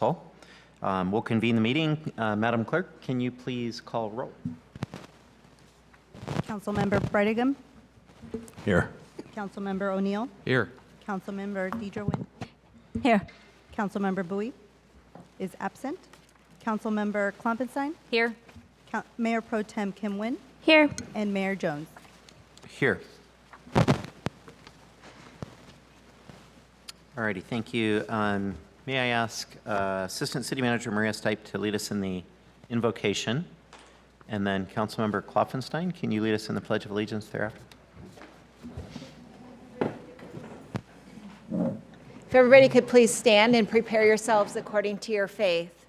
We'll convene the meeting. Madam Clerk, can you please call roll? Councilmember Brightingham. Here. Councilmember O'Neill. Here. Councilmember Deidre. Here. Councilmember Bowie is absent. Councilmember Klopfenstein. Here. Mayor Pro Tem Kim Nguyen. Here. And Mayor Jones. Here. All righty, thank you. May I ask Assistant City Manager Maria Stipe to lead us in the invocation? And then Councilmember Klopfenstein, can you lead us in the Pledge of Allegiance thereafter? If everybody could please stand and prepare yourselves according to your faith.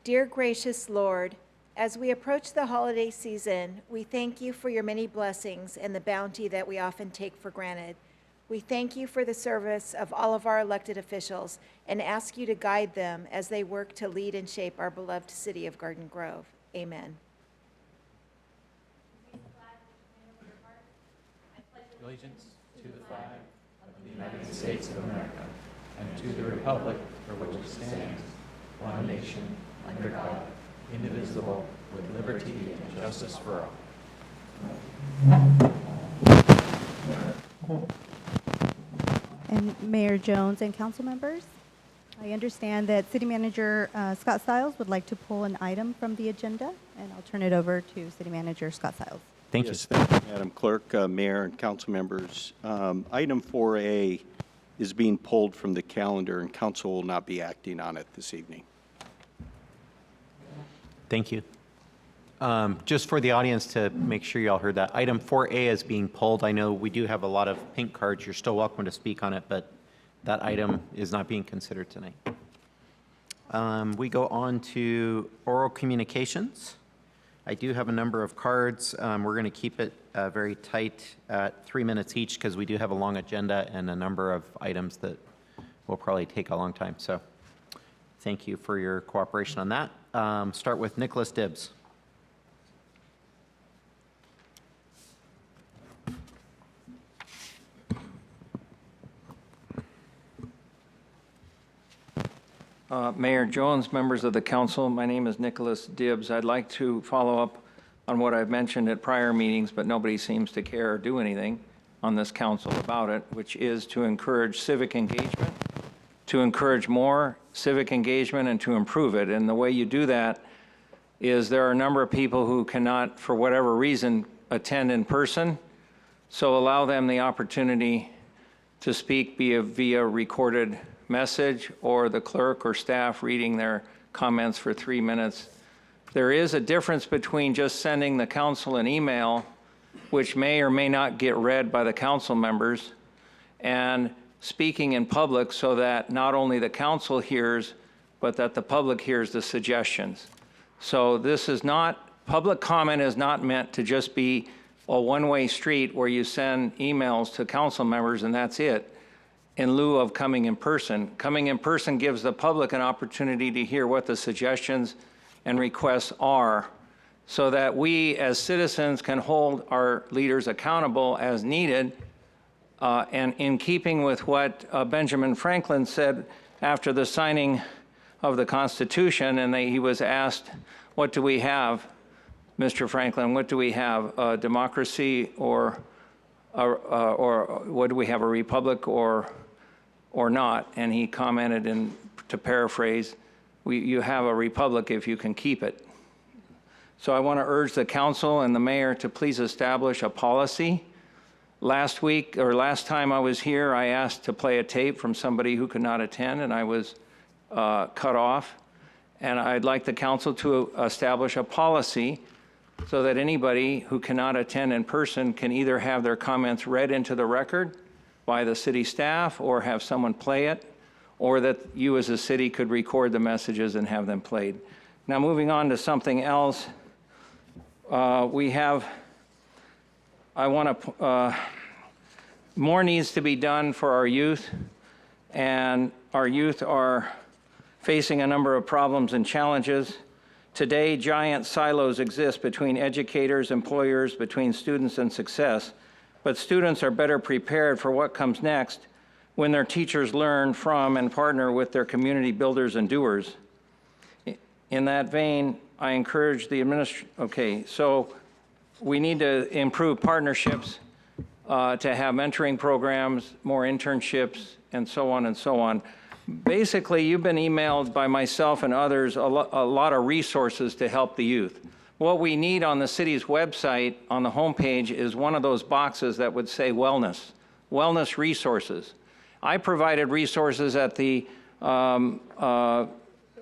Dear gracious Lord, as we approach the holiday season, we thank you for your many blessings and the bounty that we often take for granted. We thank you for the service of all of our elected officials and ask you to guide them as they work to lead and shape our beloved city of Garden Grove. Amen. Allegiance to the flag of the United States of America and to the republic for which it stands, one nation, under God, indivisible, with liberty and justice for all. And Mayor Jones and council members, I understand that City Manager Scott Stiles would like to pull an item from the agenda, and I'll turn it over to City Manager Scott Stiles. Thank Yes, you. thank you, Madam Clerk, Mayor, and council members. Item 4A is being pulled from the calendar, and council will not be acting on it this evening. Thank you. Just for the audience to make sure you all heard that, item 4A is being pulled. I know we do have a lot of pink cards. You're still welcome to speak on it, but that item is not being considered tonight. We go on to oral communications. I do have a number of cards. We're going to keep it very tight at 3 minutes each because we do have a long agenda and a number of items that will probably take a long time. So thank you for your cooperation on that. Start with Nicholas Dibbs. Mayor Jones, members of the council, my name is Nicholas Dibbs. I'd like to follow up on what I've mentioned at prior meetings, but nobody seems to care or do anything on this council about it, which is to encourage civic engagement, to encourage more civic engagement and to improve it. And the way you do that is there are a number of people who cannot, for whatever reason, attend in person. So allow them the opportunity to speak via recorded message or the clerk or staff reading their comments for 3 minutes. There is a difference between just sending the council an email, which may or may not get read by the council members, and speaking in public so that not only the council hears, but that the public hears the suggestions. So this is not, public comment is not meant to just be a one-way street where you send emails to council members and that's it, in lieu of coming in person. Coming in person gives the public an opportunity to hear what the suggestions and requests are so that we as citizens can hold our leaders accountable as needed. And in keeping with what Benjamin Franklin said after the signing of the Constitution, and he was asked, what do we have, Mr. Franklin, what do we have, democracy or what do we have, a republic or not? And he commented, to paraphrase, you have a republic if you can keep it. So I want to urge the council and the mayor to please establish a policy. Last time I was here, I asked to play a tape from somebody who could not attend, and I was cut off. And I'd like the council to establish a policy so that anybody who cannot attend in person can either have their comments read into the record by the city staff or have someone play it, or that you as a city could record the messages and have them played. Now moving on to something else, more needs to be done for our youth, and our youth are facing a number of problems and challenges. Today, giant silos exist between educators, employers, between students and success, but students are better prepared for what comes next when their teachers learn from and partner with their community builders and doers. In that vein, I encourage the so we need to improve partnerships, to have mentoring programs, more internships, and so on and so on. Basically, you've been emailed by myself and others a lot of resources to help the youth. What we need on the city's website, on the homepage, is one of those boxes that would say wellness resources. I provided resources at the October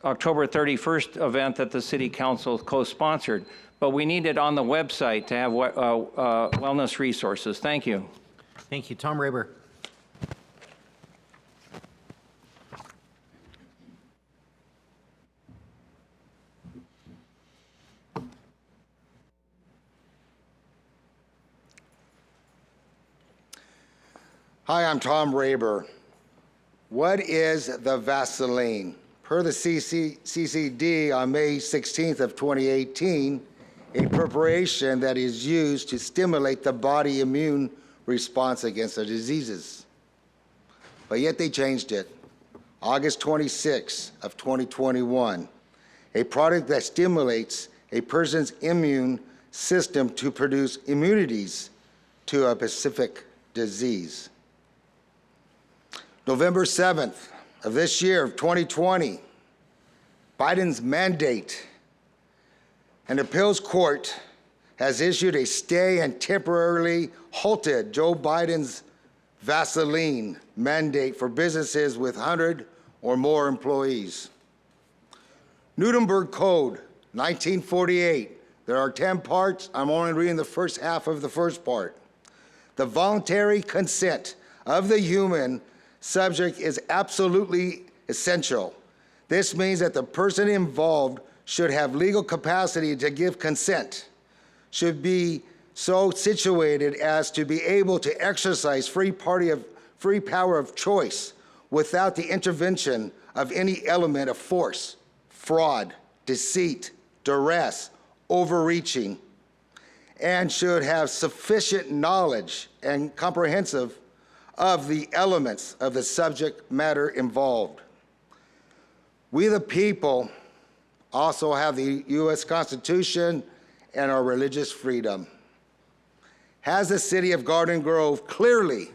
31st event that the City Council co-sponsored, but we need it on the website to have wellness resources. Thank you. Thank you. Tom Raber. Hi, I'm Tom Raber. What is the Vaseline? Per the CCD on May 16th of 2018, a preparation that is used to stimulate the body immune response against the diseases. But yet they changed it. August 26th of 2021, a product that stimulates a person's immune system to produce immunities to a specific disease. November 7th of this year, of 2020, Biden's mandate. An appeals court has issued a stay and temporarily halted Joe Biden's Vaseline mandate for businesses with 100 or more employees. Nuremberg Code, 1948. There are 10 parts. I'm only reading the first half of the first part. The voluntary consent of the human subject is absolutely essential. This means that the person involved should have legal capacity to give consent, should be so situated as to be able to exercise free power of choice without the intervention of any element of force, fraud, deceit, duress, overreaching, and should have sufficient knowledge and comprehensive of the elements of the subject matter involved. We the people also have the U.S. Constitution and our religious freedom. Has the city of Garden Grove clearly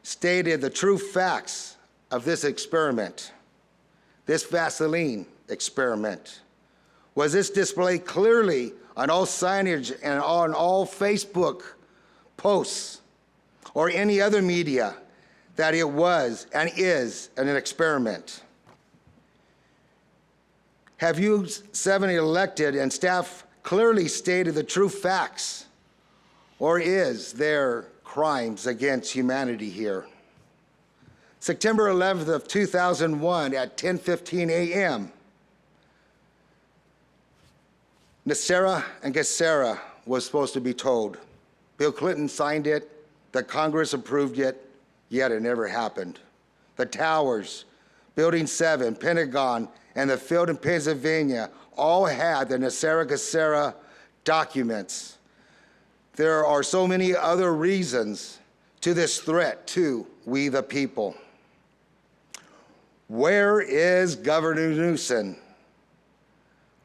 stated the true facts of this experiment, this Vaseline experiment? Was this displayed clearly on all signage and on all Facebook posts or any other media that it was and is an experiment? Have you 7 elected and staff clearly stated the true facts, or is there crimes against humanity here? September 11th of 2001 at 10:15 a.m., NESARA and GESARA was supposed to be told. Bill Clinton signed it, the Congress approved it, yet it never happened. The towers, Building 7, Pentagon, and the field in Pennsylvania all had the NESARA-GESARA documents. There are so many other reasons to this threat to we the people. Where is Governor Newsom?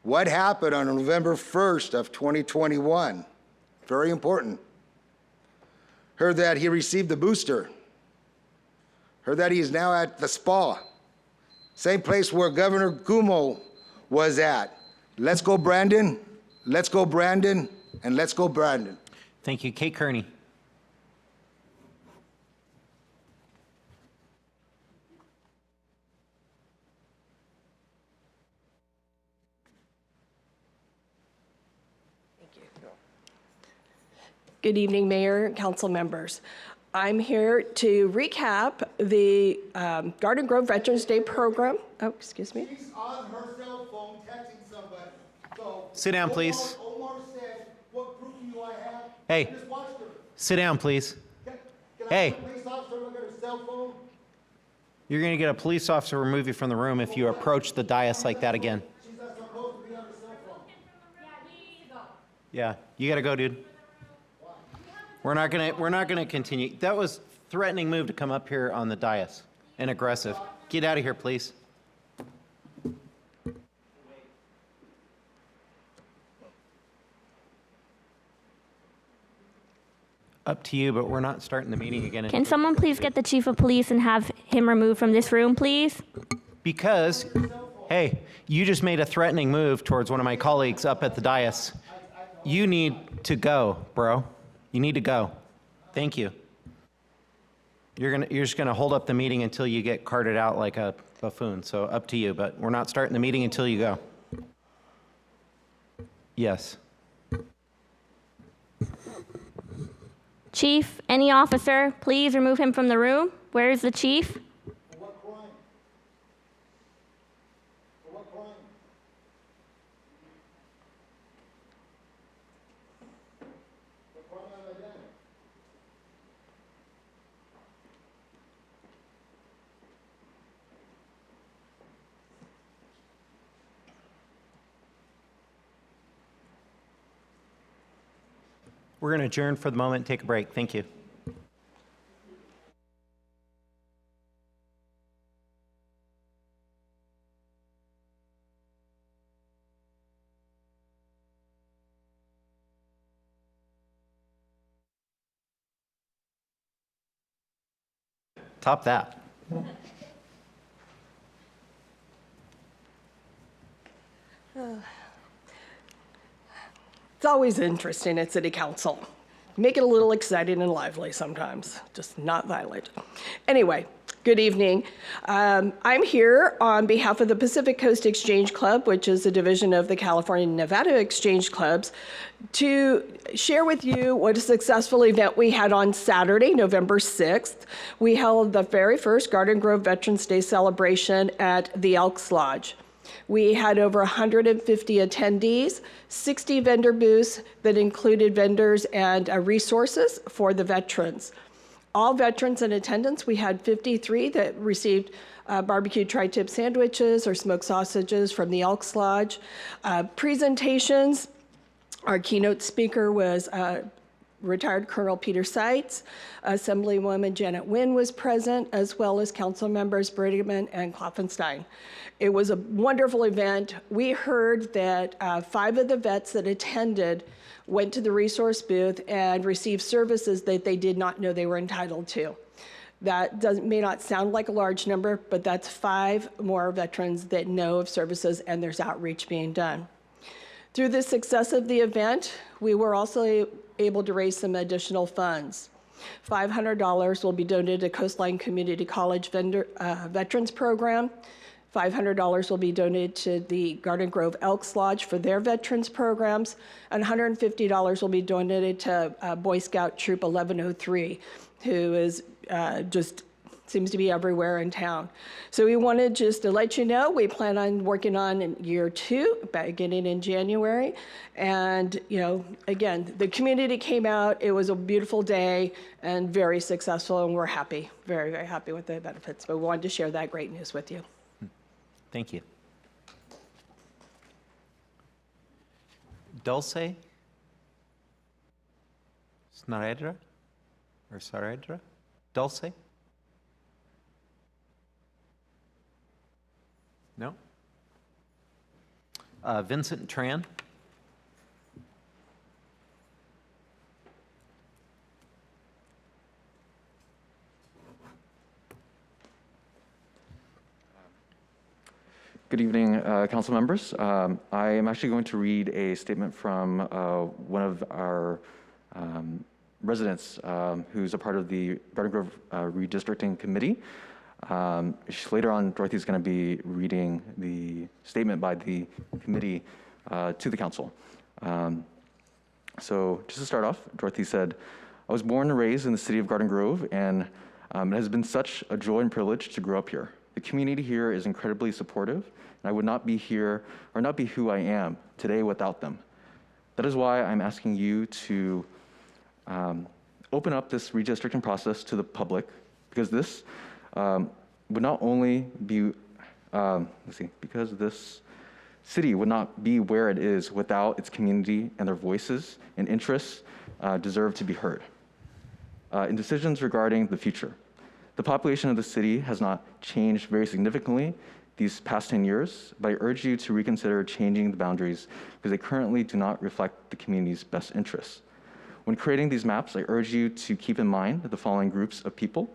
What happened on November 1st of 2021? Very important. Heard that he received the booster. Heard that he's now at the spa. Same place where Governor Cuomo was at. Let's go, Brandon. Let's go, Brandon. And let's go, Brandon. Thank you. Kate Kearney. Good evening, Mayor and council members. I'm here to recap the Garden Grove Veterans Day program. Oh, excuse me. She's on her cell phone texting somebody. So Sit down, please. Omar said, what proof do I have? Hey. I just watched her. Sit down, please. Can Hey. I have a police officer look at her cell phone? You're going to get a police officer remove you from the room if you approach the dais like that again. She's not supposed to be on her cell phone. Yeah, you got to go, dude. We're not gonna continue. That was threatening move to come up here on the dais and aggressive. Get out of here, please. Up to you, but we're not starting the meeting again. Can someone please get the chief of police and have him removed from this room, please? Because, hey, you just made a threatening move towards one of my colleagues up at the dais. You need to go, bro. You need to go. Thank you. You're just gonna hold up the meeting until you get carted out like a buffoon, so up to you, but we're not starting the meeting until you go. Yes. Chief, any officer, please remove him from the room. Where is the chief? For what crime? For what crime? What crime have I done? We're gonna adjourn for the moment, take a break. Thank you. Top that. It's always interesting at City Council. Make it a little exciting and lively sometimes, just not violent. Anyway, good evening. I'm here on behalf of the Pacific Coast Exchange Club, which is a division of the California and Nevada Exchange Clubs, to share with you what a successful event we had on Saturday, November 6th. We held the very first Garden Grove Veterans Day celebration at the Elks Lodge. We had over 150 attendees, 60 vendor booths that included vendors and resources for the veterans. All veterans in attendance, we had 53 that received barbecue tri-tip sandwiches or smoked sausages from the Elks Lodge. Presentations, our keynote speaker was retired Colonel Peter Seitz. Assemblywoman Janet Wynn was present, as well as council members Brigham and Klopfenstein. It was a wonderful event. We heard that 5 of the vets that attended went to the resource booth and received services that they did not know they were entitled to. That may not sound like a large number, but that's 5 more veterans that know of services, and there's outreach being done. Through the success of the event, we were also able to raise some additional funds. $500 will be donated to Coastline Community College Veterans Program. $500 will be donated to the Garden Grove Elks Lodge for their veterans programs, and $150 will be donated to Boy Scout Troop 1103, who is just seems to be everywhere in town. So we wanted just to let you know, we plan on working on in year 2, beginning in January. And, you know, again, the community came out, it was a beautiful day and very successful, and we're happy, very, very happy with the benefits. But we wanted to share that great news with you. Thank you. Dulce? Snaredra? Or Saredra? Dulce? No? Vincent Tran? Good evening, council members. I am actually going to read a statement from one of our residents who's a part of the Garden Grove Redistricting Committee. Later on, Dorothy's going to be reading the statement by the committee to the council. So just to start off, Dorothy said, I was born and raised in the city of Garden Grove, and it has been such a joy and privilege to grow up here. The community here is incredibly supportive, and I would not be here or not be who I am today without them. That is why I'm asking you to open up this redistricting process to the public, because this would not only be, because this city would not be where it is without its community and their voices and interests deserve to be heard. in decisions regarding the future. The population of the city has not changed very significantly these past 10 years, but I urge you to reconsider changing the boundaries because they currently do not reflect the community's best interests. When creating these maps, I urge you to keep in mind the following groups of people: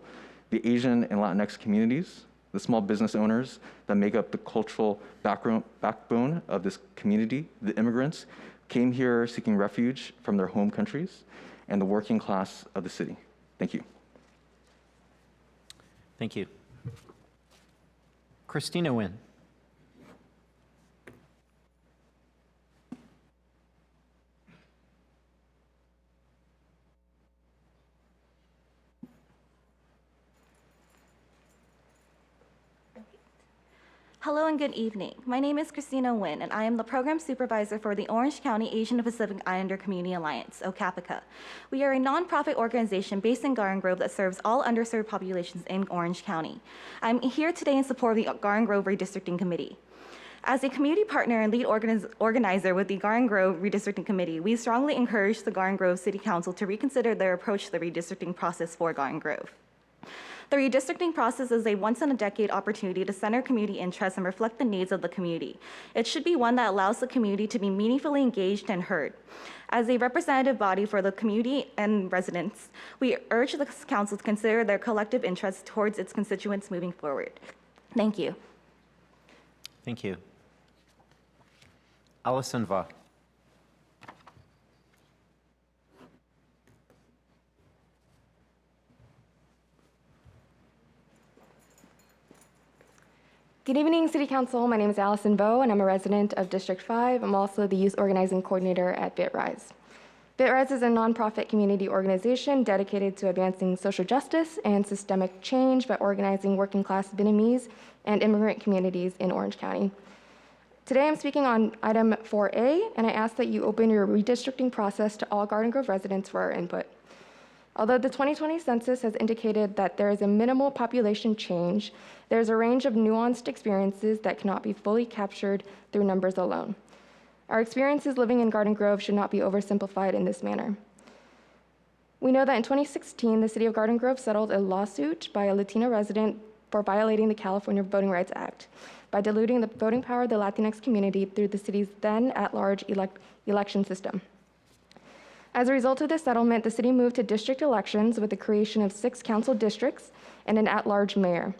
the Asian and Latinx communities, the small business owners that make up the cultural backbone of this community, the immigrants who came here seeking refuge from their home countries, and the working class of the city. Thank you. Thank you. Christina Nguyen. Hello and good evening. My name is Christina Nguyen, and I am the Program Supervisor for the Orange County Asian and Pacific Islander Community Alliance, OCAPICA. We are a nonprofit organization based in Garden Grove that serves all underserved populations in Orange County. I'm here today in support of the Garden Grove Redistricting Committee. As a community partner and lead organizer with the Garden Grove Redistricting Committee, we strongly encourage the Garden Grove City Council to reconsider their approach to the redistricting process for Garden Grove. The redistricting process is a once-in-a-decade opportunity to center community interests and reflect the needs of the community. It should be one that allows the community to be meaningfully engaged and heard. As a representative body for the community and residents, we urge the council to consider their collective interests towards its constituents moving forward. Thank you. Thank you. Allison Va. Good evening, City Council. My name is Allison Vo, and I'm a resident of District 5. I'm also the Youth Organizing Coordinator at BitRise. BitRise is a nonprofit community organization dedicated to advancing social justice and systemic change by organizing working-class Vietnamese and immigrant communities in Orange County. Today, I'm speaking on item 4A, and I ask that you open your redistricting process to all Garden Grove residents for our input. Although the 2020 census has indicated that there is a minimal population change, there's a range of nuanced experiences that cannot be fully captured through numbers alone. Our experiences living in Garden Grove should not be oversimplified in this manner. We know that in 2016, the city of Garden Grove settled a lawsuit by a Latino resident for violating the California Voting Rights Act by diluting the voting power of the Latinx community through the city's then at-large election system. As a result of this settlement, the city moved to district elections with the creation of 6 council districts and an at-large mayor.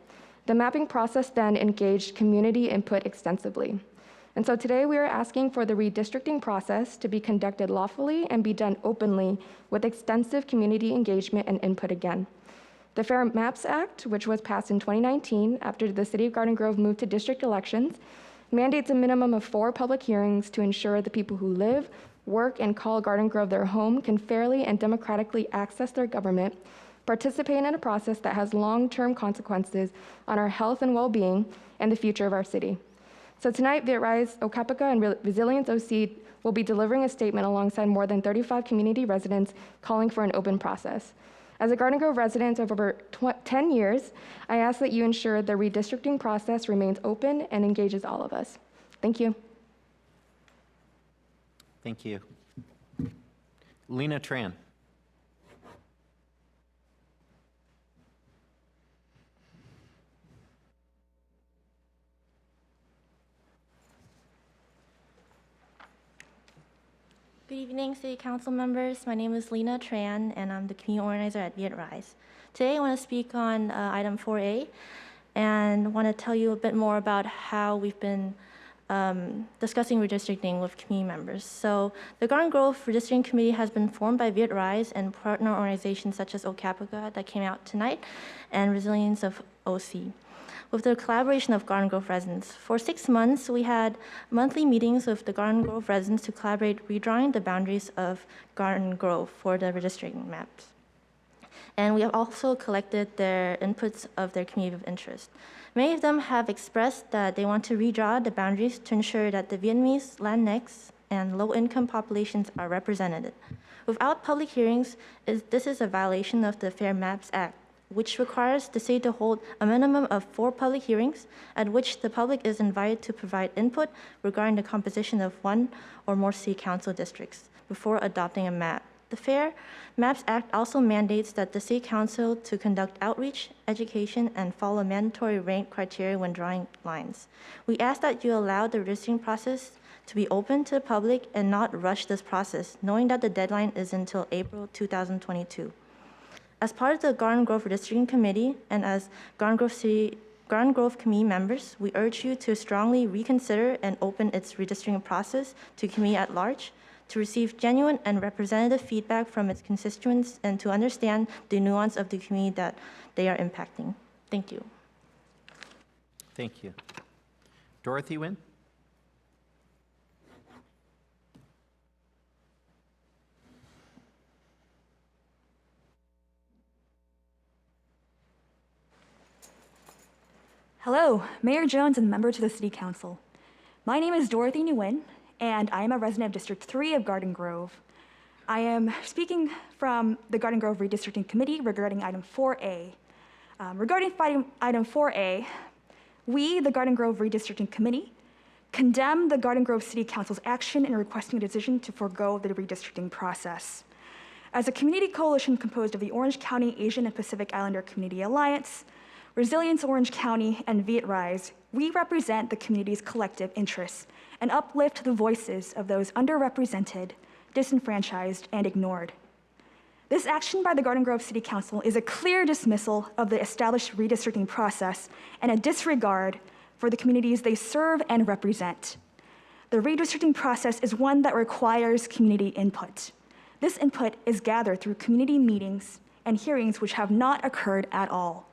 The mapping process then engaged community input extensively. And so today we are asking for the redistricting process to be conducted lawfully and be done openly with extensive community engagement and input again. The Fair Maps Act, which was passed in 2019 after the city of Garden Grove moved to district elections, mandates a minimum of 4 public hearings to ensure the people who live, work, and call Garden Grove their home can fairly and democratically access their government, participate in a process that has long-term consequences on our health and well-being and the future of our city. So tonight, BitRise, OCAPICA, and Resilience OC will be delivering a statement alongside more than 35 community residents calling for an open process. As a Garden Grove resident of over 10 years, I ask that you ensure the redistricting process remains open and engages all of us. Thank you. Thank you. Lena Tran. Good evening, City Council members. My name is Lena Tran, and I'm the community organizer at BitRise. Today, I want to speak on item 4A and want to tell you a bit more about how we've been discussing redistricting with community members. So the Garden Grove Redistricting Committee has been formed by BitRise and partner organizations such as OCAPICA that came out tonight and Resilience of OC. With the collaboration of Garden Grove residents. For 6 months, we had monthly meetings with the Garden Grove residents to collaborate redrawing the boundaries of Garden Grove for the redistricting maps. And we have also collected their inputs of their community of interest. Many of them have expressed that they want to redraw the boundaries to ensure that the Vietnamese, Latinx, and low-income populations are represented. Without public hearings, this is a violation of the Fair Maps Act, which requires the city to hold a minimum of 4 public hearings at which the public is invited to provide input regarding the composition of 1 or more city council districts before adopting a map The Fair Maps Act also mandates that the City Council to conduct outreach, education, and follow mandatory rank criteria when drawing lines. We ask that you allow the redistricting process to be open to the public and not rush this process, knowing that the deadline is until April 2022. As part of the Garden Grove Redistricting Committee and as Garden Grove Committee members, we urge you to strongly reconsider and open its redistricting process to committee at large, to receive genuine and representative feedback from its constituents, and to understand the nuance of the community that they are impacting. Thank you. Thank you. Dorothy Nguyen? Hello, Mayor Jones and members of the City Council. My name is Dorothy Nguyen, and I am a resident of District 3 of Garden Grove. I am speaking from the Garden Grove Redistricting Committee regarding item 4A. Regarding item 4A, we, the Garden Grove Redistricting Committee, condemn the Garden Grove City Council's action in requesting a decision to forego the redistricting process. As a community coalition composed of the Orange County Asian and Pacific Islander Community Alliance, Resilience Orange County, and Viet Rise, we represent the community's collective interests and uplift the voices of those underrepresented, disenfranchised, and ignored. This action by the Garden Grove City Council is a clear dismissal of the established redistricting process and a disregard for the communities they serve and represent. The redistricting process is one that requires community input. This input is gathered through community meetings and hearings which have not occurred at all.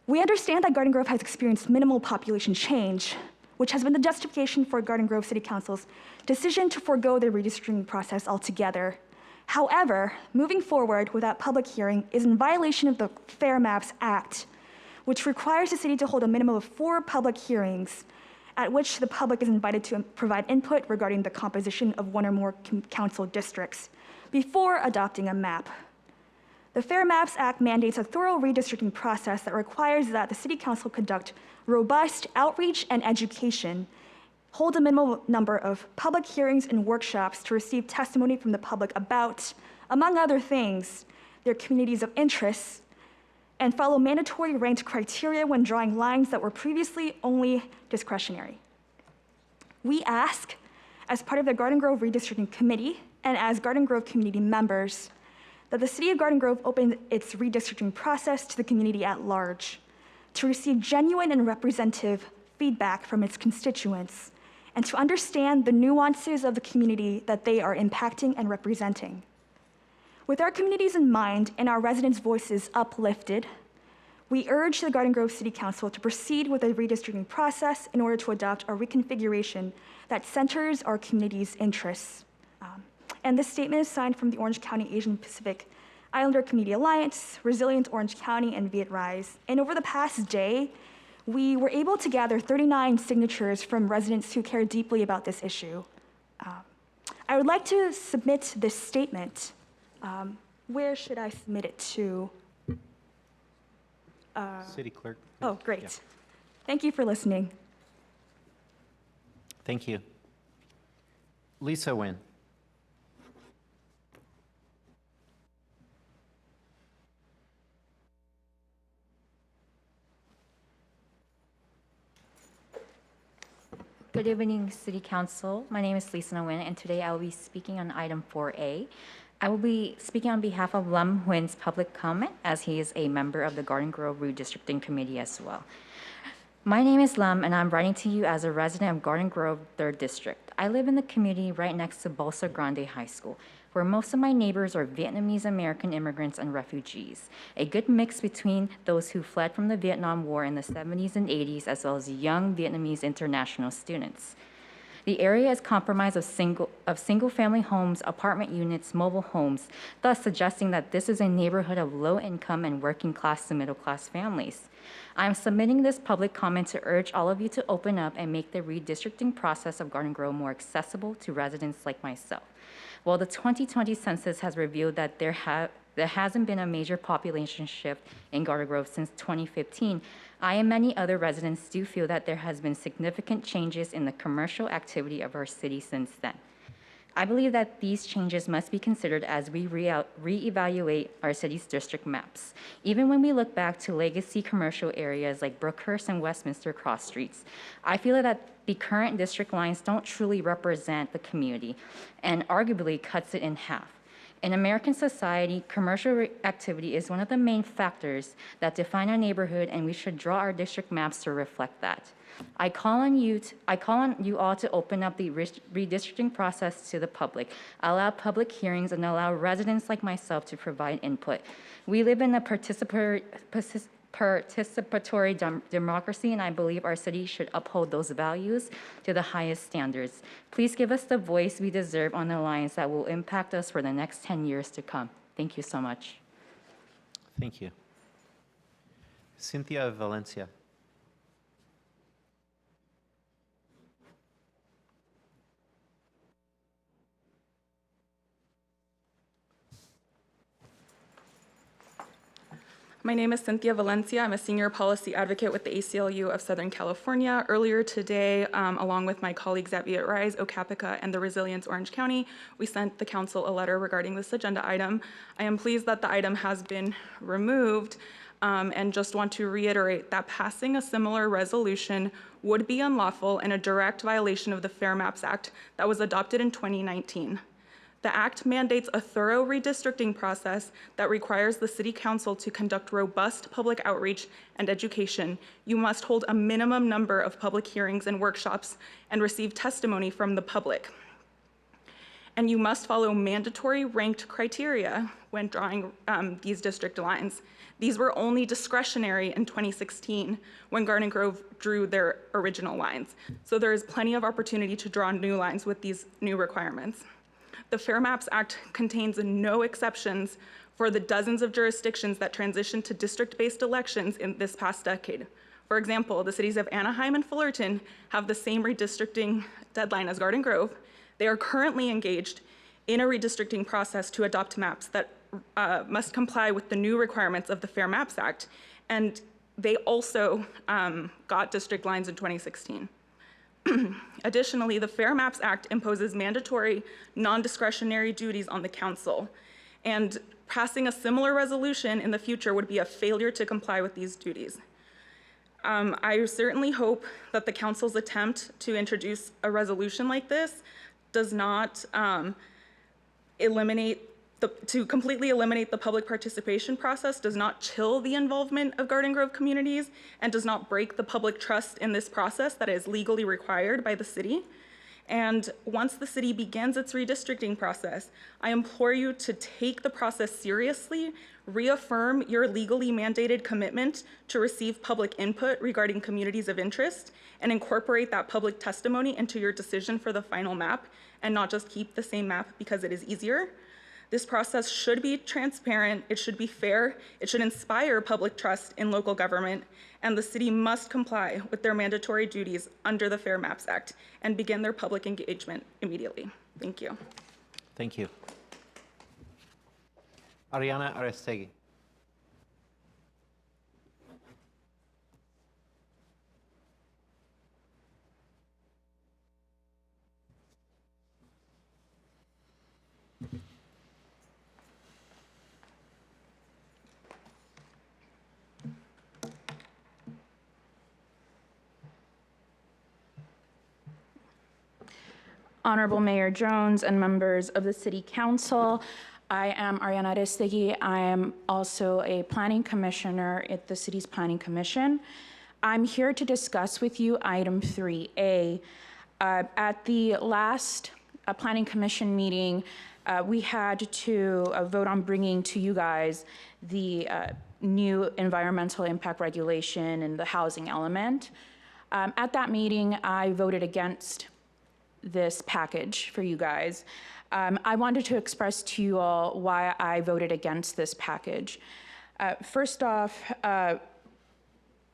We understand that Garden Grove has experienced minimal population change, which has been the justification for Garden Grove City Council's decision to forego the redistricting process altogether. However, moving forward without public hearing is in violation of the Fair Maps Act, which requires the city to hold a minimum of 4 public hearings at which the public is invited to provide input regarding the composition of 1 or more council districts before adopting a map. The Fair Maps Act mandates a thorough redistricting process that requires that the City Council conduct robust outreach and education, hold a minimal number of public hearings and workshops to receive testimony from the public about, among other things, their communities of interest, and follow mandatory ranked criteria when drawing lines that were previously only discretionary. We ask, as part of the Garden Grove Redistricting Committee and as Garden Grove community members, that the City of Garden Grove open its redistricting process to the community at large, to receive genuine and representative feedback from its constituents, and to understand the nuances of the community that they are impacting and representing. With our communities in mind and our residents' voices uplifted, we urge the Garden Grove City Council to proceed with the redistricting process in order to adopt a reconfiguration that centers our community's interests. And this statement is signed from the Orange County Asian Pacific Islander Community Alliance, Resilient Orange County, and Viet Rise. And over the past day, we were able to gather 39 signatures from residents who care deeply about this issue. I would like to submit this statement. Where should I submit it to? City Clerk. Oh, great. Yeah. Thank you for listening. Thank you. Lisa Nguyen. Good evening, City Council. My name is Lisa Nguyen, and today I will be speaking on item 4A. I will be speaking on behalf of Lam Nguyen's public comment, as he is a member of the Garden Grove Redistricting Committee as well. My name is Lam, and I'm writing to you as a resident of Garden Grove 3rd District. I live in the community right next to Bolsa Grande High School, where most of my neighbors are Vietnamese American immigrants and refugees, a good mix between those who fled from the Vietnam War in the 70s and 80s, as well as young Vietnamese international students. The area is comprised of single-family homes, apartment units, mobile homes, thus suggesting that this is a neighborhood of low-income and working-class to middle-class families. I'm submitting this public comment to urge all of you to open up and make the redistricting process of Garden Grove more accessible to residents like myself. While the 2020 census has revealed that there hasn't been a major population shift in Garden Grove since 2015, I and many other residents do feel that there has been significant changes in the commercial activity of our city since then. I believe that these changes must be considered as we reevaluate our city's district maps. Even when we look back to legacy commercial areas like Brookhurst and Westminster Cross Streets, I feel that the current district lines don't truly represent the community and arguably cuts it in half. In American society, commercial activity is one of the main factors that define our neighborhood, and we should draw our district maps to reflect that. I call on you all to open up the redistricting process to the public, allow public hearings, and allow residents like myself to provide input. We live in a participatory democracy, and I believe our city should uphold those values to the highest standards. Please give us the voice we deserve on the lines that will impact us for the next 10 years to come. Thank you so much. Thank you. Cynthia Valencia. My name is Cynthia Valencia. I'm a senior policy advocate with the ACLU of Southern California. Earlier today, along with my colleagues at Viet Rise, Ocapica, and the Resilience Orange County, we sent the council a letter regarding this agenda item. I am pleased that the item has been removed and just want to reiterate that passing a similar resolution would be unlawful and a direct violation of the Fair Maps Act that was adopted in 2019. The act mandates a thorough redistricting process that requires the city council to conduct robust public outreach and education. You must hold a minimum number of public hearings and workshops and receive testimony from the public. And you must follow mandatory ranked criteria when drawing these district lines. These were only discretionary in 2016 when Garden Grove drew their original lines. So there is plenty of opportunity to draw new lines with these new requirements. The Fair Maps Act contains no exceptions for the dozens of jurisdictions that transitioned to district-based elections in this past decade. For example, the cities of Anaheim and Fullerton have the same redistricting deadline as Garden Grove. They are currently engaged in a redistricting process to adopt maps that must comply with the new requirements of the Fair Maps Act, and they also got district lines in 2016. Additionally, the Fair Maps Act imposes mandatory, non-discretionary duties on the council, and passing a similar resolution in the future would be a failure to comply with these duties. I certainly hope that the council's attempt to introduce a resolution like this does not to completely eliminate the public participation process, does not chill the involvement of Garden Grove communities, and does not break the public trust in this process that is legally required by the city. And once the city begins its redistricting process, I implore you to take the process seriously, reaffirm your legally mandated commitment to receive public input regarding communities of interest, and incorporate that public testimony into your decision for the final map, and not just keep the same map because it is easier. This process should be transparent, it should be fair, it should inspire public trust in local government, and the city must comply with their mandatory duties under the Fair Maps Act and begin their public engagement immediately. Thank you. Thank you. Ariana Arestegui. Honorable Mayor Jones and members of the City Council, I am Ariana Arestegui. I am also a planning commissioner at the city's Planning Commission. I'm here to discuss with you item 3A. At the last Planning Commission meeting, we had to vote on bringing to you guys the new environmental impact regulation and the housing element. At that meeting, I voted against this package for you guys. I wanted to express to you all why I voted against this package. First off, I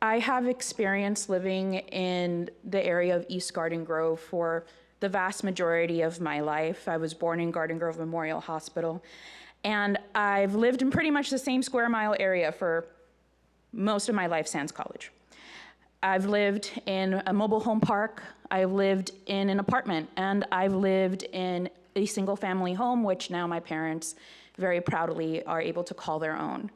have experience living in the area of East Garden Grove for the vast majority of my life. I was born in Garden Grove Memorial Hospital, and I've lived in pretty much the same square mile area for most of my life sans college. I've lived in a mobile home park, I've lived in an apartment, and I've lived in a single-family home, which now my parents very proudly are able to call their own.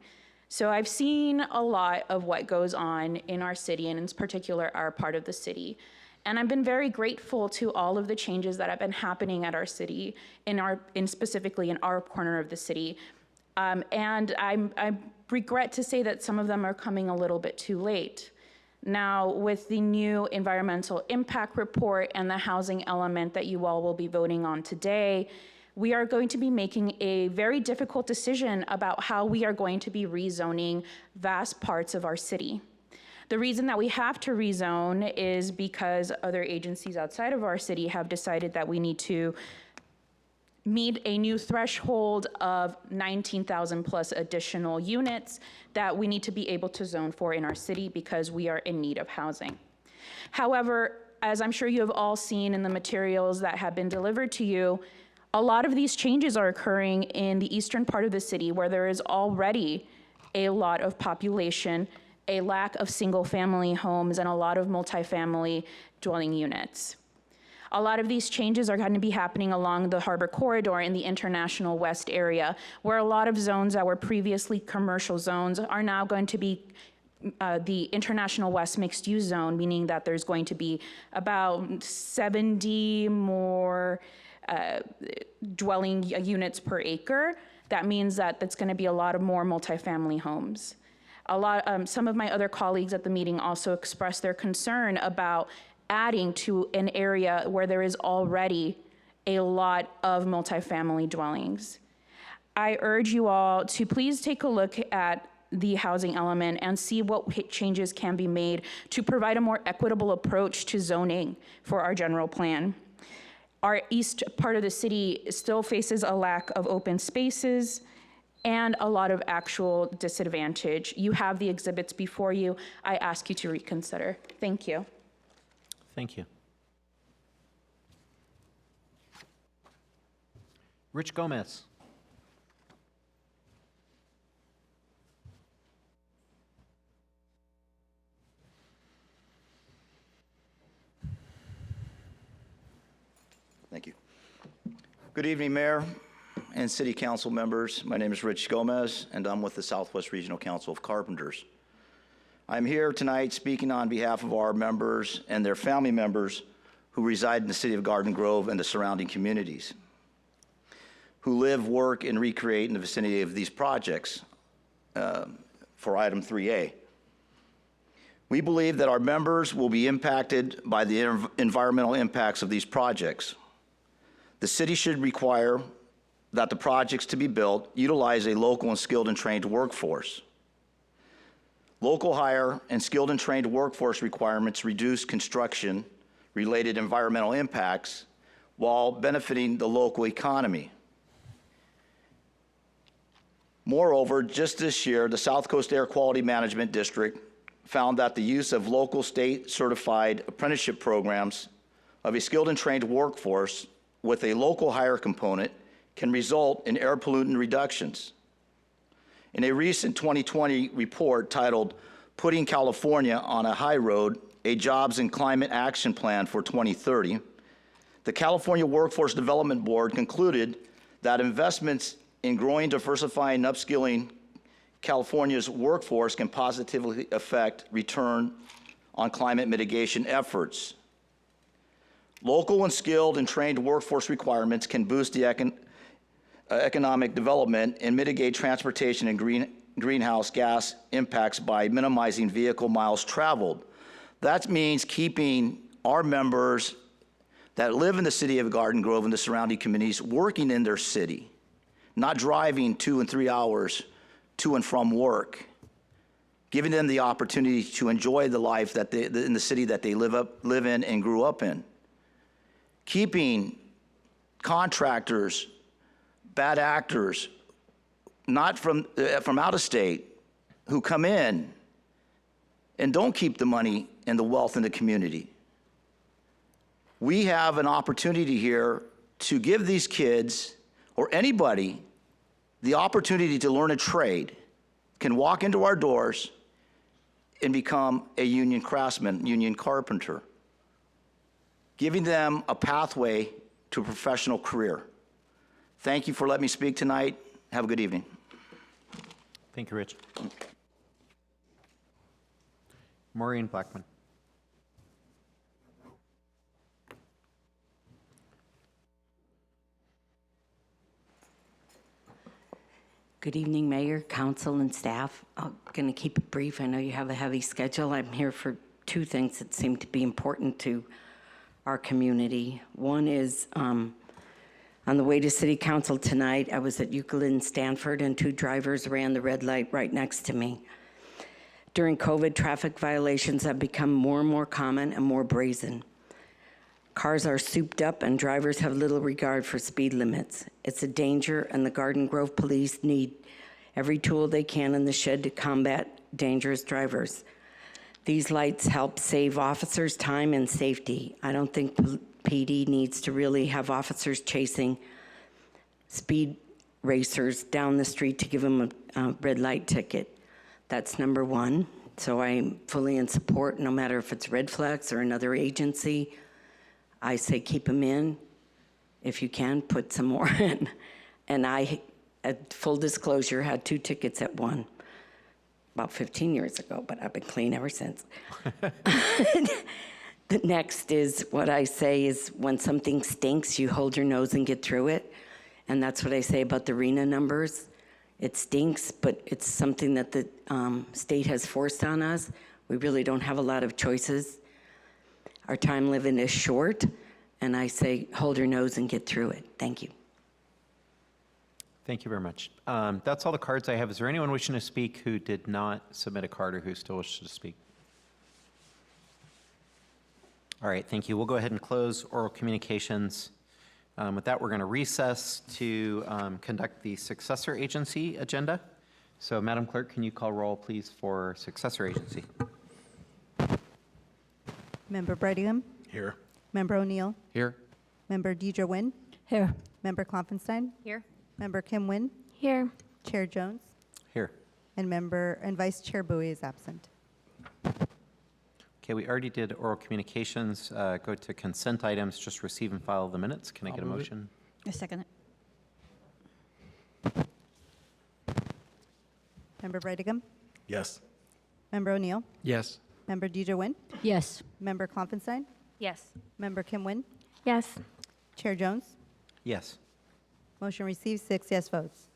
So I've seen a lot of what goes on in our city, and in particular our part of the city. And I've been very grateful to all of the changes that have been happening at our city, specifically in our corner of the city. And I regret to say that some of them are coming a little bit too late. Now, with the new environmental impact report and the housing element that you all will be voting on today, we are going to be making a very difficult decision about how we are going to be rezoning vast parts of our city. The reason that we have to rezone is because other agencies outside of our city have decided that we need to meet a new threshold of 19,000 plus additional units that we need to be able to zone for in our city because we are in need of housing. However, as I'm sure you have all seen in the materials that have been delivered to you, a lot of these changes are occurring in the eastern part of the city where there is already a lot of population, a lack of single-family homes, and a lot of multifamily dwelling units. A lot of these changes are going to be happening along the Harbor Corridor in the International West area, where a lot of zones that were previously commercial zones are now going to be the International West Mixed Use Zone, meaning that there's going to be about 70 more dwelling units per acre. That means that that's going to be a lot of more multifamily homes. Some of my other colleagues at the meeting also expressed their concern about adding to an area where there is already a lot of multifamily dwellings. I urge you all to please take a look at the housing element and see what changes can be made to provide a more equitable approach to zoning for our general plan. Our east part of the city still faces a lack of open spaces and a lot of actual disadvantage. You have the exhibits before you. I ask you to reconsider. Thank you. Thank you. Rich Gomez. Thank you. Good evening, Mayor and City Council members. My name is Rich Gomez, and I'm with the Southwest Regional Council of Carpenters. I'm here tonight speaking on behalf of our members and their family members who reside in the city of Garden Grove and the surrounding communities, who live, work, and recreate in the vicinity of these projects for item 3A. We believe that our members will be impacted by the environmental impacts of these projects. The city should require that the projects to be built utilize a local and skilled and trained workforce. Local hire and skilled and trained workforce requirements reduce construction-related environmental impacts while benefiting the local economy. Moreover, just this year, the South Coast Air Quality Management District found that the use of local state-certified apprenticeship programs of a skilled and trained workforce with a local hire component can result in air pollutant reductions. In a recent 2020 report titled Putting California on a High Road, a Jobs and Climate Action Plan for 2030, the California Workforce Development Board concluded that investments in growing, diversifying, and upskilling California's workforce can positively affect return on climate mitigation efforts. Local and skilled and trained workforce requirements can boost the economic development and mitigate transportation and greenhouse gas impacts by minimizing vehicle miles traveled. That means keeping our members that live in the city of Garden Grove and the surrounding communities working in their city, not driving 2 and 3 hours to and from work, giving them the opportunity to enjoy the life that in the city that they live in and grew up in. Keeping contractors, bad actors, not from out of state, who come in and don't keep the money and the wealth in the community. We have an opportunity here to give these kids or anybody the opportunity to learn a trade, can walk into our doors and become a union craftsman, union carpenter, giving them a pathway to a professional career. Thank you for letting me speak tonight. Have a good evening. Thank you, Rich. Maureen Blackman. Good evening, Mayor, Council, and staff. I'm going to keep it brief. I know you have a heavy schedule. I'm here for two things that seem to be important to our community. One is on the way to City Council tonight, I was at Euclid and Stanford, and two drivers ran the red light right next to me. During COVID, traffic violations have become more and more common and more brazen. Cars are souped up and drivers have little regard for speed limits. It's a danger, and the Garden Grove Police need every tool they can in the shed to combat dangerous drivers. These lights help save officers time and safety. I don't think PD needs to really have officers chasing speed racers down the street to give them a red light ticket. That's number one. So I'm fully in support, no matter if it's Red Flags or another agency. I say keep them in. If you can, put some more in. And I, at full disclosure, had 2 tickets at one about 15 years ago, but I've been clean ever since. The next is what I say is when something stinks, you hold your nose and get through it. And that's what I say about the RENA numbers. It stinks, but it's something that the state has forced on us. We really don't have a lot of choices. Our time living is short, and I say hold your nose and get through it. Thank you. Thank you very much. That's all the cards I have. Is there anyone wishing to speak who did not submit a card or who still wishes to speak? All right, thank you. We'll go ahead and close oral communications. With that, we're going to recess to conduct the successor agency agenda. So, Madam Clerk, can you call roll, please, for successor agency? Member Bredigham? Here. Member O'Neill? Here. Member Deidre Nguyen? Here. Member Klopfenstein? Here. Member Kim Nguyen? Here. Chair Jones? Here. And Vice Chair Bowie is absent. Okay, we already did oral communications. Go to consent items, just receive and file the minutes. Can I get a motion? I second it. Member Bredigham? Yes. Member O'Neill? Yes. Member Deidre Nguyen? Yes. Member Klopfenstein? Yes. Member Kim Nguyen? Yes. Chair Jones? Yes. Motion received, 6 yes votes.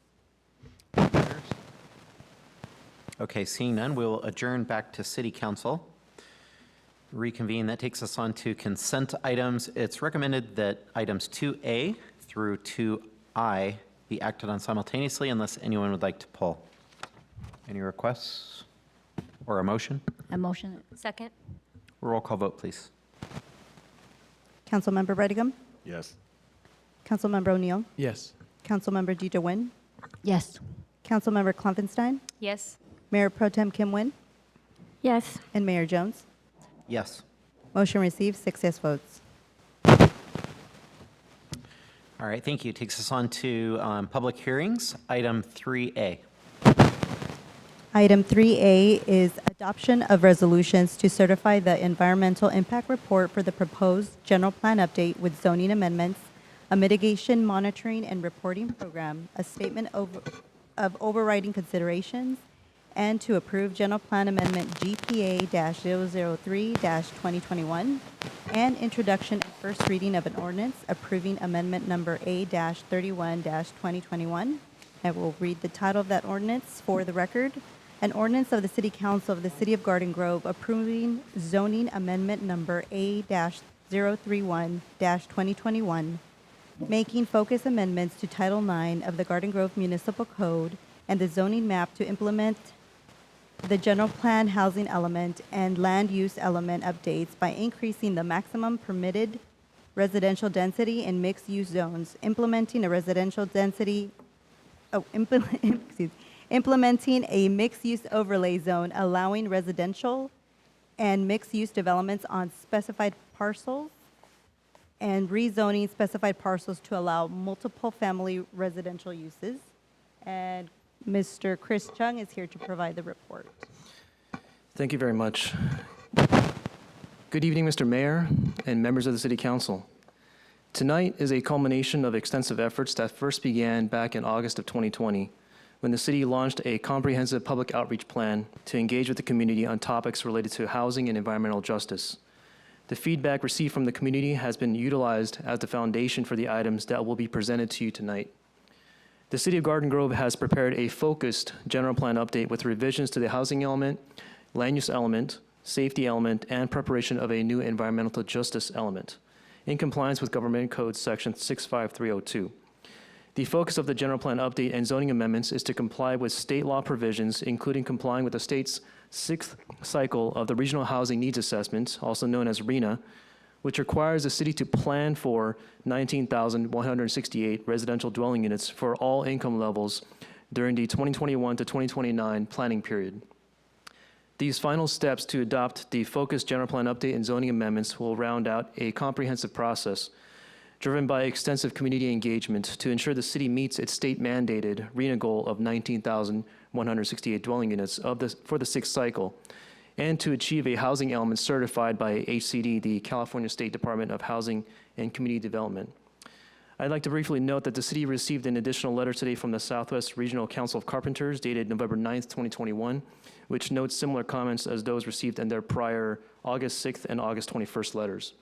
Okay, seeing none, we'll adjourn back to City Council. Reconvene. That takes us on to consent items. It's recommended that items 2A through 2I be acted on simultaneously unless anyone would like to pull. Any requests or a motion? A motion. Second. Roll call vote, please. Councilmember Bredigham? Yes. Councilmember O'Neill? Yes. Councilmember Deidre Nguyen? Yes. Councilmember Klopfenstein? Yes. Mayor Pro Tem Kim Nguyen? Yes. And Mayor Jones? Yes. Motion received, 6 yes votes. All right, thank you. Takes us on to public hearings. Item 3A. Item 3A is adoption of resolutions to certify the environmental impact report for the proposed general plan update with zoning amendments, a mitigation monitoring and reporting program, a statement of overriding considerations, and to approve general plan amendment GPA-003-2021, and introduction and first reading of an ordinance approving amendment number A-31-2021. I will read the title of that ordinance for the record. An ordinance of the City Council of the City of Garden Grove approving zoning amendment number A-031-2021, making focus amendments to Title IX of the Garden Grove Municipal Code and the zoning map to implement the general plan housing element and land use element updates by increasing the maximum permitted residential density in mixed-use zones, implementing a residential density, implementing a mixed-use overlay zone, allowing residential and mixed-use developments on specified parcels, and rezoning specified parcels to allow multiple family residential uses. And Mr. Chris Chung is here to provide the report. Thank you very much. Good evening, Mr. Mayor and members of the City Council. Tonight is a culmination of extensive efforts that first began back in August of 2020, when the city launched a comprehensive public outreach plan to engage with the community on topics related to housing and environmental justice. The feedback received from the community has been utilized as the foundation for the items that will be presented to you tonight. The City of Garden Grove has prepared a focused general plan update with revisions to the housing element, land use element, safety element, and preparation of a new environmental justice element, in compliance with Government Code Section 65302. The focus of the general plan update and zoning amendments is to comply with state law provisions, including complying with the state's 6th cycle of the Regional Housing Needs Assessment, also known as RHNA, which requires the city to plan for 19,168 residential dwelling units for all income levels during the 2021 to 2029 planning period. These final steps to adopt the focused general plan update and zoning amendments will round out a comprehensive process driven by extensive community engagement to ensure the city meets its state-mandated RHNA goal of 19,168 dwelling units for the 6th cycle, and to achieve a housing element certified by HCD, the California State Department of Housing and Community Development. I'd like to briefly note that the city received an additional letter today from the Southwest Regional Council of Carpenters dated November 9th, 2021, which notes similar comments as those received in their prior August 6th and August 21st letters.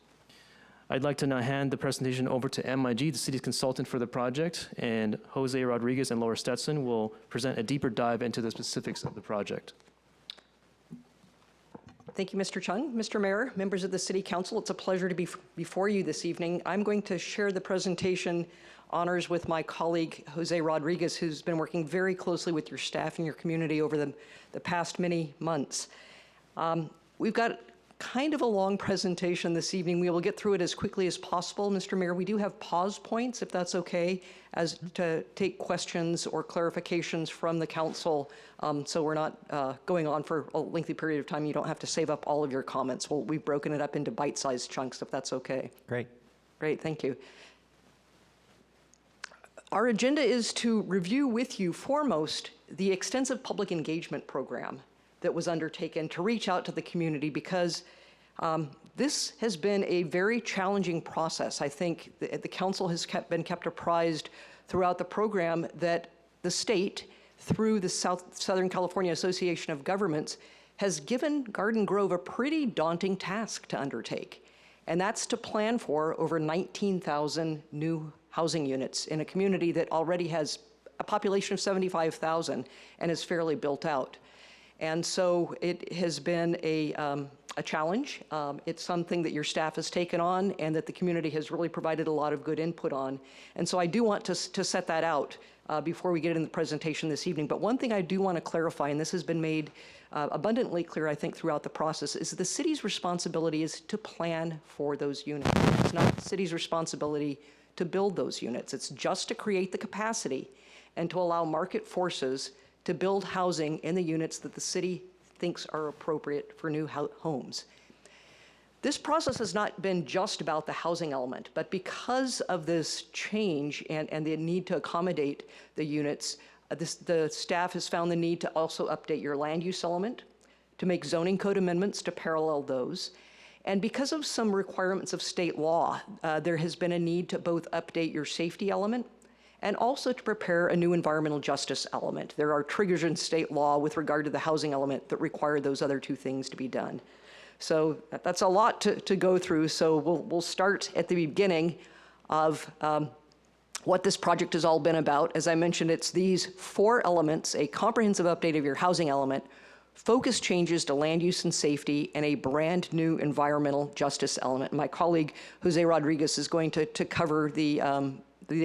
I'd like to now hand the presentation over to MIG, the city's consultant for the project, and Jose Rodriguez and Laura Stetson will present a deeper dive into the specifics of the project. Thank you, Mr. Chung. Mr. Mayor, members of the City Council, it's a pleasure to be before you this evening. I'm going to share the presentation honors with my colleague, Jose Rodriguez, who's been working very closely with your staff and your community over the past many months. We've got kind of a long presentation this evening. We will get through it as quickly as possible. Mr. Mayor, we do have pause points, if that's okay, as to take questions or clarifications from the council. So we're not going on for a lengthy period of time. You don't have to save up all of your comments. We've broken it up into bite-sized chunks, if that's okay. Great. Great, thank you. Our agenda is to review with you foremost the extensive public engagement program that was undertaken to reach out to the community, because this has been a very challenging process. I think the council has been kept apprised throughout the program that the state, through the Southern California Association of Governments, has given Garden Grove a pretty daunting task to undertake, and that's to plan for over 19,000 new housing units in a community that already has a population of 75,000 and is fairly built out. And so it has been a challenge. It's something that your staff has taken on and that the community has really provided a lot of good input on. And so I do want to set that out before we get into the presentation this evening. But one thing I do want to clarify, and this has been made abundantly clear, I think, throughout the process, is the city's responsibility is to plan for those units. It's not the city's responsibility to build those units. It's just to create the capacity and to allow market forces to build housing in the units that the city thinks are appropriate for new homes. This process has not been just about the housing element, but because of this change and the need to accommodate the units, the staff has found the need to also update your land use element, to make zoning code amendments to parallel those. And because of some requirements of state law, there has been a need to both update your safety element and also to prepare a new environmental justice element. There are triggers in state law with regard to the housing element that require those other two things to be done. So that's a lot to go through. So we'll start at the beginning of what this project has all been about. As I mentioned, it's these 4 elements: a comprehensive update of your housing element, focus changes to land use and safety, and a brand new environmental justice element. My colleague, Jose Rodriguez, is going to cover the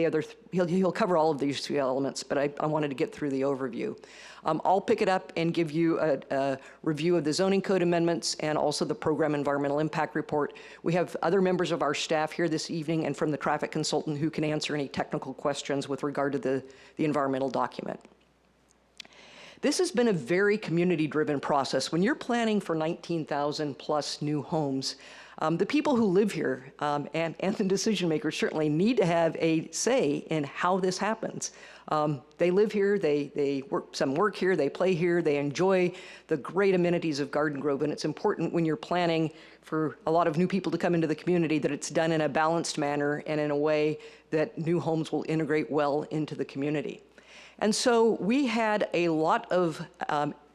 other, he'll cover all of these 3 elements, but I wanted to get through the overview. I'll pick it up and give you a review of the zoning code amendments and also the program environmental impact report. We have other members of our staff here this evening and from the traffic consultant who can answer any technical questions with regard to the environmental document. This has been a very community-driven process. When you're planning for 19,000 plus new homes, The people who live here and the decision makers certainly need to have a say in how this happens. They live here, they work, some work here, they play here, they enjoy the great amenities of Garden Grove, and it's important when you're planning for a lot of new people to come into the community that it's done in a balanced manner and in a way that new homes will integrate well into the community. And so we had a lot of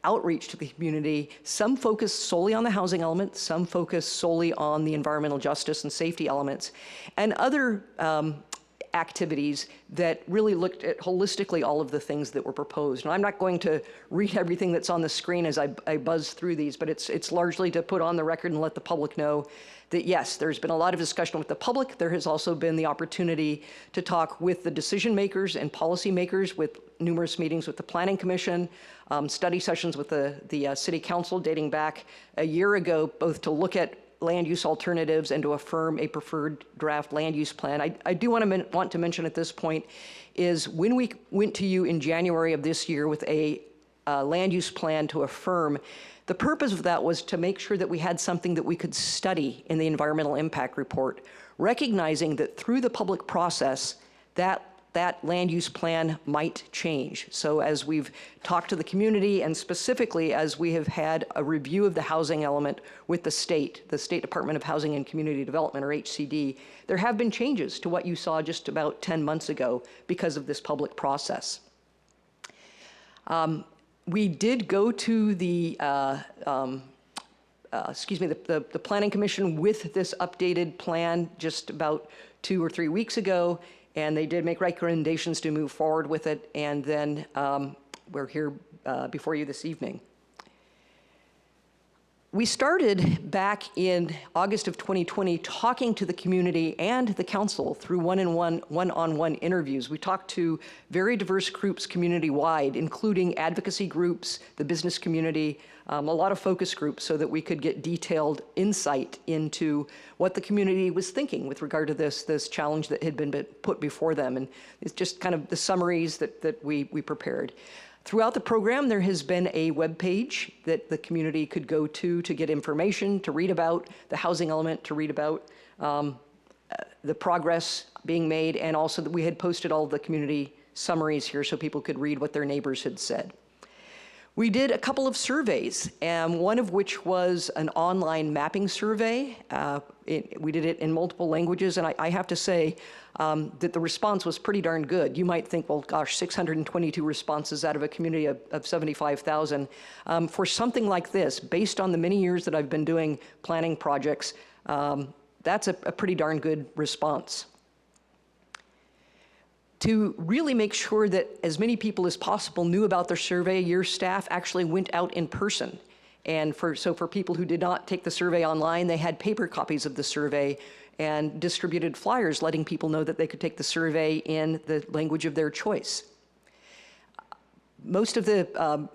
outreach to the community, some focused solely on the housing element, some focused solely on the environmental justice and safety elements, and other activities that really looked at holistically all of the things that were proposed. And I'm not going to read everything that's on the screen as I buzz through these, but it's largely to put on the record and let the public know that yes, there's been a lot of discussion with the public. There has also been the opportunity to talk with the decision makers and policy makers, with numerous meetings with the Planning Commission, study sessions with the City Council dating back a year ago, both to look at land use alternatives and to affirm a preferred draft land use plan. I do want to mention at this point is when we went to you in January of this year with a land use plan to affirm, the purpose of that was to make sure that we had something that we could study in the environmental impact report, recognizing that through the public process, that land use plan might change. So as we've talked to the community, and specifically as we have had a review of the housing element with the State Department of Housing and Community Development, or HCD, there have been changes to what you saw just about 10 months ago because of this public process. We did go to the Planning Commission with this updated plan just about 2 or 3 weeks ago, and they did make recommendations to move forward with it, and then we're here before you this evening. We started back in August of 2020 talking to the community and the council through one-on-one interviews. We talked to very diverse groups community-wide, including advocacy groups, the business community, a lot of focus groups, so that we could get detailed insight into what the community was thinking with regard to this challenge that had been put before them. And it's just kind of the summaries that we prepared. Throughout the program, there has been a web page that the community could go to get information, to read about the housing element, to read about the progress being made, and also that we had posted all the community summaries here so people could read what their neighbors had said. We did a couple of surveys, one of which was an online mapping survey. We did it in multiple languages, and I have to say that the response was pretty darn good. You might think, well, gosh, 622 responses out of a community of 75,000. For something like this, based on the many years that I've been doing planning projects, that's a pretty darn good response. To really make sure that as many people as possible knew about their survey, your staff actually went out in person. And so for people who did not take the survey online, they had paper copies of the survey and distributed flyers letting people know that they could take the survey in the language of their choice. Most of the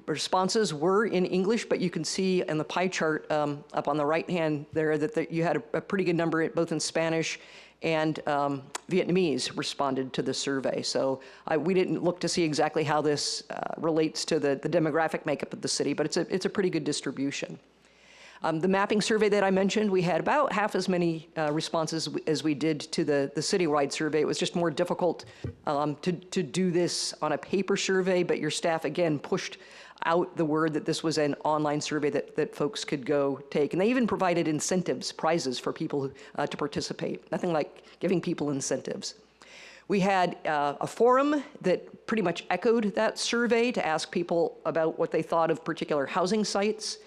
responses were in English, but you can see in the pie chart up on the right hand there that you had a pretty good number both in Spanish and Vietnamese responded to the survey. So we didn't look to see exactly how this relates to the demographic makeup of the city, but it's a pretty good distribution. The mapping survey that I mentioned, we had about half as many responses as we did to the citywide survey. It was just more difficult to do this on a paper survey, but your staff, again, pushed out the word that this was an online survey that folks could go take. And they even provided incentives, prizes for people to participate. Nothing like giving people incentives. We had a forum that pretty much echoed that survey to ask people about what they thought of particular housing sites.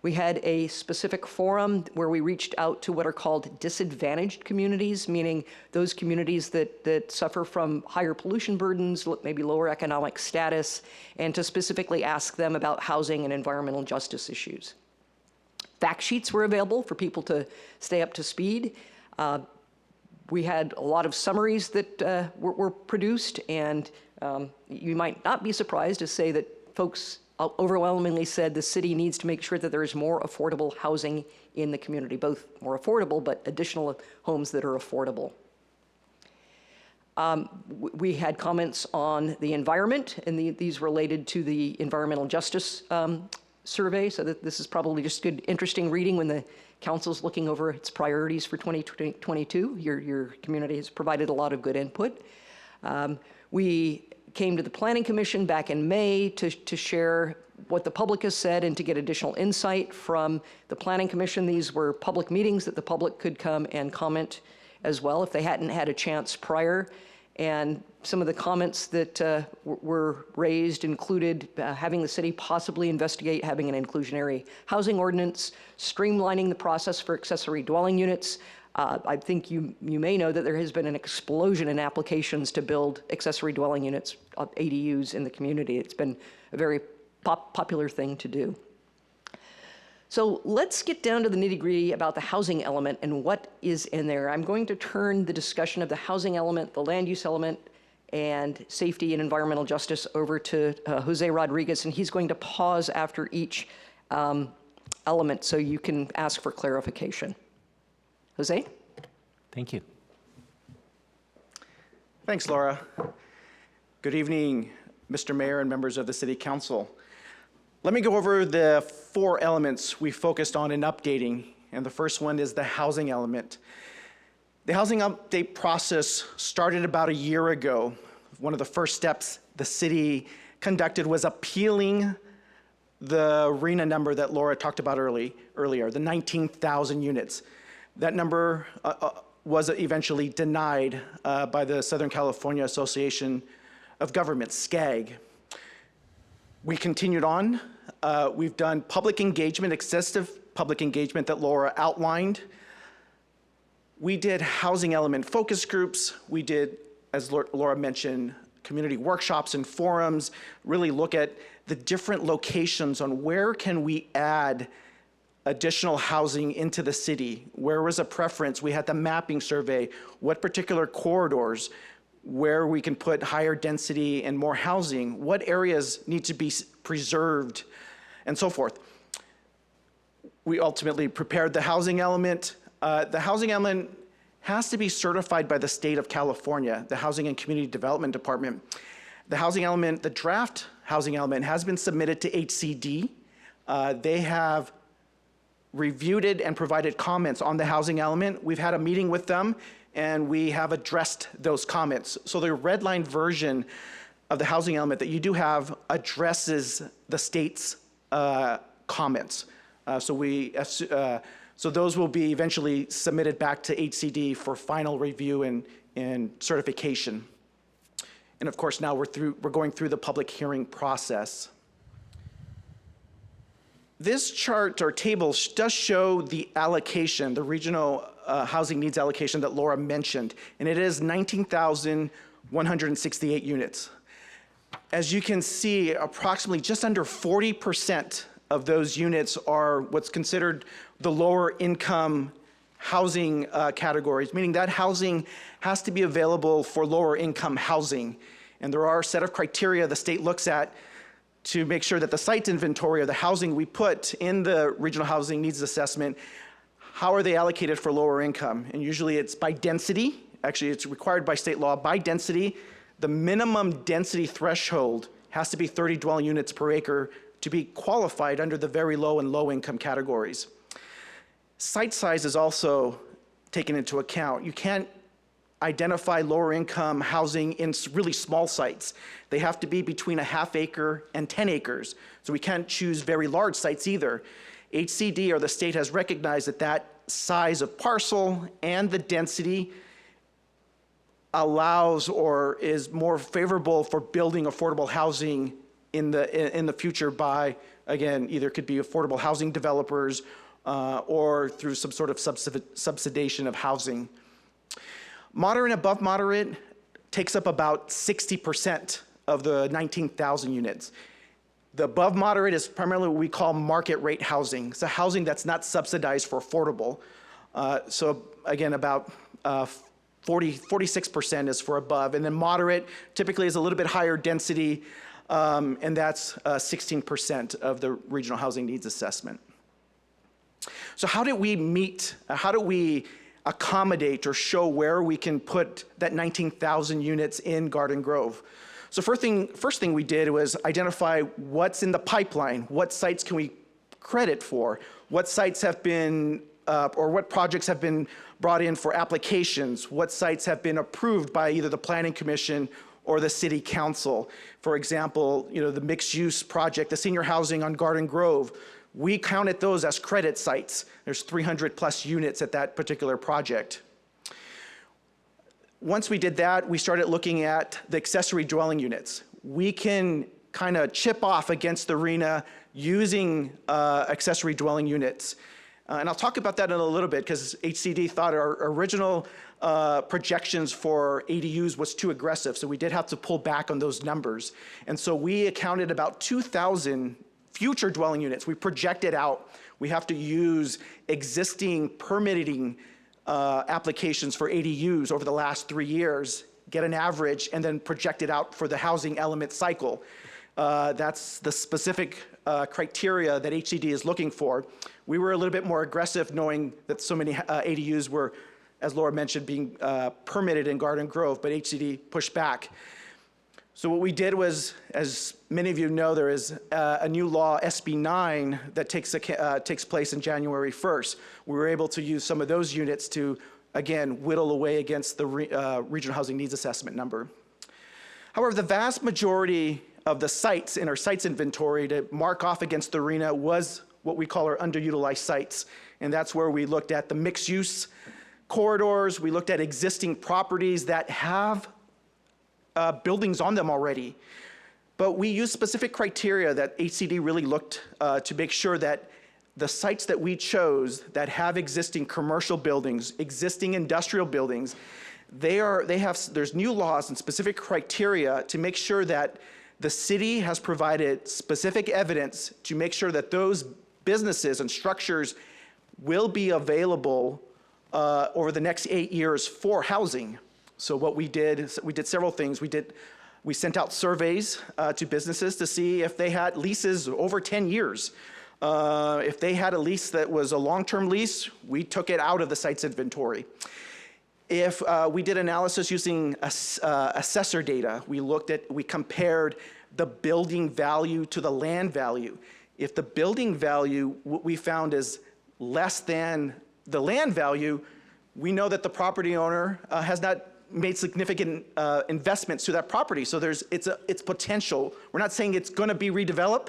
We had a specific forum where we reached out to what are called disadvantaged communities, meaning those communities that suffer from higher pollution burdens, maybe lower economic status, and to specifically ask them about housing and environmental justice issues. Fact sheets were available for people to stay up to speed. We had a lot of summaries that were produced, and you might not be surprised to say that folks overwhelmingly said the city needs to make sure that there is more affordable housing in the community, both more affordable, but additional homes that are affordable. We had comments on the environment, and these related to the environmental justice survey, so that this is probably just good, interesting reading when the council's looking over its priorities for 2022. Your community has provided a lot of good input. We came to the Planning Commission back in May to share what the public has said and to get additional insight from the Planning Commission. These were public meetings that the public could come and comment as well if they hadn't had a chance prior. And some of the comments that were raised included having the city possibly investigate having an inclusionary housing ordinance, streamlining the process for accessory dwelling units. I think you may know that there has been an explosion in applications to build accessory dwelling units, ADUs, in the community. It's been a very popular thing to do. So let's get down to the nitty-gritty about the housing element and what is in there. I'm going to turn the discussion of the housing element, the land use element, and safety and environmental justice over to Jose Rodriguez, and he's going to pause after each element so you can ask for clarification. Jose? Thank you. Thanks, Laura. Good evening, Mr. Mayor and members of the City Council. Let me go over the 4 elements we focused on in updating, and the first one is the housing element. The housing update process started about a year ago. One of the first steps the city conducted was appealing the RHNA number that Laura talked about earlier, the 19,000 units. That number was eventually denied by the Southern California Association of Governments, SCAG. We continued on. We've done public engagement, excessive public engagement that Laura outlined. We did housing element focus groups. We did, as Laura mentioned, community workshops and forums, really look at the different locations on where can we add additional housing into the city. Where was a preference? We had the mapping survey, what particular corridors, where we can put higher density and more housing, what areas need to be preserved, and so forth. We ultimately prepared the housing element. The housing element has to be certified by the state of California, the Housing and Community Development Department. The housing element, the draft housing element, has been submitted to HCD. They have reviewed it and provided comments on the housing element. We've had a meeting with them and we have addressed those comments. So the red line version of the housing element that you do have addresses the state's comments. So those will be eventually submitted back to HCD for final review and certification. And of course, now we're going through the public hearing process. This chart or table does show the allocation, the regional housing needs allocation that Laura mentioned, and it is 19,168 units. As you can see, approximately just under 40% of those units are what's considered the lower income housing categories, meaning that housing has to be available for lower income housing. And there are a set of criteria the state looks at to make sure that the site inventory of the housing we put in the regional housing needs assessment, how are they allocated for lower income? And usually it's by density. Actually, it's required by state law by density. The minimum density threshold has to be 30 dwelling units per acre to be qualified under the very low and low income categories. Site size is also taken into account. You can't identify lower income housing in really small sites. They have to be between a half acre and 10 acres. So we can't choose very large sites either. HCD or the state has recognized that that size of parcel and the density allows or is more favorable for building affordable housing in the future by, again, either could be affordable housing developers or through some sort of subsidization of housing. Moderate and above moderate takes up about 60% of the 19,000 units. The above moderate is primarily what we call market rate housing. It's a housing that's not subsidized for affordable. So again, about 46% is for above. And then moderate typically is a little bit higher density, and that's 16% of the regional housing needs assessment. So how do we meet, how do we accommodate or show where we can put that 19,000 units in Garden Grove? So first thing we did was identify what's in the pipeline, what sites can we credit for, what sites have been, or what projects have been brought in for applications, what sites have been approved by either the Planning Commission or the City Council. For example, the mixed-use project, the senior housing on Garden Grove, we counted those as credit sites. There's 300 plus units at that particular project. Once we did that, we started looking at the accessory dwelling units. We can kind of chip off against the RHNA using accessory dwelling units. And I'll talk about that in a little bit because HCD thought our original projections for ADUs was too aggressive, so we did have to pull back on those numbers. And so we accounted about 2,000 future dwelling units. We projected out. We have to use existing permitting applications for ADUs over the last 3 years, get an average, and then project it out for the housing element cycle. That's the specific criteria that HCD is looking for. We were a little bit more aggressive knowing that so many ADUs were, as Laura mentioned, being permitted in Garden Grove, but HCD pushed back. So what we did was, as many of you know, there is a new law, SB 9, that takes place in January 1st. We were able to use some of those units to, again, whittle away against the regional housing needs assessment number. However, the vast majority of the sites in our sites inventory to mark off against the RHNA was what we call our underutilized sites. And that's where we looked at the mixed use corridors, we looked at existing properties that have buildings on them already. But we used specific criteria that HCD really looked to make sure that the sites that we chose that have existing commercial buildings, existing industrial buildings, there's new laws and specific criteria to make sure that the city has provided specific evidence to make sure that those businesses and structures will be available over the next 8 years for housing. So what we did is we did several things. We sent out surveys to businesses to see if they had leases over 10 years. If they had a lease that was a long-term lease, we took it out of the sites inventory. If we did analysis using assessor data, we compared the building value to the land value. If the building value, what we found is less than the land value, we know that the property owner has not made significant investments to that property. So it's potential. We're not saying it's going to be redeveloped,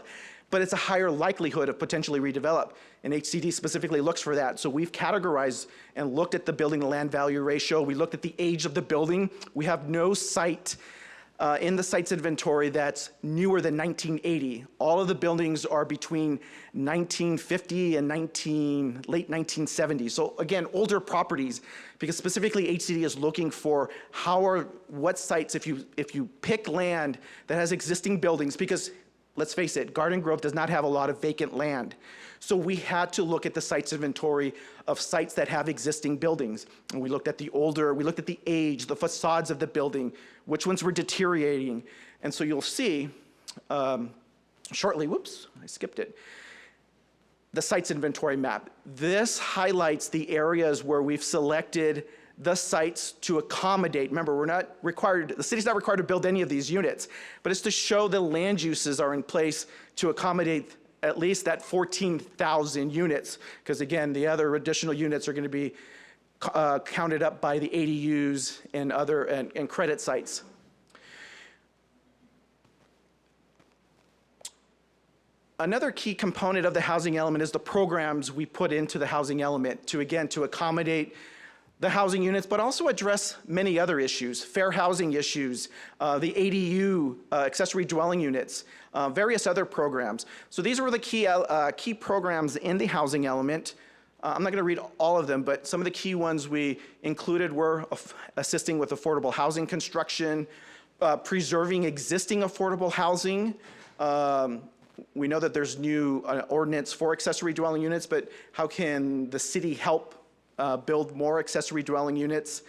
but it's a higher likelihood of potentially redevelop. And HCD specifically looks for that. So we've categorized and looked at the building to land value ratio. We looked at the age of the building. We have no site in the sites inventory that's newer than 1980. All of the buildings are between 1950 and late 1970s. So again, older properties, because specifically HCD is looking for what sites, if you pick land that has existing buildings, because let's face it, Garden Grove does not have a lot of vacant land. So we had to look at the sites inventory of sites that have existing buildings. And we looked at we looked at the age, the facades of the building, which ones were deteriorating. And so you'll see shortly, whoops, I skipped it, the sites inventory map. This highlights the areas where we've selected the sites to accommodate. Remember, the city's not required to build any of these units, but it's to show the land uses are in place to accommodate at least that 14,000 units, because again, the other additional units are going to be counted up by the ADUs and credit sites. Another key component of the housing element is the programs we put into the housing element to accommodate the housing units, but also address many other issues, fair housing issues, the ADU, accessory dwelling units, various other programs. So these were the key programs in the housing element. I'm not going to read all of them, but some of the key ones we included were assisting with affordable housing construction, preserving existing affordable housing. We know that there's new ordinance for accessory dwelling units, but how can the city help build more accessory dwelling units,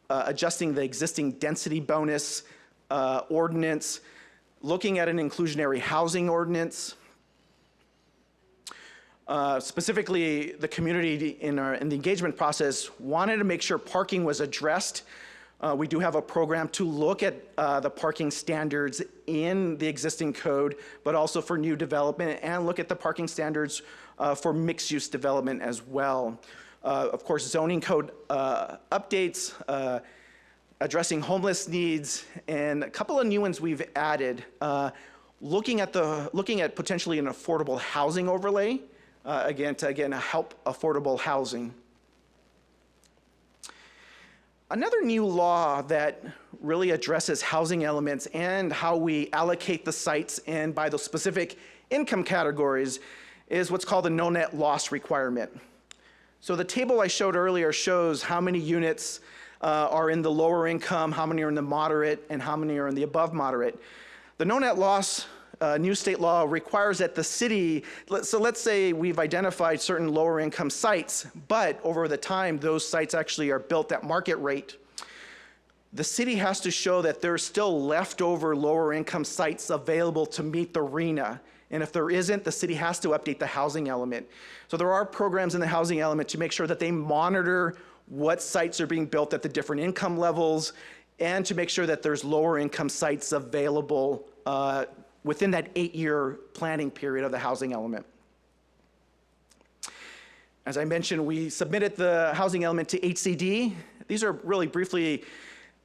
adjusting the existing density bonus ordinance, looking at an inclusionary housing ordinance. Specifically, the community in the engagement process wanted to make sure parking was addressed. We do have a program to look at the parking standards in the existing code, but also for new development, and look at the parking standards for mixed-use development as well. Of course, zoning code updates, addressing homeless needs, and a couple of new ones we've added. Looking at potentially an affordable housing overlay, to help affordable housing. Another new law that really addresses housing elements and how we allocate the sites and by the specific income categories is what's called a no net loss requirement. So the table I showed earlier shows how many units are in the lower income, how many are in the moderate, and how many are in the above moderate. The no net loss new state law requires that the city, so let's say we've identified certain lower income sites, but over the time those sites actually are built at market rate. The city has to show that there's still leftover lower income sites available to meet the RHNA. And if there isn't, the city has to update the housing element. So there are programs in the housing element to make sure that they monitor what sites are being built at the different income levels, and to make sure that there's lower income sites available within that 8-year planning period of the housing element. As I mentioned, we submitted the housing element to HCD. These are really briefly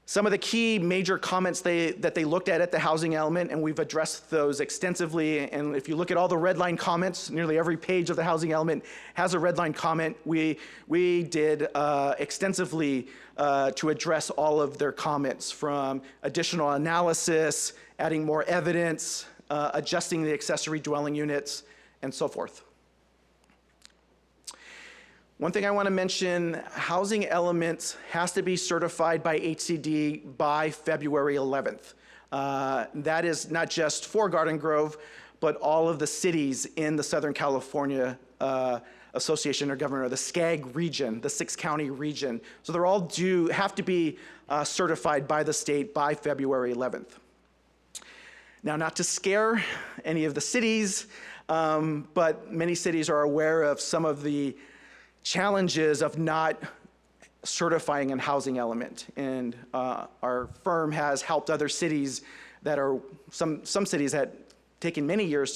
some of the key major comments that they looked at the housing element, and we've addressed those extensively. And if you look at all the red line comments, nearly every page of the housing element has a red line comment. We did extensively to address all of their comments, from additional analysis, adding more evidence, adjusting the accessory dwelling units, and so forth. One thing I want to mention, housing elements has to be certified by HCD by February 11th. That is not just for Garden Grove, but all of the cities in the Southern California Association of Government, or the SCAG region, the 6-county region. So they're all have to be certified by the state by February 11th. Now, not to scare any of the cities, but many cities are aware of some of the challenges of not certifying a housing element. And our firm has helped other cities that are, some cities had taken many years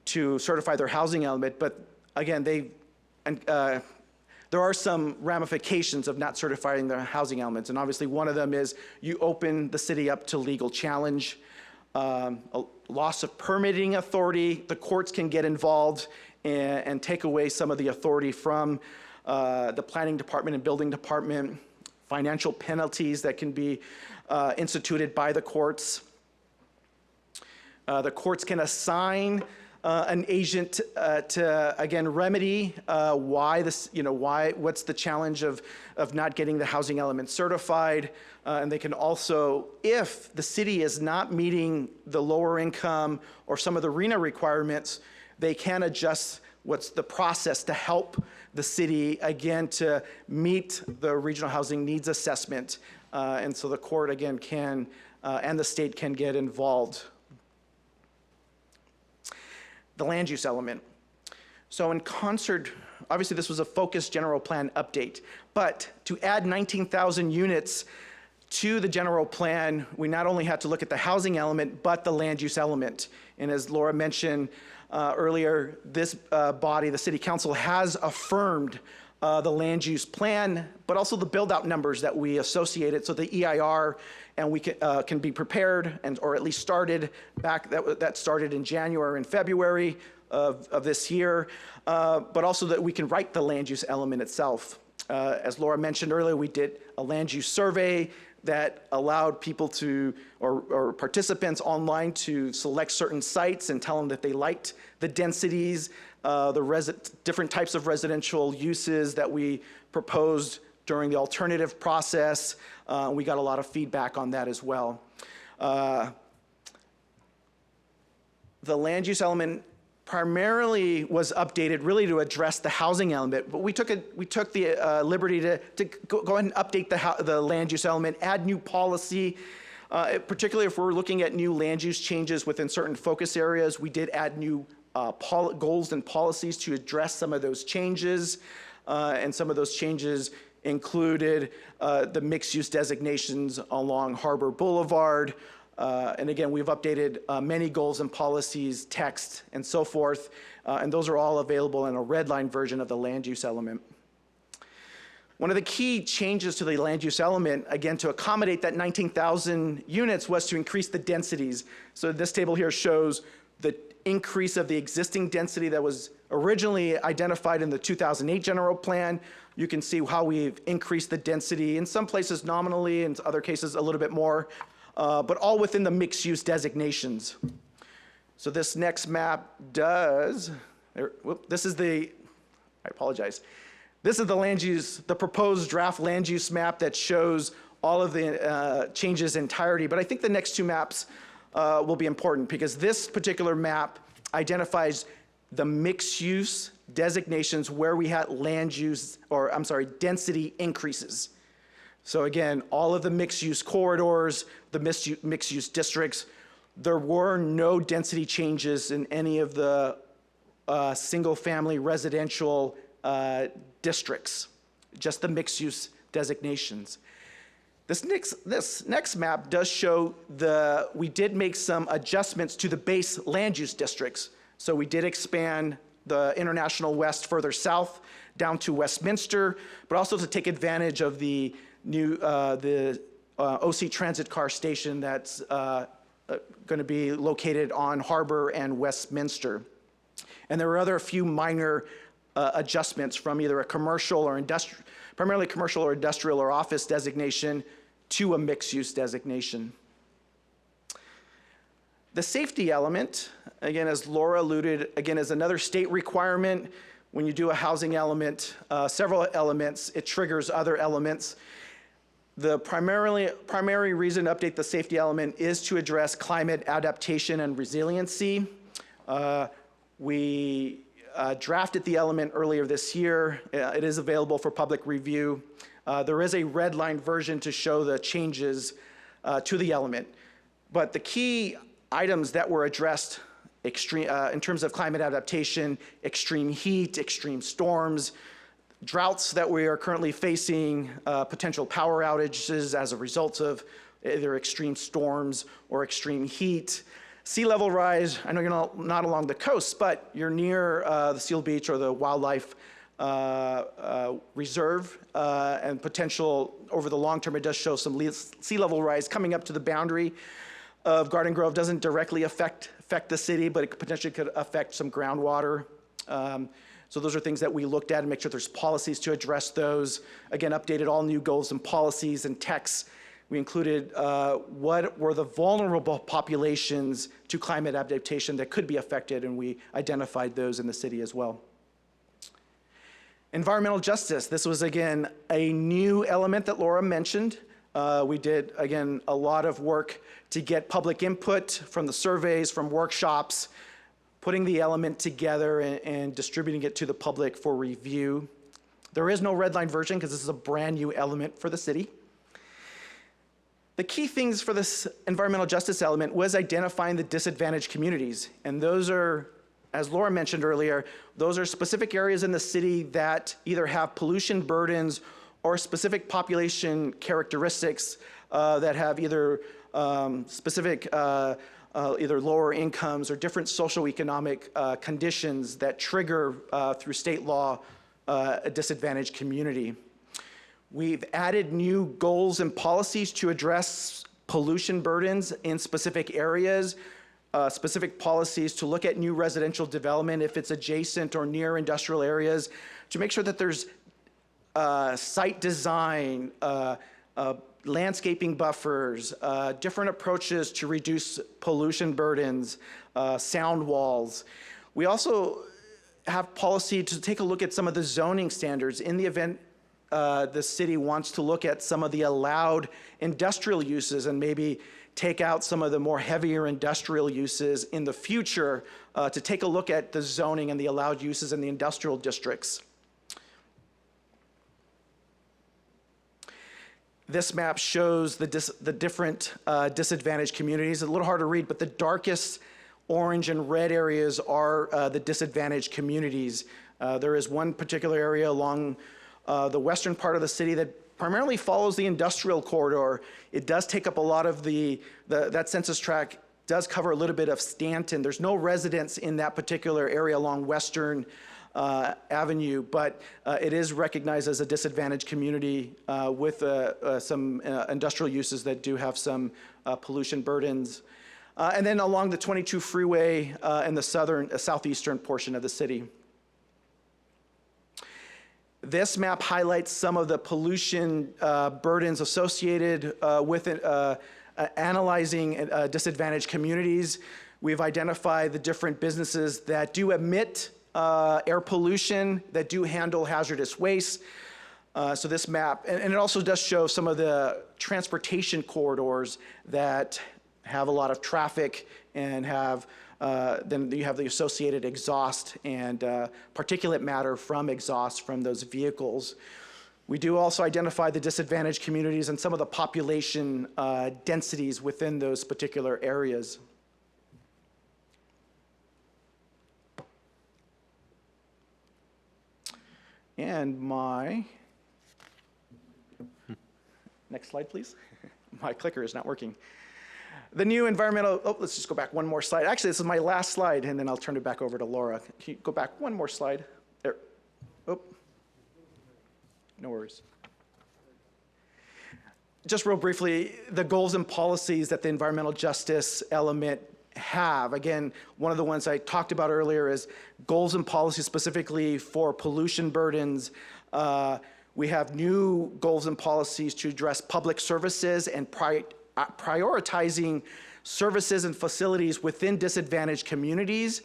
to certify their housing element, but again, there are some ramifications of not certifying their housing elements. And obviously one of them is you open the city up to legal challenge, a loss of permitting authority. The courts can get involved and take away some of the authority from the planning department and building department, financial penalties that can be instituted by the courts. The courts can assign an agent to, again, remedy what's the challenge of not getting the housing element certified. And they can also, if the city is not meeting the lower income or some of the RHNA requirements, they can adjust what's the process to help the city, again, to meet the regional housing needs assessment. And so the court, again, can, and the state can get involved. The land use element. So in concert, obviously this was a focused general plan update, but to add 19,000 units to the general plan, we not only had to look at the housing element, but the land use element. And as Laura mentioned earlier, this body, the City Council, has affirmed the land use plan, but also the build-out numbers that we associated, so the EIR, and we can be prepared, or at least started back, that started in January and February of this year, but also that we can write the land use element itself. As Laura mentioned earlier, we did a land use survey that allowed people to, or participants online, to select certain sites and tell them that they liked the densities, different types of residential uses that we proposed during the alternative process. We got a lot of feedback on that as well. The land use element primarily was updated really to address the housing element, but we took the liberty to go ahead and update the land use element, add new policy, particularly if we're looking at new land use changes within certain focus areas. We did add new goals and policies to address some of those changes, and some of those changes included the mixed-use designations along Harbor Boulevard. And again, we've updated many goals and policies, text, and so forth. And those are all available in a red line version of the land use element. One of the key changes to the land use element, again, to accommodate that 19,000 units, was to increase the densities. So this table here shows the increase of the existing density that was originally identified in the 2008 general plan. You can see how we've increased the density, in some places nominally, in other cases a little bit more, but all within the mixed-use designations. So this next map does, this is the, I apologize. This is the land use, the proposed draft land use map that shows all of the changes entirety. But I think the next two maps will be important because this particular map identifies the mixed use designations where we had land use, or I'm sorry, density increases. So again, all of the mixed use corridors, the mixed use districts, there were no density changes in any of the single family residential districts, just the mixed-use designations. This next map does show we did make some adjustments to the base land use districts. So we did expand the International West further south down to Westminster, but also to take advantage of the new OC Transit car station that's going to be located on Harbor and Westminster. And there were a few minor adjustments from either a commercial or industrial, primarily commercial or industrial or office designation to a mixed-use designation. The safety element, again, as Laura alluded, again, is another state requirement. When you do a housing element, several elements, it triggers other elements. The primary reason to update the safety element is to address climate adaptation and resiliency. We drafted the element earlier this year. It is available for public review. There is a red line version to show the changes to the element. But the key items that were addressed in terms of climate adaptation, extreme heat, extreme storms, droughts that we are currently facing, potential power outages as a result of either extreme storms or extreme heat. Sea level rise, I know you're not along the coast, but you're near the Seal Beach or the wildlife reserve, and potential over the long term, it does show some sea level rise coming up to the boundary of Garden Grove. Doesn't directly affect the city, but it potentially could affect some groundwater. So those are things that we looked at and make sure there's policies to address those. Again, updated all new goals and policies and texts. We included what were the vulnerable populations to climate adaptation that could be affected, and we identified those in the city as well. Environmental justice. This was, again, a new element that Laura mentioned. We did, again, a lot of work to get public input from the surveys, from workshops, putting the element together and distributing it to the public for review. There is no red line version because this is a brand new element for the city. The key things for this environmental justice element was identifying the disadvantaged communities. And those are, as Laura mentioned earlier, those are specific areas in the city that either have pollution burdens or specific population characteristics that have either specific either lower incomes or different socioeconomic conditions that trigger through state law a disadvantaged community. We've added new goals and policies to address pollution burdens in specific areas, specific policies to look at new residential development if it's adjacent or near industrial areas, to make sure that there's site design, landscaping buffers, different approaches to reduce pollution burdens, sound walls. We also have policy to take a look at some of the zoning standards in the event the city wants to look at some of the allowed industrial uses and maybe take out some of the more heavier industrial uses in the future, to take a look at the zoning and the allowed uses in the industrial districts. This map shows the different disadvantaged communities. It's a little hard to read, but the darkest orange and red areas are the disadvantaged communities. There is one particular area along the western part of the city that primarily follows the industrial corridor. It does take up a lot of that census tract does cover a little bit of Stanton. There's no residents in that particular area along Western Avenue, but it is recognized as a disadvantaged community with some industrial uses that do have some pollution burdens. And then along the 22 freeway in the southeastern portion of the city. This map highlights some of the pollution burdens associated with analyzing disadvantaged communities. We've identified the different businesses that do emit air pollution, that do handle hazardous waste. So this map, and it also does show some of the transportation corridors that have a lot of traffic and have, then you have the associated exhaust and particulate matter from exhaust from those vehicles. We do also identify the disadvantaged communities and some of the population densities within those particular areas. And next slide, please. My clicker is not working. The new environmental, let's just go back one more slide. Actually, this is my last slide, and then I'll turn it back over to Laura. Can you go back one more slide? There. Oh. No worries. Just real briefly, the goals and policies that the environmental justice element have. Again, one of the ones I talked about earlier is goals and policies specifically for pollution burdens. We have new goals and policies to address public services and prioritizing services and facilities within disadvantaged communities,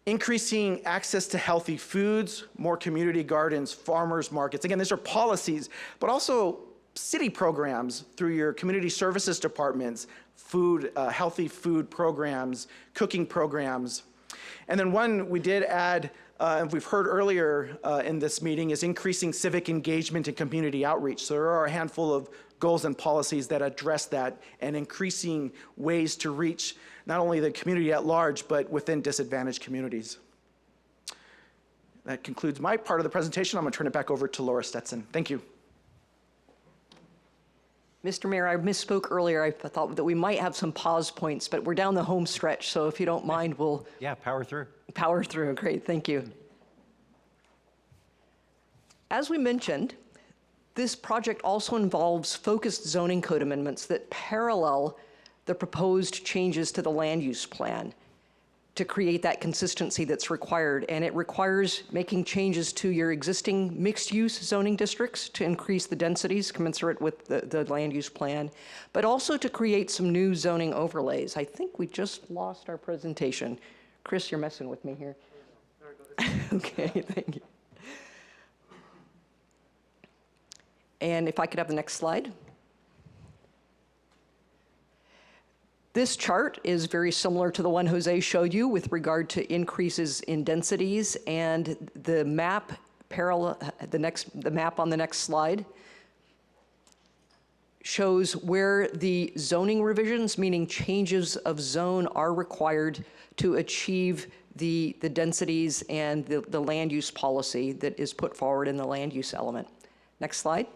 increasing access to healthy foods, more community gardens, farmers markets. Again, these are policies, but also city programs through your community services departments, healthy food programs, cooking programs. And then one we did add, and we've heard earlier in this meeting, is increasing civic engagement and community outreach. So there are a handful of goals and policies that address that and increasing ways to reach not only the community at large, but within disadvantaged communities. That concludes my part of the presentation. I'm going to turn it back over to Laura Stetson. Thank you. Mr. Mayor, I misspoke earlier. I thought that we might have some pause points, but we're down the home stretch, so if you don't mind, we'll power through. Power through. Great, thank you. As we mentioned, this project also involves focused zoning code amendments that parallel the proposed changes to the land use plan to create that consistency that's required. And it requires making changes to your existing mixed-use zoning districts to increase the densities commensurate with the land use plan, but also to create some new zoning overlays. I think we just lost our presentation. Chris, you're messing with me here. Okay, thank you. And if I could have the next slide. This chart is very similar to the one Jose showed you with regard to increases in densities, and the map the map on the next slide shows where the zoning revisions, meaning changes of zone, are required to achieve the densities and the land use policy that is put forward in the land use element. Next slide.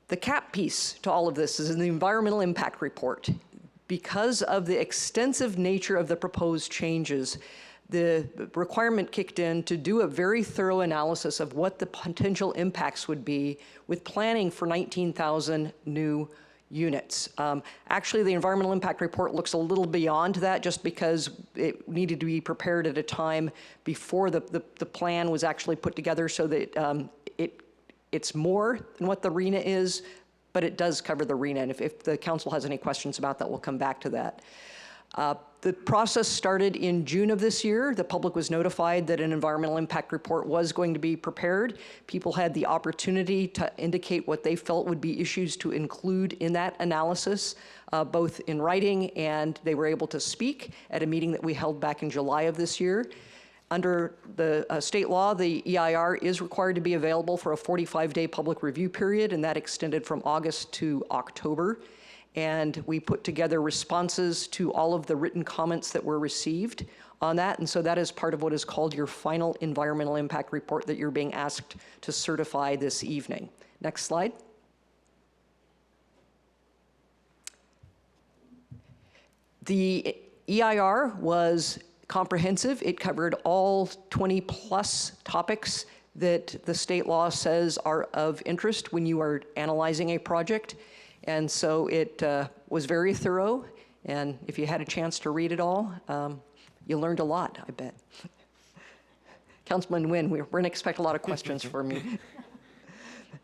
The cap piece to all of this is in the environmental impact report. Because of the extensive nature of the proposed changes, the requirement kicked in to do a very thorough analysis of what the potential impacts would be with planning for 19,000 new units. Actually, the environmental impact report looks a little beyond that just because it needed to be prepared at a time before the plan was actually put together so that it's more than what the RHNA is, but it does cover the RHNA. And if the council has any questions about that, we'll come back to that. The process started in June of this year. The public was notified that an environmental impact report was going to be prepared. People had the opportunity to indicate what they felt would be issues to include in that analysis, both in writing, and they were able to speak at a meeting that we held back in July of this year. Under the state law, the EIR is required to be available for a 45-day public review period, and that extended from August to October. And we put together responses to all of the written comments that were received on that. And so that is part of what is called your final environmental impact report that you're being asked to certify this evening. Next slide. The EIR was comprehensive. It covered all 20+ topics that the state law says are of interest when you are analyzing a project. And so it was very thorough. And if you had a chance to read it all, you learned a lot, I bet. Councilman Nguyen, we're going to expect a lot of questions from you.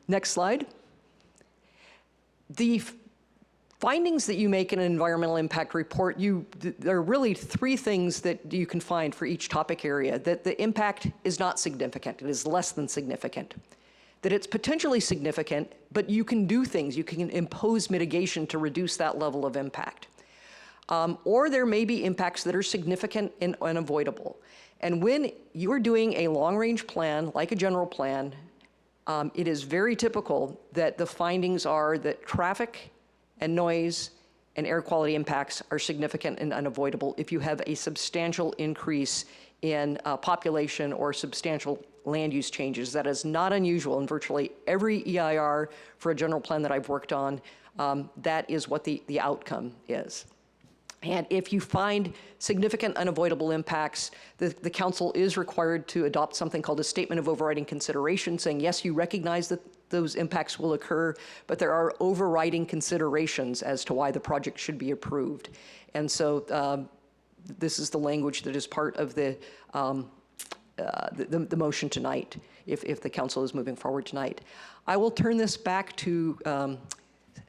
Next slide. The findings that you make in an environmental impact report, there are really 3 things that you can find for each topic area. That the impact is not significant, it is less than significant. That it's potentially significant, but you can do things, you can impose mitigation to reduce that level of impact. Or there may be impacts that are significant and unavoidable. And when you're doing a long-range plan, like a general plan, it is very typical that the findings are that traffic and noise and air quality impacts are significant and unavoidable if you have a substantial increase in population or substantial land use changes. That is not unusual in virtually every EIR for a general plan that I've worked on. That is what the outcome is. And if you find significant unavoidable impacts, the council is required to adopt something called a statement of overriding consideration, saying, yes, you recognize that those impacts will occur, but there are overriding considerations as to why the project should be approved. And so this is the language that is part of the motion tonight, if the council is moving forward tonight. I will turn this back to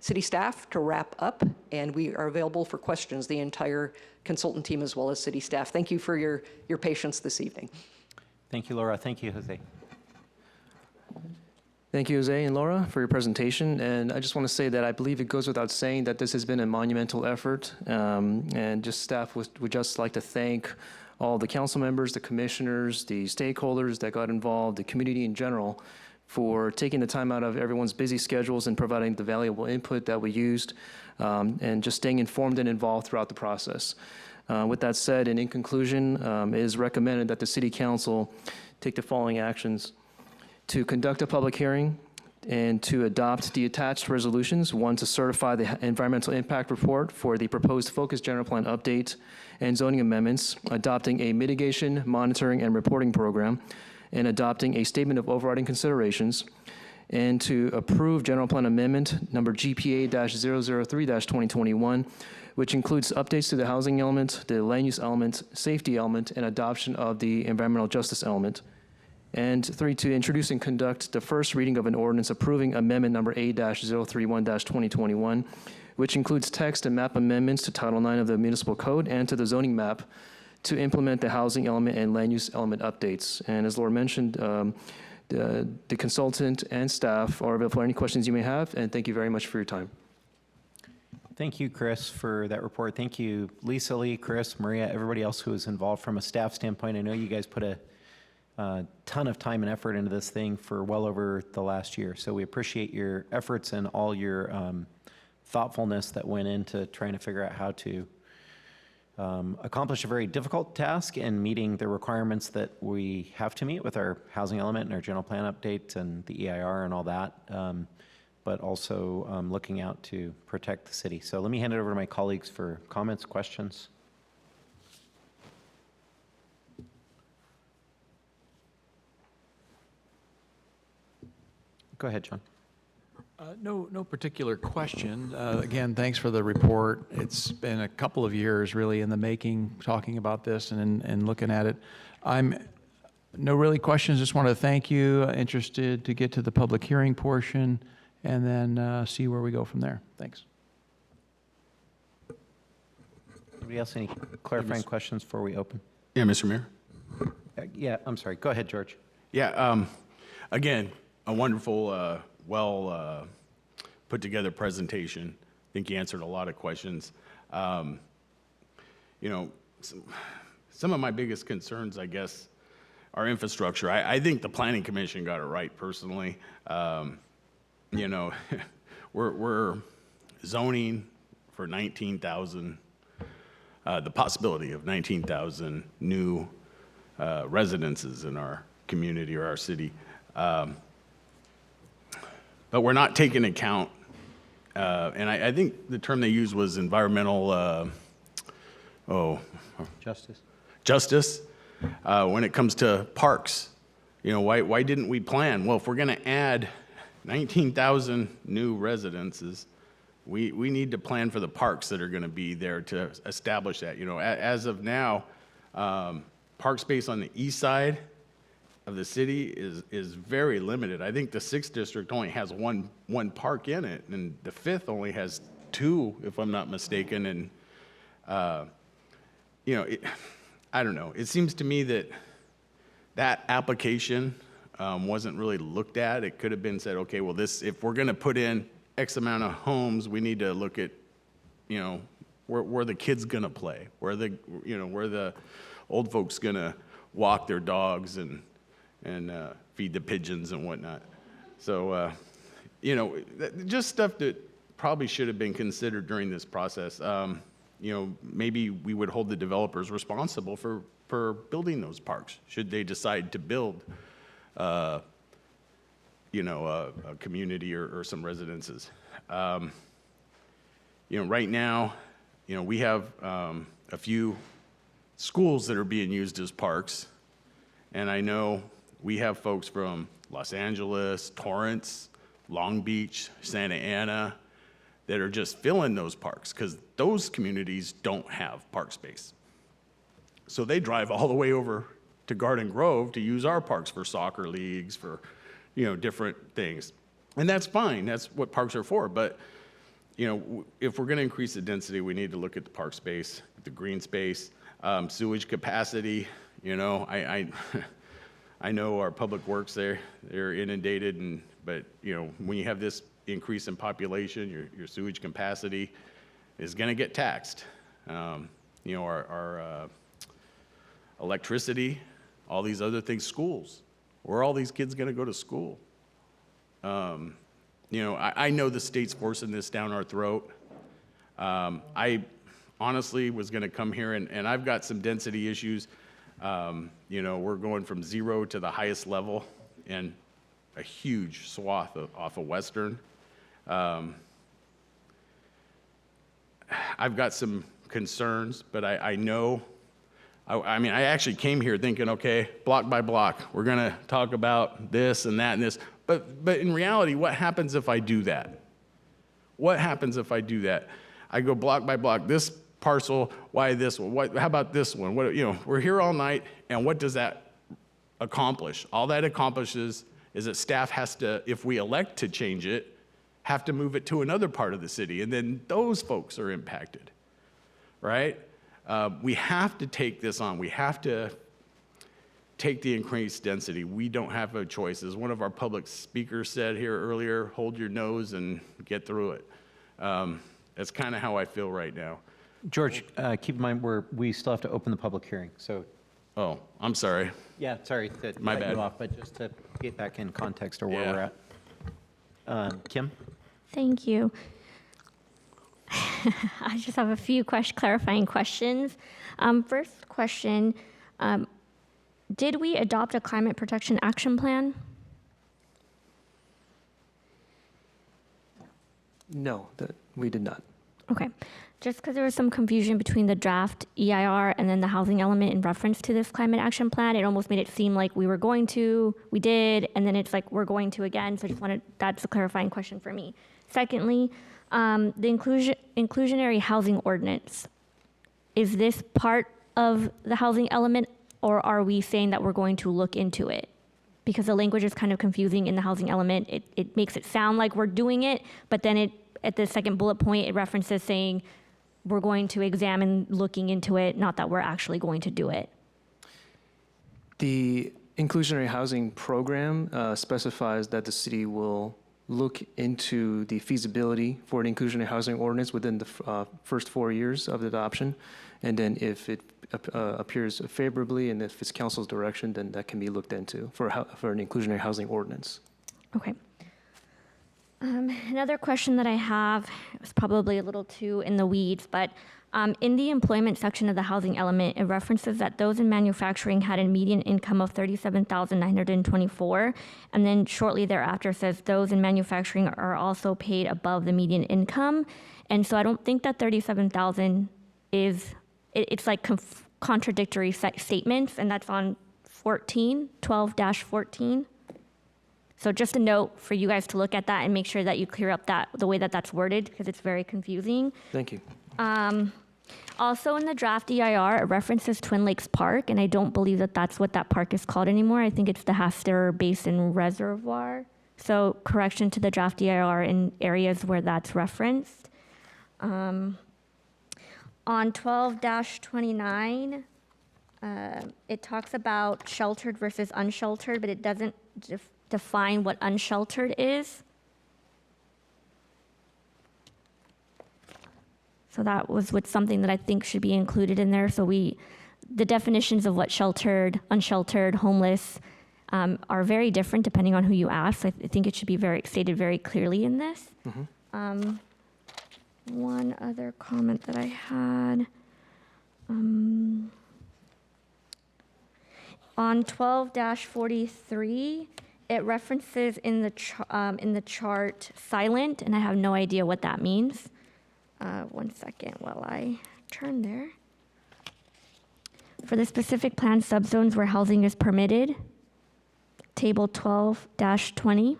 city staff to wrap up, and we are available for questions, the entire consultant team as well as city staff. Thank you for your patience this evening. Thank you, Laura. Thank you, Jose. Thank you, Jose and Laura, for your presentation. And I just want to say that I believe it goes without saying that this has been a monumental effort. And just staff would just like to thank all the council members, the commissioners, the stakeholders that got involved, the community in general, for taking the time out of everyone's busy schedules and providing the valuable input that we used, and just staying informed and involved throughout the process. With that said, and in conclusion, it is recommended that the City Council take the following actions: to conduct a public hearing and to adopt the attached resolutions. 1, to certify the environmental impact report for the proposed Focus General Plan update and zoning amendments, adopting a mitigation, monitoring, and reporting program, and adopting a statement of overriding considerations, and to approve General Plan Amendment number GPA-003-2021, which includes updates to the housing element, the land use element, safety element, and adoption of the environmental justice element. And 3, to introduce and conduct the first reading of an ordinance approving Amendment number A-031-2021, which includes text and map amendments to Title IX of the Municipal Code and to the zoning map to implement the housing element and land use element updates. And as Laura mentioned, the consultant and staff are available for any questions you may have, and thank you very much for your time. Thank you, Chris, for that report. Thank you, Lisa Lee, Chris, Maria, everybody else who was involved from a staff standpoint. I know you guys put a ton of time and effort into this thing for well over the last year. So we appreciate your efforts and all your thoughtfulness that went into trying to figure out how to accomplish a very difficult task in meeting the requirements that we have to meet with our housing element and our general plan updates and the EIR and all that, but also looking out to protect the city. So let me hand it over to my colleagues for comments, questions. Go ahead, John. No particular question. Again, thanks for the report. It's been a couple of years really in the making, talking about this and looking at it. No really questions, just want to thank you. Interested to get to the public hearing portion and then see where we go from there. Thanks. Anybody else, any clarifying questions before we open? Yeah, Mr. Mayor. Yeah, I'm sorry. Go ahead, George. Yeah, again, a wonderful, put together presentation. I think you answered a lot of questions. You know, some of my biggest concerns, I guess, are infrastructure. I think the Planning Commission got it right, personally. You know, we're zoning for 19,000 the possibility of 19,000 new residences in our community or our city. But we're not taking account, and I think the term they used was environmental, justice, when it comes to parks. You know, why didn't we plan? Well, if we're going to add 19,000 new residences, we need to plan for the parks that are going to be there to establish that. You know, as of now, park space on the east side of the city is very limited. I think the 6th district only has one park in it, and the 5th only has 2, if I'm not mistaken. And you know, I don't know. It seems to me that application wasn't really looked at. It could have been said, okay, well, if we're going to put in X amount of homes, we need to look at, you know, where the kids going to play, where the old folks going to walk their dogs and feed the pigeons and whatnot. So, you know, just stuff that probably should have been considered during this process. You know, maybe we would hold the developers responsible for building those parks, should they decide to build, you know, a community or some residences. You know, right now, you know, we have a few schools that are being used as parks, and I know we have folks from Los Angeles, Torrance, Long Beach, Santa Ana, that are just filling those parks because those communities don't have park space. So they drive all the way over to Garden Grove to use our parks for soccer leagues, for, you know, different things. And that's fine, that's what parks are for. But, you know, if we're gonna increase the density, we need to look at the park space, the green space, sewage capacity. You know, I know our public works they're inundated, but, you know, when you have this increase in population, your sewage capacity is gonna get taxed. You know, our electricity, all these other things, schools. Where are all these kids gonna go to school? You know, I know the state's forcing this down our throat. I honestly was gonna come here and I've got some density issues. You know, we're going from 0 to the highest level in a huge swath off of Western. I've got some concerns, but I know, I mean, I actually came here thinking, okay, block by block, we're gonna talk about this and that and this, but in reality, what happens if I do that? What happens if I do that? I go block by block, this parcel, why this one, how about this one? What, you know, we're here all night, and what does that accomplish? All that accomplishes is that staff has to, if we elect to change it, have to move it to another part of the city, and then those folks are impacted, right? We have to take this on. We have to take the increased density. We don't have a choice. As one of our public speakers said here earlier, hold your nose and get through it. That's kind of how I feel right now. George, keep in mind we still have to open the public hearing, so. Oh, I'm sorry. Yeah, sorry to My cut bad. you off, but just to get back in context of where we're at. Kim? Thank you. I just have a few clarifying questions. First question, did we adopt a climate protection action plan? No, we did not. Okay. Just because there was some confusion between the draft EIR and then the housing element in reference to this climate action plan, it almost made it seem like we did, and then it's like we're going to again. So I just wanted, that's a clarifying question for me. Secondly, the inclusionary housing ordinance, is this part of the housing element, or are we saying that we're going to look into it? Because the language is kind of confusing in the housing element. It makes it sound like we're doing it, but then at the second bullet point, it references saying we're going to examine looking into it, not that we're actually going to do it. The inclusionary housing program specifies that the city will look into the feasibility for an inclusionary housing ordinance within the first 4 years of the adoption. And then if it appears favorably and if it's council's direction, then that can be looked into for an inclusionary housing ordinance. Okay. Another question that I have is probably a little too in the weeds, but in the employment section of the housing element, it references that those in manufacturing had a median income of $37,924, and then shortly thereafter says those in manufacturing are also paid above the median income. And so I don't think that 37,000 is, it's like contradictory statements, and that's on 12-14. So just a note for you guys to look at that and make sure that you clear up the way that that's worded, because it's very confusing. Thank you. Also in the draft EIR, it references Twin Lakes Park, and I don't believe that that's what that park is called anymore. I think it's the Hastur Basin Reservoir. So correction to the draft EIR in areas where that's referenced. On 12-29, it talks about sheltered versus unsheltered, but it doesn't define what unsheltered is. So that was something that I think should be included in there. So the definitions of what sheltered, unsheltered, homeless are very different depending on who you ask. I think it should be stated very clearly in this. One other comment that I had. On 12-43, it references in the chart silent, and I have no idea what that means. 1 second while I turn there. For the specific plan subzones where housing is permitted, table 12-20.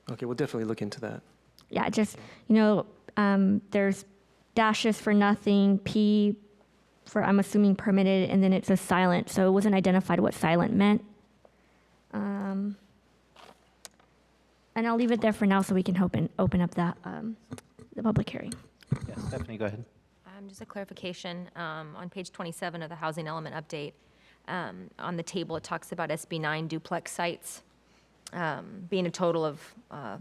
Okay, we'll definitely look into that. Yeah, just, there's dashes for nothing, P for, I'm assuming, permitted, and then it says silent, so it wasn't identified what silent meant. And I'll leave it there for now so we can open up the public hearing. Yes, Stephanie, go ahead. Just a clarification, on page 27 of the housing element update, on the table, it talks about SB 9 duplex sites being a total of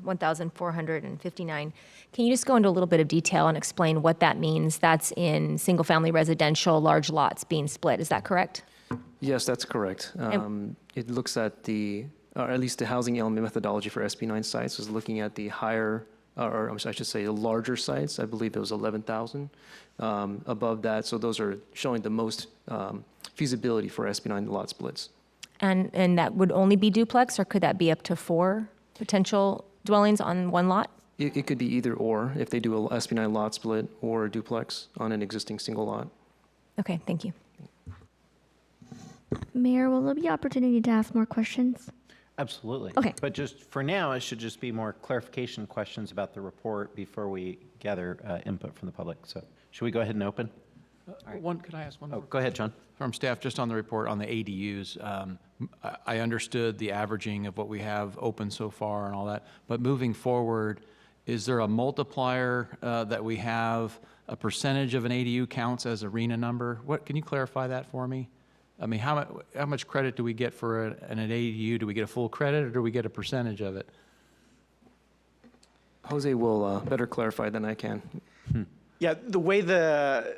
1,459. Can you just go into a little bit of detail and explain what that means? That's in single-family residential, large lots being split, is that correct? Yes, that's correct. It looks at or at least the housing element methodology for SB 9 sites was looking at the higher, or I should say the larger sites. I believe it was 11,000 above that. So those are showing the most feasibility for SB 9 lot splits. And that would only be duplex, or could that be up to 4 potential dwellings on one lot? It could be either or, if they do a SB 9 lot split or a duplex on an existing single lot. Okay, thank you. Mayor, will there be opportunity to ask more questions? Absolutely. Okay. But just for now, it should just be more clarification questions about the report before we gather input from the public. So should we go ahead and open? Could I ask one more? Go ahead, John. From staff, just on the report on the ADUs, I understood the averaging of what we have open so far and all that, but moving forward, is there a multiplier that we have, a percentage of an ADU counts as a RHNA number? Can you clarify that for me? I mean, how much credit do we get for an ADU? Do we get a full credit, or do we get a percentage of it? Jose will better clarify than I can. Yeah, the way the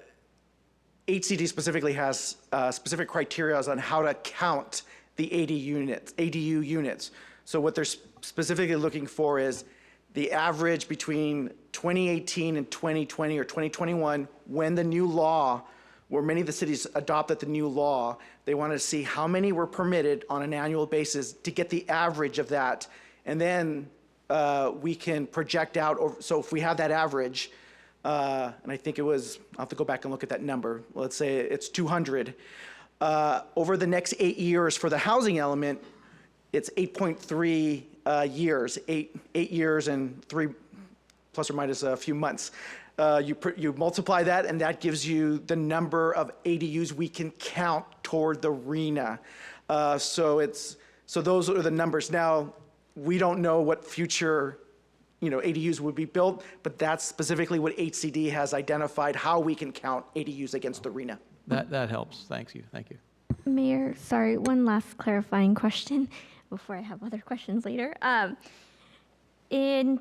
HCD specifically has specific criteria on how to count the ADU units. So what they're specifically looking for is the average between 2018 and 2020 or 2021, when the new law, where many of the cities adopted the new law, they wanted to see how many were permitted on an annual basis to get the average of that. And then we can project out, so if we have that average, and I think it was, I'll have to go back and look at that number. Let's say it's 200. Over the next 8 years for the housing element, it's 8.3 years, eight years and 3 plus or minus a few months. You multiply that, and that gives you the number of ADUs we can count toward the RHNA. So those are the numbers. Now, we don't know what future ADUs would be built, but that's specifically what HCD has identified, how we can count ADUs against the RHNA. That helps. Thank you. Mayor, sorry, one last clarifying question before I have other questions later. In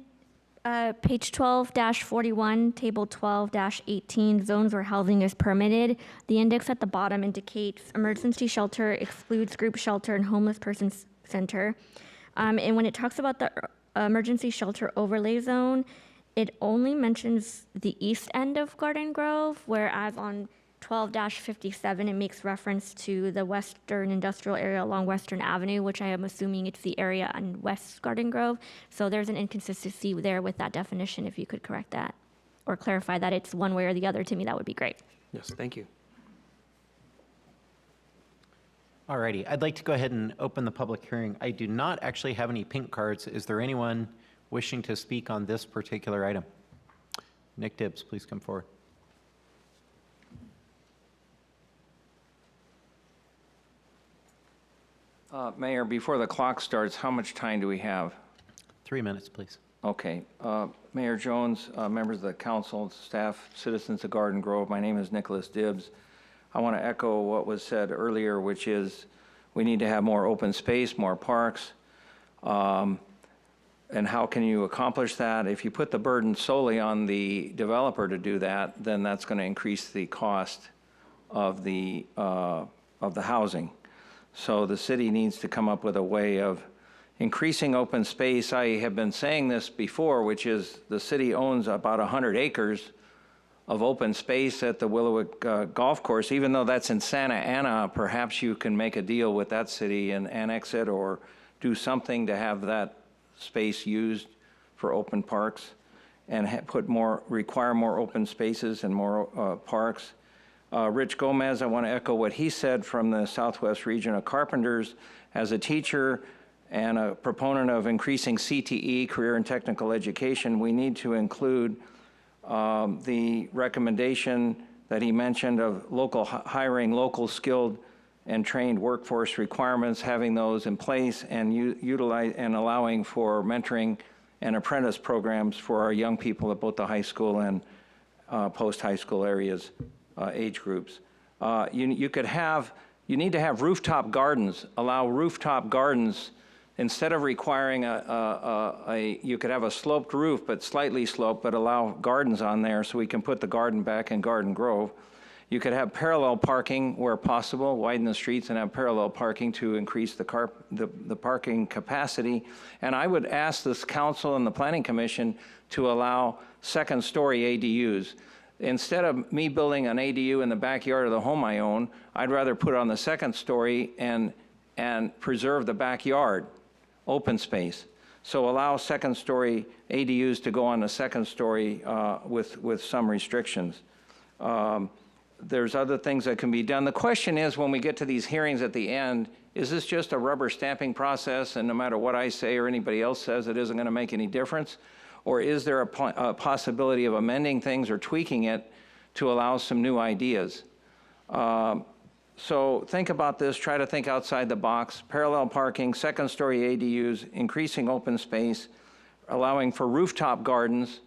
page 12-41, table 12-18, zones where housing is permitted, the index at the bottom indicates emergency shelter excludes group shelter and homeless persons Center. And when it talks about the emergency shelter overlay zone, it only mentions the east end of Garden Grove, whereas on 12-57, it makes reference to the western industrial area along Western Avenue, which I am assuming it's the area on West Garden Grove. So there's an inconsistency there with that definition. If you could correct that or clarify that it's one way or the other, to me, that would be great. Yes, thank you. All righty, I'd like to go ahead and open the public hearing. I do not actually have any pink cards. Is there anyone wishing to speak on this particular item? Nick Dibbs, please come forward. Mayor, before the clock starts, how much time do we have? 3 minutes, please. Okay. Mayor Jones, members of the council, staff, citizens of Garden Grove, my name is Nicholas Dibbs. I want to echo what was said earlier, which is we need to have more open space, more parks. And how can you accomplish that? If you put the burden solely on the developer to do that, then that's going to increase the cost of the housing. So the city needs to come up with a way of increasing open space. I have been saying this before, which is the city owns about 100 acres of open space at the Willowick Golf Course. Even though that's in Santa Ana, perhaps you can make a deal with that city and annex it or do something to have that space used for open parks and require more open spaces and more parks. Rich Gomez, I want to echo what he said from the Southwest Region of Carpenters. As a teacher and a proponent of increasing CTE, career and technical education, we need to include the recommendation that he mentioned of hiring local skilled and trained workforce requirements, having those in place and utilize and allowing for mentoring and apprentice programs for our young people at both the high school and post-high school areas. Age groups. You need to have rooftop gardens. Allow rooftop gardens instead of requiring you could have a sloped roof, but slightly sloped, but allow gardens on there so we can put the garden back in Garden Grove. You could have parallel parking where possible, widen the streets and have parallel parking to increase the parking capacity. And I would ask this council and the Planning Commission to allow second-story ADUs. Instead of me building an ADU in the backyard of the home I own, I'd rather put it on the second story and preserve the backyard, open space. So allow second story ADUs to go on the second story with some restrictions. There's other things that can be done. The question is, when we get to these hearings at the end, is this just a rubber stamping process and no matter what I say or anybody else says, it isn't going to make any difference? Or is there a possibility of amending things or tweaking it to allow some new ideas? So think about this, try to think outside the box. Parallel parking, second story ADUs, increasing open space, allowing for rooftop gardens.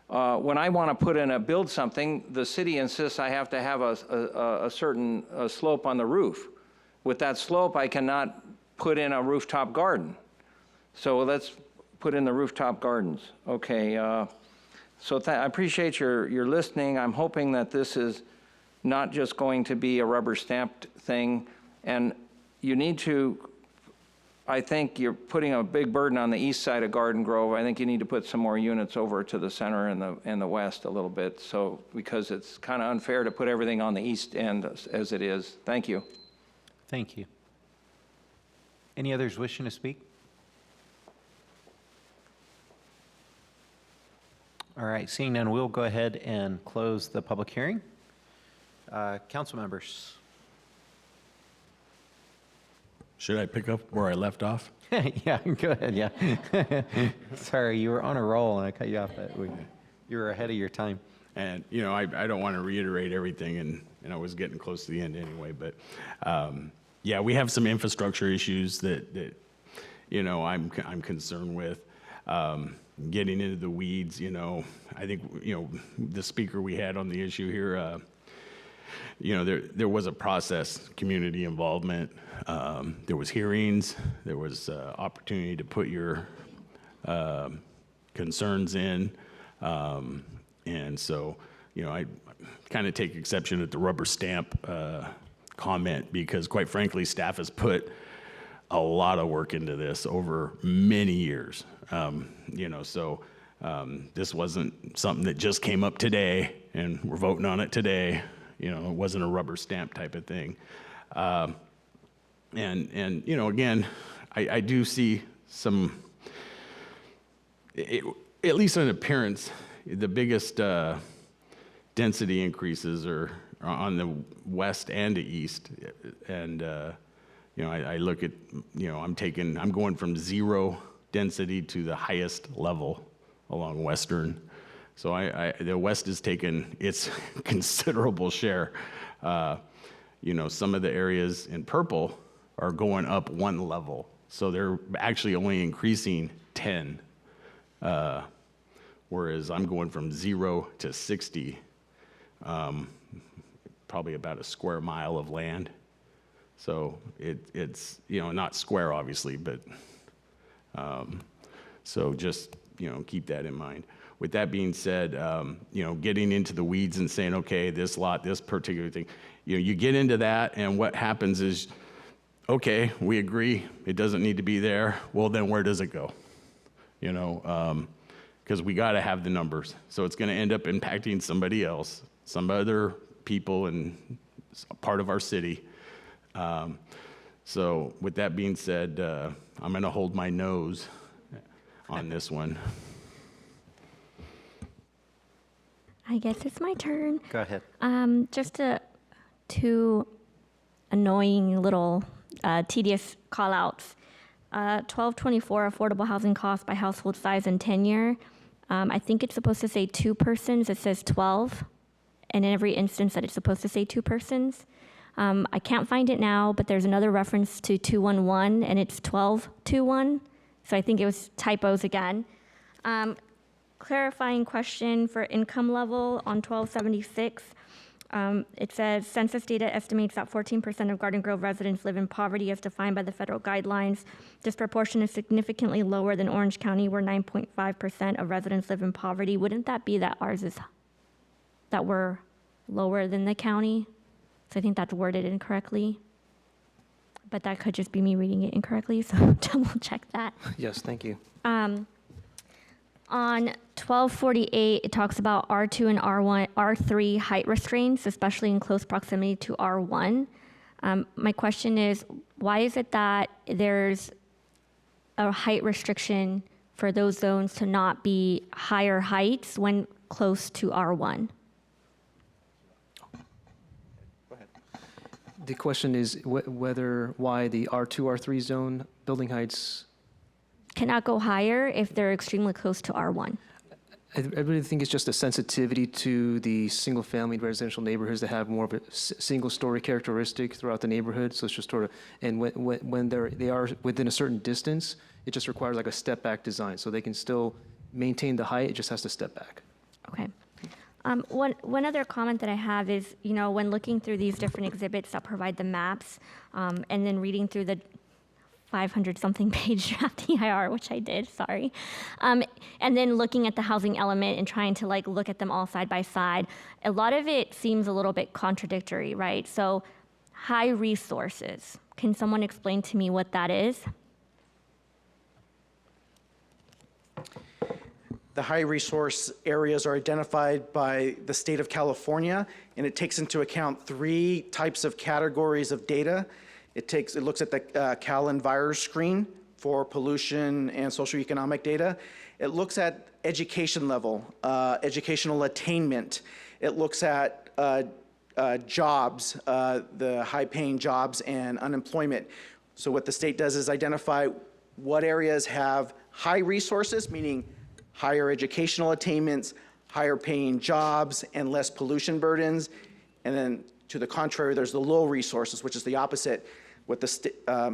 When I want to build something, the city insists I have to have a certain slope on the roof. With that slope, I cannot put in a rooftop garden. So let's put in the rooftop gardens. Okay, so I appreciate your listening. I'm hoping that this is not just going to be a rubber stamped thing. And you need to, I think you're putting a big burden on the east side of Garden Grove. I think you need to put some more units over to the center and the west a little bit. So, because it's kind of unfair to put everything on the east end as it is. Thank you. Thank you. Any others wishing to speak? All right, seeing none, we'll go ahead and close the public hearing. Council members. Should I pick up where I left off? Yeah, go ahead, yeah. Sorry, you were on a roll and I cut you off that week. You were ahead of your time. And, I don't want to reiterate everything, and I was getting close to the end anyway, but yeah, we have some infrastructure issues that I'm concerned with. Getting into the weeds, I think, the speaker we had on the issue here, there was a process, community involvement. There was hearings. There was opportunity to put your concerns in. And so, I kind of take exception at the rubber stamp comment because, quite frankly, staff has put a lot of work into this over many years. This wasn't something that just came up today and we're voting on it today. It wasn't a rubber stamp type of thing. Again, I do see some, at least in appearance, the biggest density increases are on the west and the east. And, I look at, I'm going from 0 density to the highest level along Western. So the West has taken its considerable share. Some of the areas in purple are going up 1 level. So they're actually only increasing 10. Whereas I'm going from 0 to 60, probably about a square mile of land. So it's not square obviously, but so just keep that in mind. With that being said, getting into the weeds and saying, okay, this lot, this particular thing, you get into that, and what happens is, okay, we agree, it doesn't need to be there. Well, then where does it go? Because we got to have the numbers. So it's going to end up impacting somebody else, some other people in part of our city. So with that being said, I'm going to hold my nose on this one. I guess it's my turn. Go ahead. Just two annoying little tedious call-outs. 1224 affordable housing costs by household size and tenure. I think it's supposed to say 2 persons. It says 12. And in every instance that it's supposed to say 2 persons. I can't find it now, but there's another reference to 211, and it's 1221. So I think it was typos again. Clarifying question for income level on 1276. It says census data estimates that 14% of Garden Grove residents live in poverty as defined by the federal guidelines. This proportion is significantly lower than Orange County, where 9.5% of residents live in poverty. Wouldn't that be that that we're lower than the county? So I think that's worded incorrectly. But that could just be me reading it incorrectly, so double check that. Yes, thank you. On 1248, it talks about R2 and R3 height restraints, especially in close proximity to R1. My question is, why is it that there's a height restriction for those zones to not be higher heights when close to R1? The question is why the R2, R3 zone building heights Cannot go higher if they're extremely close to R1. I really think it's just a sensitivity to the single-family residential neighborhoods that have more of a single-story characteristic throughout the neighborhood. So it's just sort of, and when they are within a certain distance, it just requires like a step-back design. So they can still maintain the height, it just has to step back. Okay. One other comment that I have is, when looking through these different exhibits that provide the maps, and then reading through the 500-something page draft EIR, which I did, sorry. And then looking at the housing element and trying to look at them all side by side, a lot of it seems a little bit contradictory, right? So high resources, can someone explain to me what that is? The high resource areas are identified by the state of California, and it takes into account 3 types of categories of data. It looks at the CalEnvirScreen for pollution and socioeconomic data. It looks at education level, educational attainment. It looks at jobs, the high-paying jobs and unemployment. So what the state does is identify what areas have high resources, meaning higher educational attainments, higher paying jobs, and less pollution burdens. And then to the contrary, there's the low resources, which is the opposite.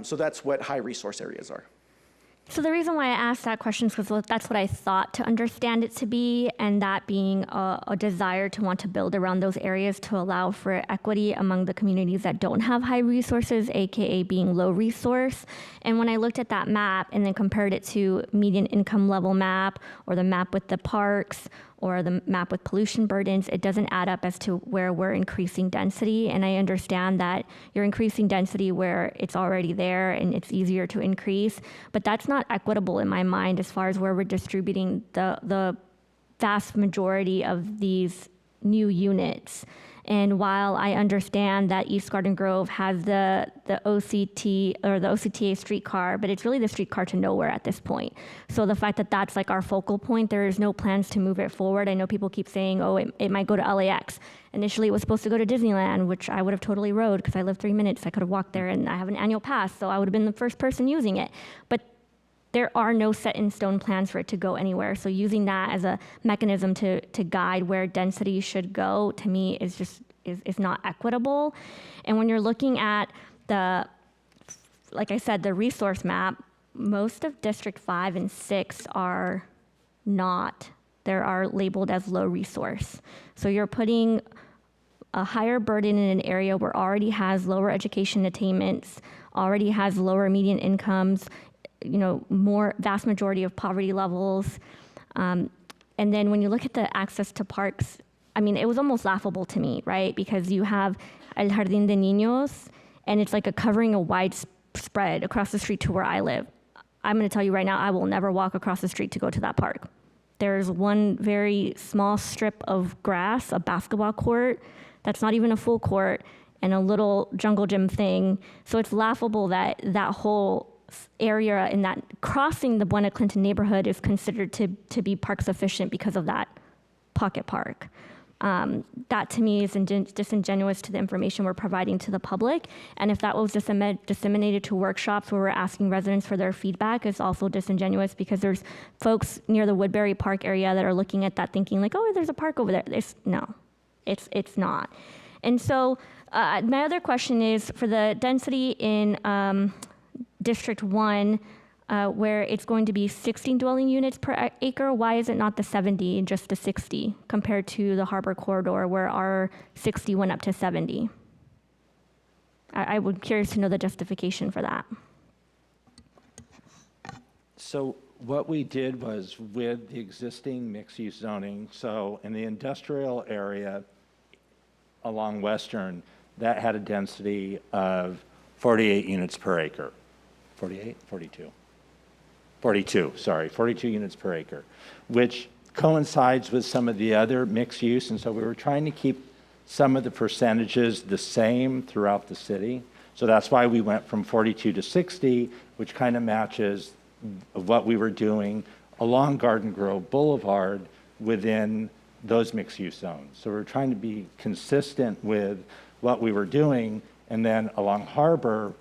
So that's what high resource areas are. So the reason why I asked that question is because that's what I thought to understand it to be, and that being a desire to want to build around those areas to allow for equity among the communities that don't have high resources, AKA being low resource. And when I looked at that map and then compared it to median income level map or the map with the parks or the map with pollution burdens, it doesn't add up as to where we're increasing density. And I understand that you're increasing density where it's already there and it's easier to increase, but that's not equitable in my mind as far as where we're distributing the vast majority of these new units. And while I understand that East Garden Grove has the OCT or the OCTA streetcar, but it's really the streetcar to nowhere at this point. So the fact that that's like our focal point, there is no plans to move it forward. I know people keep saying, oh, it might go to LAX. Initially, it was supposed to go to Disneyland, which I would have totally rode because I live 3 minutes. I could have walked there, and I have an annual pass, so I would have been the first person using it. But there are no set in stone plans for it to go anywhere. So using that as a mechanism to guide where density should go, to me, is just is not equitable. And when you're looking at the, like I said, the resource map, most of District 5 and 6 are not. They are labeled as low resource. So you're putting a higher burden in an area where already has lower education attainments, already has lower median incomes, vast majority of poverty levels. And then when you look at the access to parks, I mean, it was almost laughable to me, right? Because you have El Jardín de Niños, and it's like covering a wide spread across the street to where I live. I'm gonna tell you right now, I will never walk across the street to go to that park. There's one very small strip of grass, a basketball court, that's not even a full court, and a little jungle gym thing. So it's laughable that that whole area in that crossing the Buena Clinton neighborhood is considered to be park sufficient because of that pocket park. That to me is disingenuous to the information we're providing to the public. And if that was disseminated to workshops where we're asking residents for their feedback, it's also disingenuous because there's folks near the Woodbury Park area that are looking at that thinking like, oh, there's a park over there. It's not. And so my other question is for the density in District 1, where it's going to be 16 dwelling units per acre, why is it not the 70 and just the 60 compared to the Harbor Corridor where our 60 went up to 70? I would be curious to know the justification for that. So what we did was with the existing mixed-use zoning, so in the industrial area along Western, that had a density of 48 units per acre. 48, 42. 42 units per acre, which coincides with some of the other mixed use. And so we were trying to keep some of the percentages the same throughout the city. So that's why we went from 42 to 60, which kind of matches what we were doing along Garden Grove Boulevard within those mixed use zones. So we're trying to be consistent with what we were doing. And then along Harbor,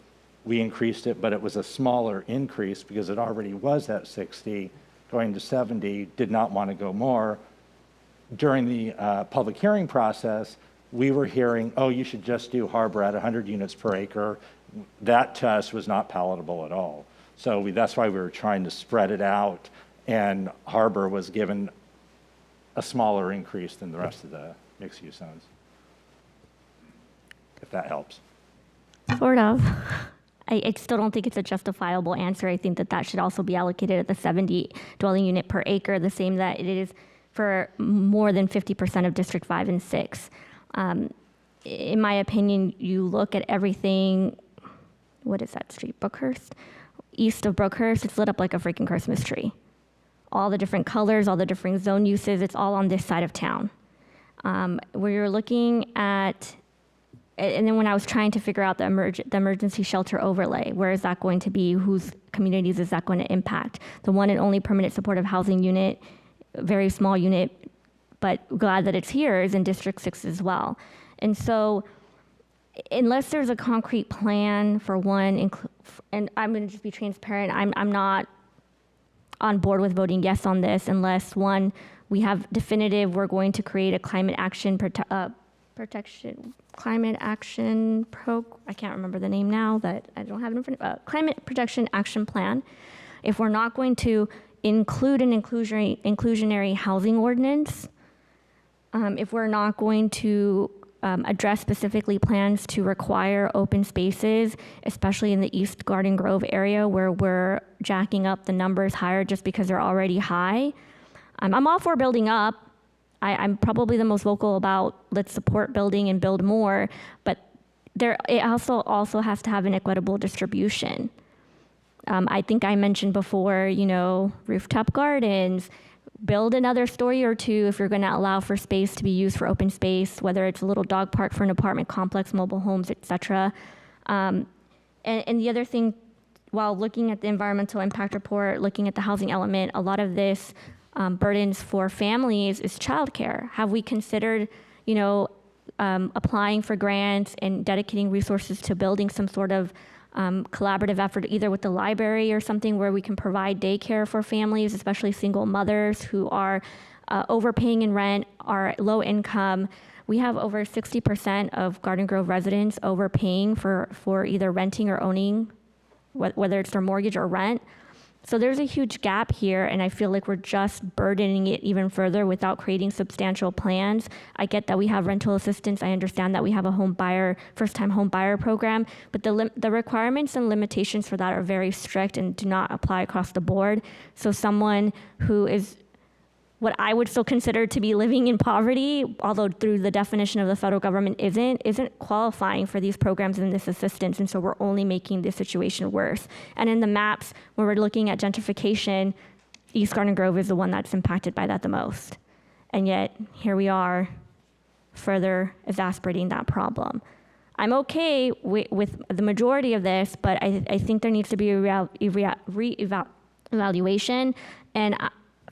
we increased it, but it was a smaller increase because it already was at 60, going to 70, did not want to go more. During the public hearing process, we were hearing, oh, you should just do Harbor at 100 units per acre. That to us was not palatable at all. So that's why we were trying to spread it out, and Harbor was given a smaller increase than the rest of the mixed-use zones, if that helps. Sort of. I still don't think it's a justifiable answer. I think that should also be allocated at the 70 dwelling unit per acre, the same that it is for more than 50% of District 5 and 6. In my opinion, you look at everything, what is that street, Brookhurst? East of Brookhurst, it's lit up like a freaking Christmas tree. All the different colors, all the different zone uses, it's all on this side of town. Where you're looking at, and then when I was trying to figure out the emergency shelter overlay, where is that going to be? Whose communities is that going to impact? The one and only permanent supportive housing unit, very small unit, but glad that it's here, is in District 6 as well. And so unless there's a concrete plan for one, and I'm going to just be transparent, I'm not on board with voting yes on this unless, one, we have definitive, we're going to create a climate action I can't remember the name now, that I don't have it in front of, Climate Protection Action Plan. If we're not going to include an inclusionary housing ordinance, if we're not going to address specifically plans to require open spaces, especially in the East Garden Grove area where we're jacking up the numbers higher just because they're already high. I'm all for building up, I'm probably the most vocal about let's support building and build more, but it also has to have an equitable distribution. I think I mentioned before, rooftop gardens, build another story or two if you're going to allow for space to be used for open space, whether it's a little dog park for an apartment complex, mobile homes, etc. And the other thing, while looking at the environmental impact report, looking at the housing element, a lot of this burdens for families is childcare. Have we considered, applying for grants and dedicating resources to building some sort of collaborative effort, either with the library or something where we can provide daycare for families, especially single mothers who are overpaying in rent, are low income. We have over 60% of Garden Grove residents overpaying for either renting or owning, whether it's their mortgage or rent. So there's a huge gap here, and I feel like we're just burdening it even further without creating substantial plans. I get that we have rental assistance. I understand that we have a first-time home buyer program, but the requirements and limitations for that are very strict and do not apply across the board. So someone who is what I would still consider to be living in poverty, although through the definition of the federal government isn't qualifying for these programs and this assistance, and so we're only making this situation worse. And in the maps, when we're looking at gentrification, East Garden Grove is the one that's impacted by that the most. And yet, here we are, further exacerbating that problem. I'm okay with the majority of this, but I think there needs to be a re-evaluation, and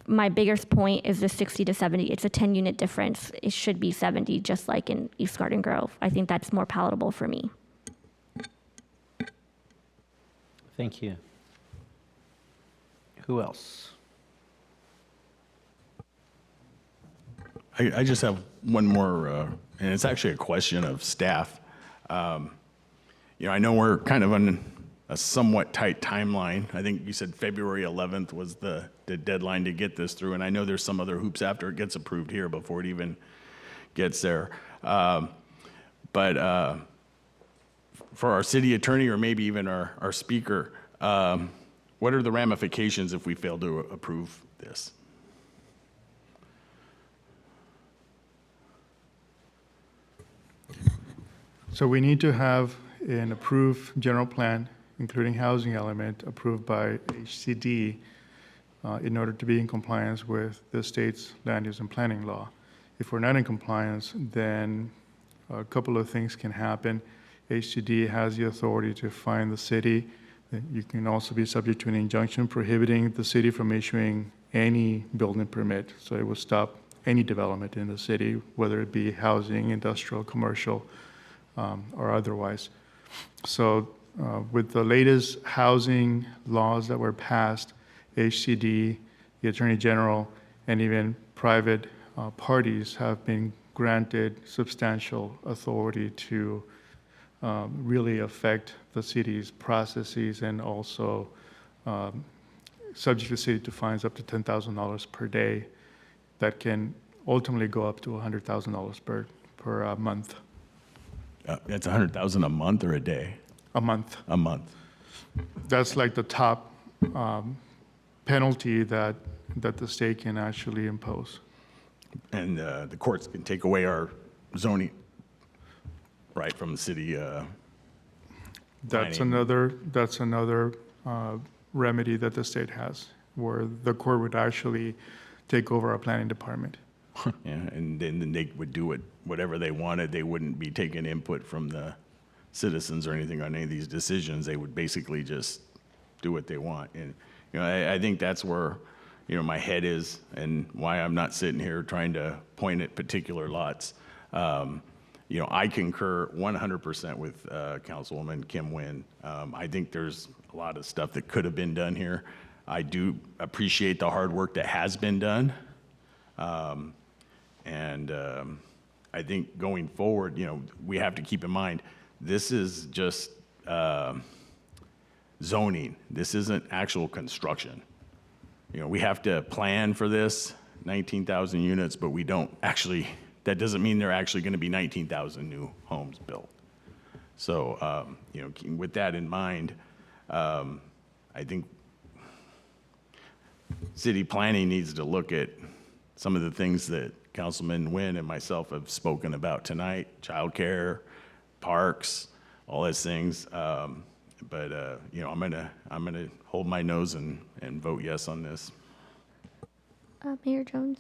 my biggest point is the 60 to 70. It's a 10-unit difference. It should be 70, just like in East Garden Grove. I think that's more palatable for me. Thank you. Who else? I just have one more, and it's actually a question of staff. I know we're kind of on a somewhat tight timeline. I think you said February 11th was the deadline to get this through, and I know there's some other hoops after it gets approved here before it even gets there. But for our city attorney, or maybe even our speaker, what are the ramifications if we fail to approve this? So we need to have an approved general plan, including housing element, approved by HCD in order to be in compliance with the state's land use and planning law. If we're not in compliance, then a couple of things can happen. HCD has the authority to fine the city. You can also be subject to an injunction prohibiting the city from issuing any building permit. So it will stop any development in the city, whether it be housing, industrial, commercial, or otherwise. So with the latest housing laws that were passed, HCD, the Attorney General, and even private parties have been granted substantial authority to really affect the city's processes, and also subject the city to fines up to $10,000 per day that can ultimately go up to $100,000 per month. That's $100,000 a month or a day? A month. A month. That's like the top penalty that the state can actually impose. And the courts can take away our zoning, right, from the city. That's another remedy that the state has, where the court would actually take over our planning department. Yeah, and then they would do whatever they wanted. They wouldn't be taking input from the citizens or anything on any of these decisions. They would basically just do what they want. And I think that's where my head is, and why I'm not sitting here trying to point at particular lots. I concur 100% with Councilwoman Kim Nguyen. I think there's a lot of stuff that could have been done here. I do appreciate the hard work that has been done. I think going forward, we have to keep in mind, this is just zoning. This isn't actual construction. We have to plan for this, 19,000 units, but we don't actually, that doesn't mean they're actually going to be 19,000 new homes built. So, with that in mind, I think city planning needs to look at some of the things that Councilman Nguyen and myself have spoken about tonight, childcare, parks, all those things. You know, I'm gonna hold my nose and vote yes on this. Mayor Jones,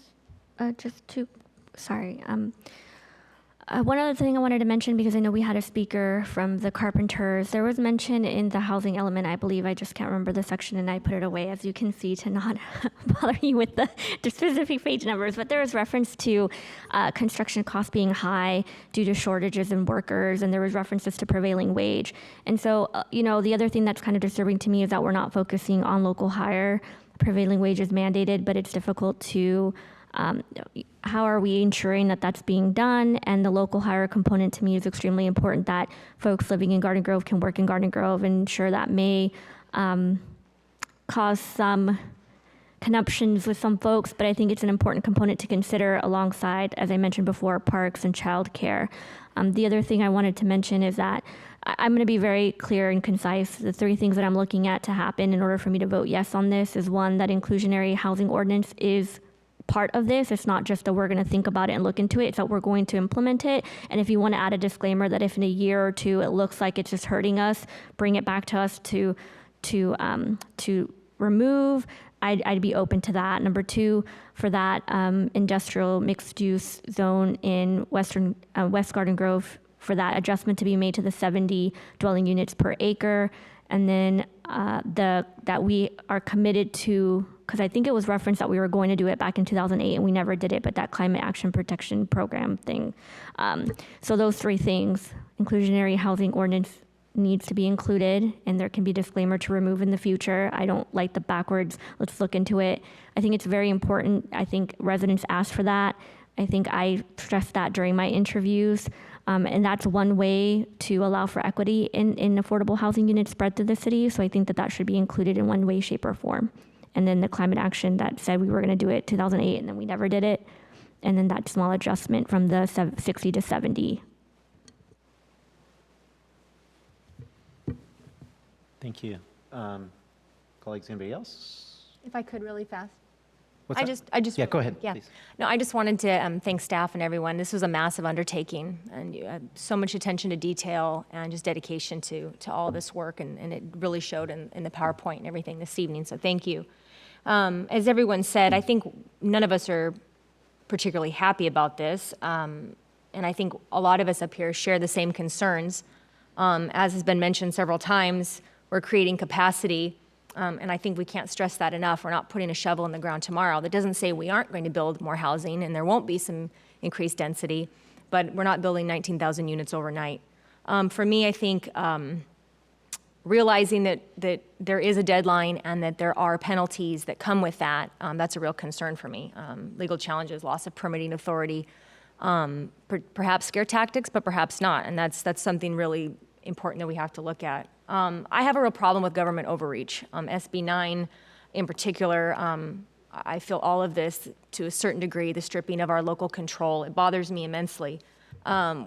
one other thing I wanted to mention, because I know we had a speaker from the Carpenters. There was mention in the housing element, I believe, I just can't remember the section, and I put it away, as you can see, to not bother you with the specific page numbers. But there was reference to construction costs being high due to shortages in workers, and there was references to prevailing wage. And so, you know, the other thing that's kind of disturbing to me is that we're not focusing on local hire. Prevailing wage is mandated, but it's difficult to how are we ensuring that that's being done? And the local hire component to me is extremely important, that folks living in Garden Grove can work in Garden Grove, and sure that may cause some connections with some folks, but I think it's an important component to consider alongside, as I mentioned before, parks and childcare. The other thing I wanted to mention is that I'm going to be very clear and concise. The three things that I'm looking at to happen in order for me to vote yes on this is, one, that inclusionary housing ordinance is part of this. It's not just that we're going to think about it and look into it, it's that we're going to implement it. And if you want to add a disclaimer that if in a year or two it looks like it's just hurting us, bring it back to us to remove, I'd be open to that. Number two, for that industrial mixed-use zone in West Garden Grove, for that adjustment to be made to the 70 dwelling units per acre. And then that we are committed to, because I think it was referenced that we were going to do it back in 2008 and we never did it, but that climate action protection program thing. So those three things, inclusionary housing ordinance needs to be included, and there can be disclaimer to remove in the future. I don't like the backwards, let's look into it. I think it's very important. I think residents asked for that. I think I stressed that during my interviews. And that's one way to allow for equity in affordable housing units spread through the city. So I think that that should be included in one way, shape, or form. And then the climate action that said we were going to do it 2008 and then we never did it. And then that small adjustment from the 60 to 70. Thank you. Colleagues, anybody else? If I could really fast. What's I that? just Yeah, go ahead, Yeah. please. No, I just wanted to thank staff and everyone. This was a massive undertaking, and you had so much attention to detail and just dedication to all this work, and it really showed in the PowerPoint and everything this evening, so thank you. As everyone said, I think none of us are particularly happy about this, and I think a lot of us up here share the same concerns. As has been mentioned several times, we're creating capacity. And I think we can't stress that enough. We're not putting a shovel in the ground tomorrow. That doesn't say we aren't going to build more housing and there won't be some increased density, but we're not building 19,000 units overnight. For me, I think realizing that there is a deadline and that there are penalties that come with that, that's a real concern for me. Legal challenges, loss of permitting authority, perhaps scare tactics, but perhaps not. And that's something really important that we have to look at. I have a real problem with government overreach. SB 9 in particular, I feel all of this to a certain degree, the stripping of our local control, it bothers me immensely.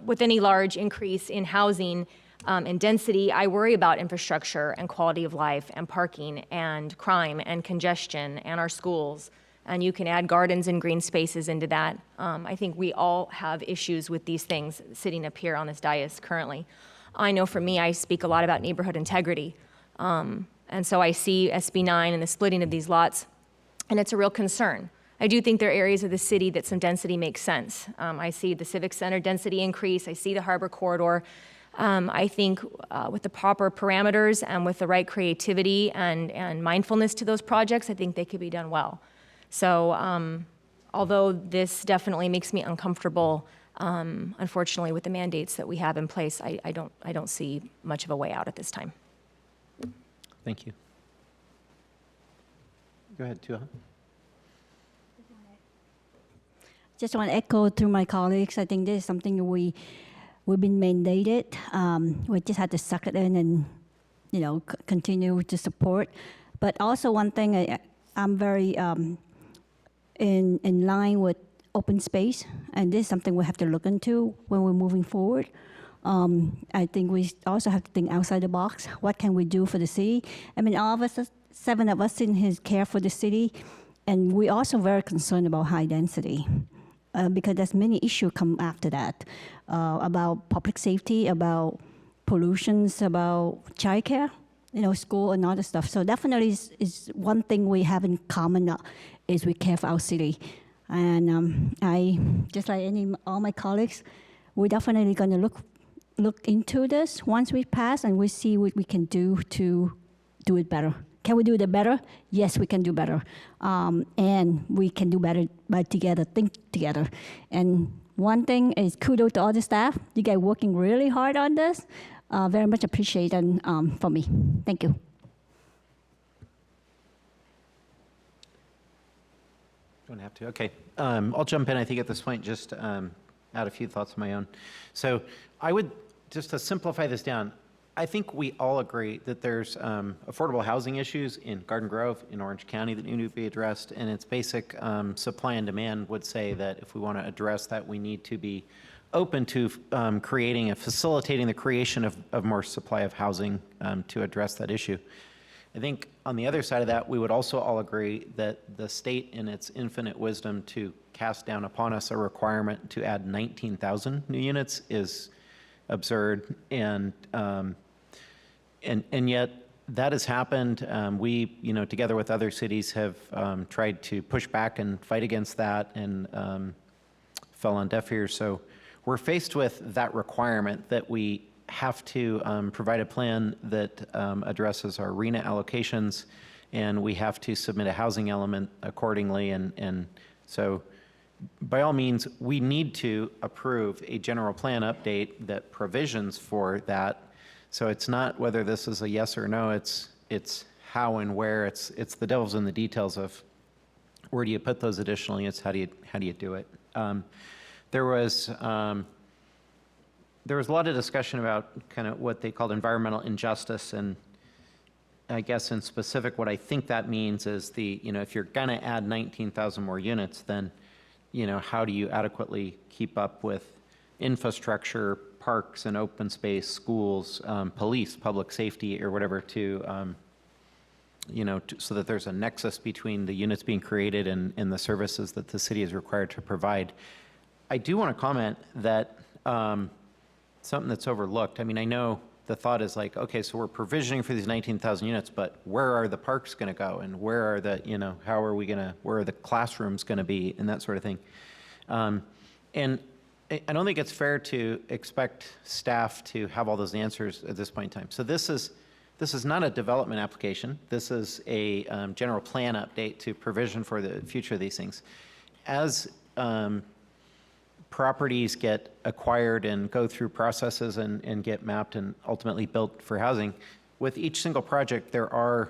With any large increase in housing and density, I worry about infrastructure and quality of life and parking and crime and congestion and our schools. And you can add gardens and green spaces into that. I think we all have issues with these things sitting up here on this dais currently. I know for me, I speak a lot about neighborhood integrity. And so I see SB 9 and the splitting of these lots, and it's a real concern. I do think there are areas of the city that some density makes sense. I see the Civic Center density increase. I see the Harbor Corridor. I think with the proper parameters and with the right creativity and mindfulness to those projects, I think they could be done well. So although this definitely makes me uncomfortable, unfortunately, with the mandates that we have in place, I don't see much of a way out at this time. Thank you. Go ahead, Tuha. Just want to echo to my colleagues. I think this is something we've been mandated. We just have to suck it in and, continue to support. But also one thing, I'm very in line with open space, and this is something we have to look into when we're moving forward. I think we also have to think outside the box. What can we do for the city? I mean, all of us, 7 of us in here care for the city, And we also very concerned about high density because there's many issues come after that about public safety, about pollutions, about childcare, school and other stuff. So definitely is one thing we have in common is we care for our city. And I, just like all my colleagues, we're definitely going to look into this once we pass and we see what we can do to do it better. Can we do it better? Yes, we can do better. And we can do better by think together. And one thing is kudos to all the staff. You guys working really hard on this. Very much appreciated for me. Thank you. Don't have to, okay. I'll jump in, I think at this point, just add a few thoughts of my own. So I would, just to simplify this down, I think we all agree that there's affordable housing issues in Garden Grove, in Orange County that need to be addressed, and its basic supply and demand would say that if we want to address that, we need to be open to creating and facilitating the creation of more supply of housing to address that issue. I think on the other side of that, we would also all agree that the state in its infinite wisdom to cast down upon us a requirement to add 19,000 new units is absurd, and yet that has happened. We, together with other cities, have tried to push back and fight against that, and fell on deaf ears. So we're faced with that requirement that we have to provide a plan that addresses our RHNA allocations, and we have to submit a housing element accordingly. And so by all means, we need to approve a general plan update that provisions for that. So it's not whether this is a yes or no, it's how and where. It's the devil's in the details of where do you put those additional units, how do you do it. There was a lot of discussion about kind of what they called environmental injustice, and I guess in specific what I think that means is if you're going to add 19,000 more units, then how do you adequately keep up with infrastructure, parks and open space, schools, police, public safety, or whatever so that there's a nexus between the units being created and the services that the city is required to provide. I do want to comment that something that's overlooked. I mean, I know the thought is like, okay, so we're provisioning for these 19,000 units, but where are the parks going to go? And where are the, how are we going to, where are the classrooms going to be, and that sort of thing. And I don't think it's fair to expect staff to have all those answers at this point in time. So this is not a development application. This is a general plan update to provision for the future of these things. As properties get acquired and go through processes and get mapped and ultimately built for housing, with each single project, there are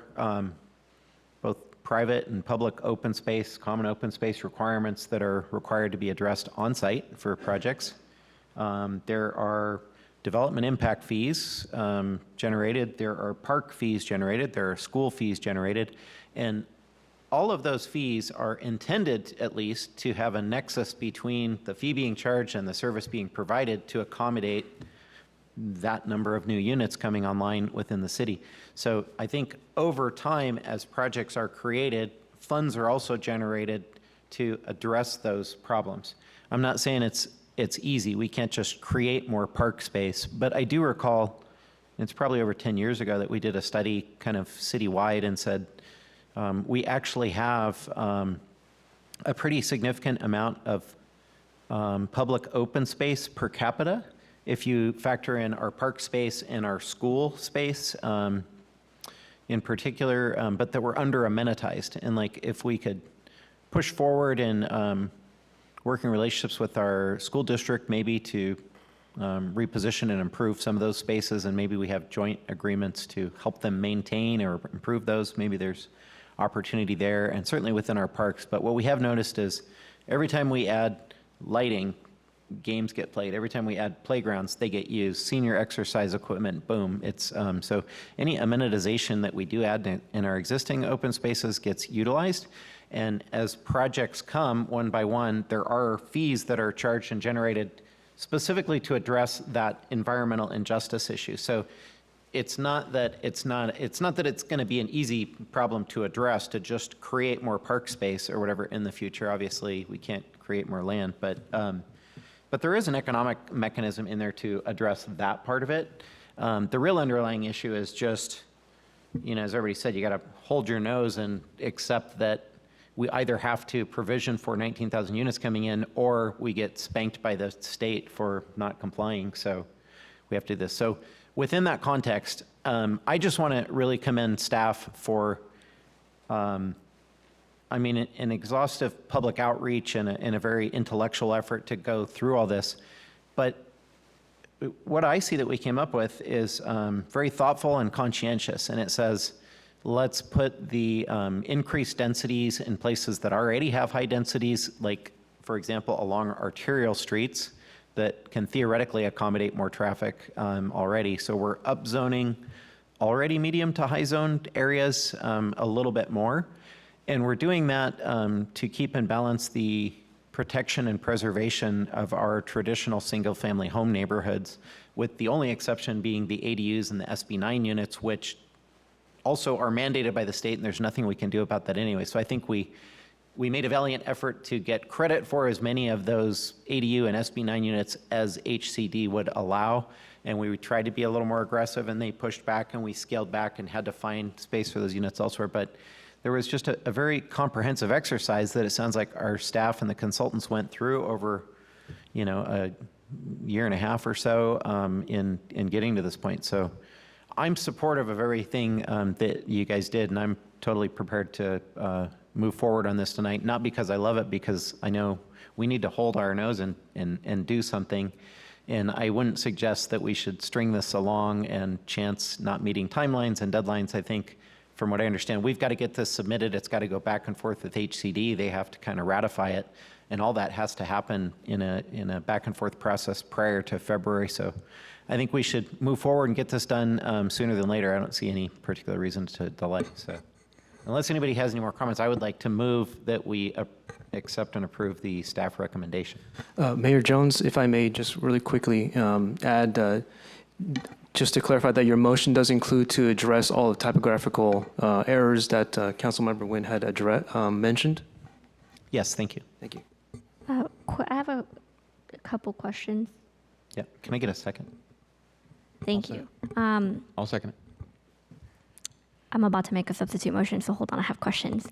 both private and public open space, common open space requirements that are required to be addressed on site for projects. There are development impact fees generated, there are park fees generated, there are school fees generated, and all of those fees are intended, at least, to have a nexus between the fee being charged and the service being provided to accommodate that number of new units coming online within the city. So I think over time, as projects are created, funds are also generated to address those problems. I'm not saying it's easy. We can't just create more park space, but I do recall, it's probably over 10 years ago, that we did a study kind of citywide and said, we actually have a pretty significant amount of public open space per capita if you factor in our park space and our school space in particular, but that were under amenitized. And like if we could push forward in working relationships with our school district maybe to reposition and improve some of those spaces, and maybe we have joint agreements to help them maintain or improve those, maybe there's opportunity there, and certainly within our parks. But what we have noticed is every time we add lighting, games get played. Every time we add playgrounds, they get used. Senior exercise equipment, boom. It's so any amenitization that we do add in our existing open spaces gets utilized. And as projects come one by one, there are fees that are charged and generated specifically to address that environmental injustice issue. So it's not that it's going to be an easy problem to address to just create more park space or whatever in the future. Obviously, we can't create more land, but there is an economic mechanism in there to address that part of it. The real underlying issue is just, as everybody said, you got to hold your nose and accept that we either have to provision for 19,000 units coming in, or we get spanked by the state for not complying. So we have to do this. So within that context, I just want to really commend staff for, an exhaustive public outreach and a very intellectual effort to go through all this. But what I see that we came up with is very thoughtful and conscientious. And it says, let's put the increased densities in places that already have high densities, like, for example, along arterial streets that can theoretically accommodate more traffic already. So we're upzoning already medium to high zoned areas a little bit more. And we're doing that to keep in balance the protection and preservation of our traditional single-family home neighborhoods, with the only exception being the ADUs and the SB9 units, which also are mandated by the state, and there's nothing we can do about that anyway. So I think we made a valiant effort to get credit for as many of those ADU and SB9 units as HCD would allow, and we tried to be a little more aggressive, and they pushed back, and we scaled back and had to find space for those units elsewhere. But there was just a very comprehensive exercise that it sounds like our staff and the consultants went through over, a year and a half or so in getting to this point. So I'm supportive of everything that you guys did, and I'm totally prepared to move forward on this tonight, not because I love it, because I know we need to hold our nose and do something. And I wouldn't suggest that we should string this along and chance not meeting timelines and deadlines. I think, from what I understand, we've got to get this submitted. It's got to go back and forth with HCD. They have to kind of ratify it, and all that has to happen in a back and forth process prior to February. So I think we should move forward and get this done sooner than later. I don't see any particular reason to delay. So unless anybody has any more comments, I would like to move that we accept and approve the staff recommendation. Mayor Jones, if I may just really quickly add, just to clarify that your motion does include to address all the typographical errors that Councilmember Nguyen had mentioned? Yes, thank you. Thank you. I have a couple questions. Yeah, can I get a second? Thank you. I'll second it. I'm about to make a substitute motion, so hold on, I have questions.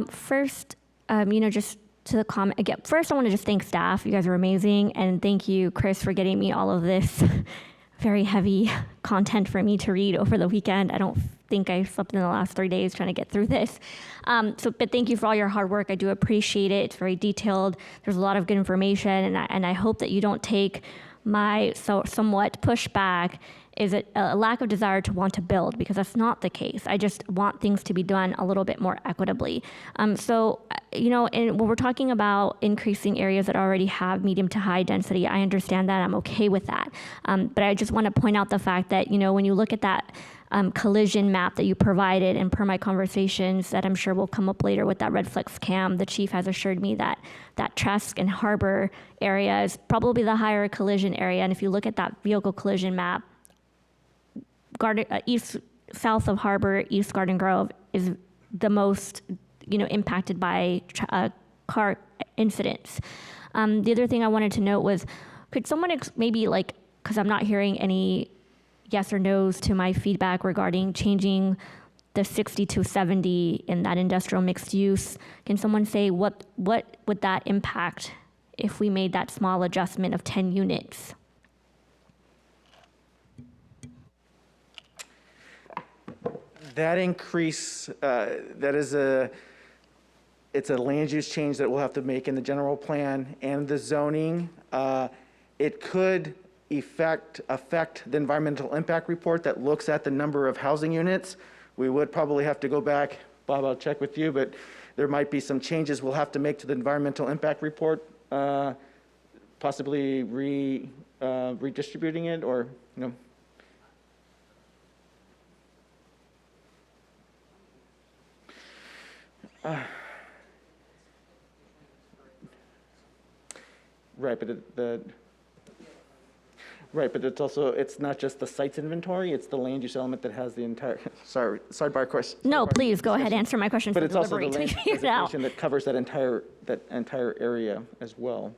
First, just to the comment, again, first I want to just thank staff. You guys are amazing, and thank you, Chris, for getting me all of this very heavy content for me to read over the weekend. I don't think I slept in the last 3 days trying to get through this. But thank you for all your hard work. I do appreciate it. It's very detailed. There's a lot of good information, and I hope that you don't take my somewhat pushback is a lack of desire to want to build, because that's not the case. I just want things to be done a little bit more equitably. And when we're talking about increasing areas that already have medium to high density, I understand that. I'm okay with that. But I just want to point out the fact that, when you look at that collision map that you provided, and per my conversations that I'm sure will come up later with that Redflex cam, the chief has assured me that Trask and Harbor area is probably the higher collision area. And if you look at that vehicle collision map, south of Harbor, East Garden Grove is the most, impacted by car incidents. The other thing I wanted to note was, could someone because I'm not hearing any yes or no's to my feedback regarding changing the 60 to 70 in that industrial mixed use. Can someone say what would that impact if we made that small adjustment of 10 units? That increase, it's a land use change that we'll have to make in the general plan and the zoning. It could affect the environmental impact report that looks at the number of housing units. We would probably have to go back, Bob, I'll check with you, but there might be some changes we'll have to make to the environmental impact report, possibly redistributing it, or, right, but Right, but it's also, it's not just the sites inventory, it's the land use element that has the entire, sorry, sidebar question. No, please, go ahead, answer my question. But so it's also the deliberate till land you figure it out. designation that covers that entire area as well.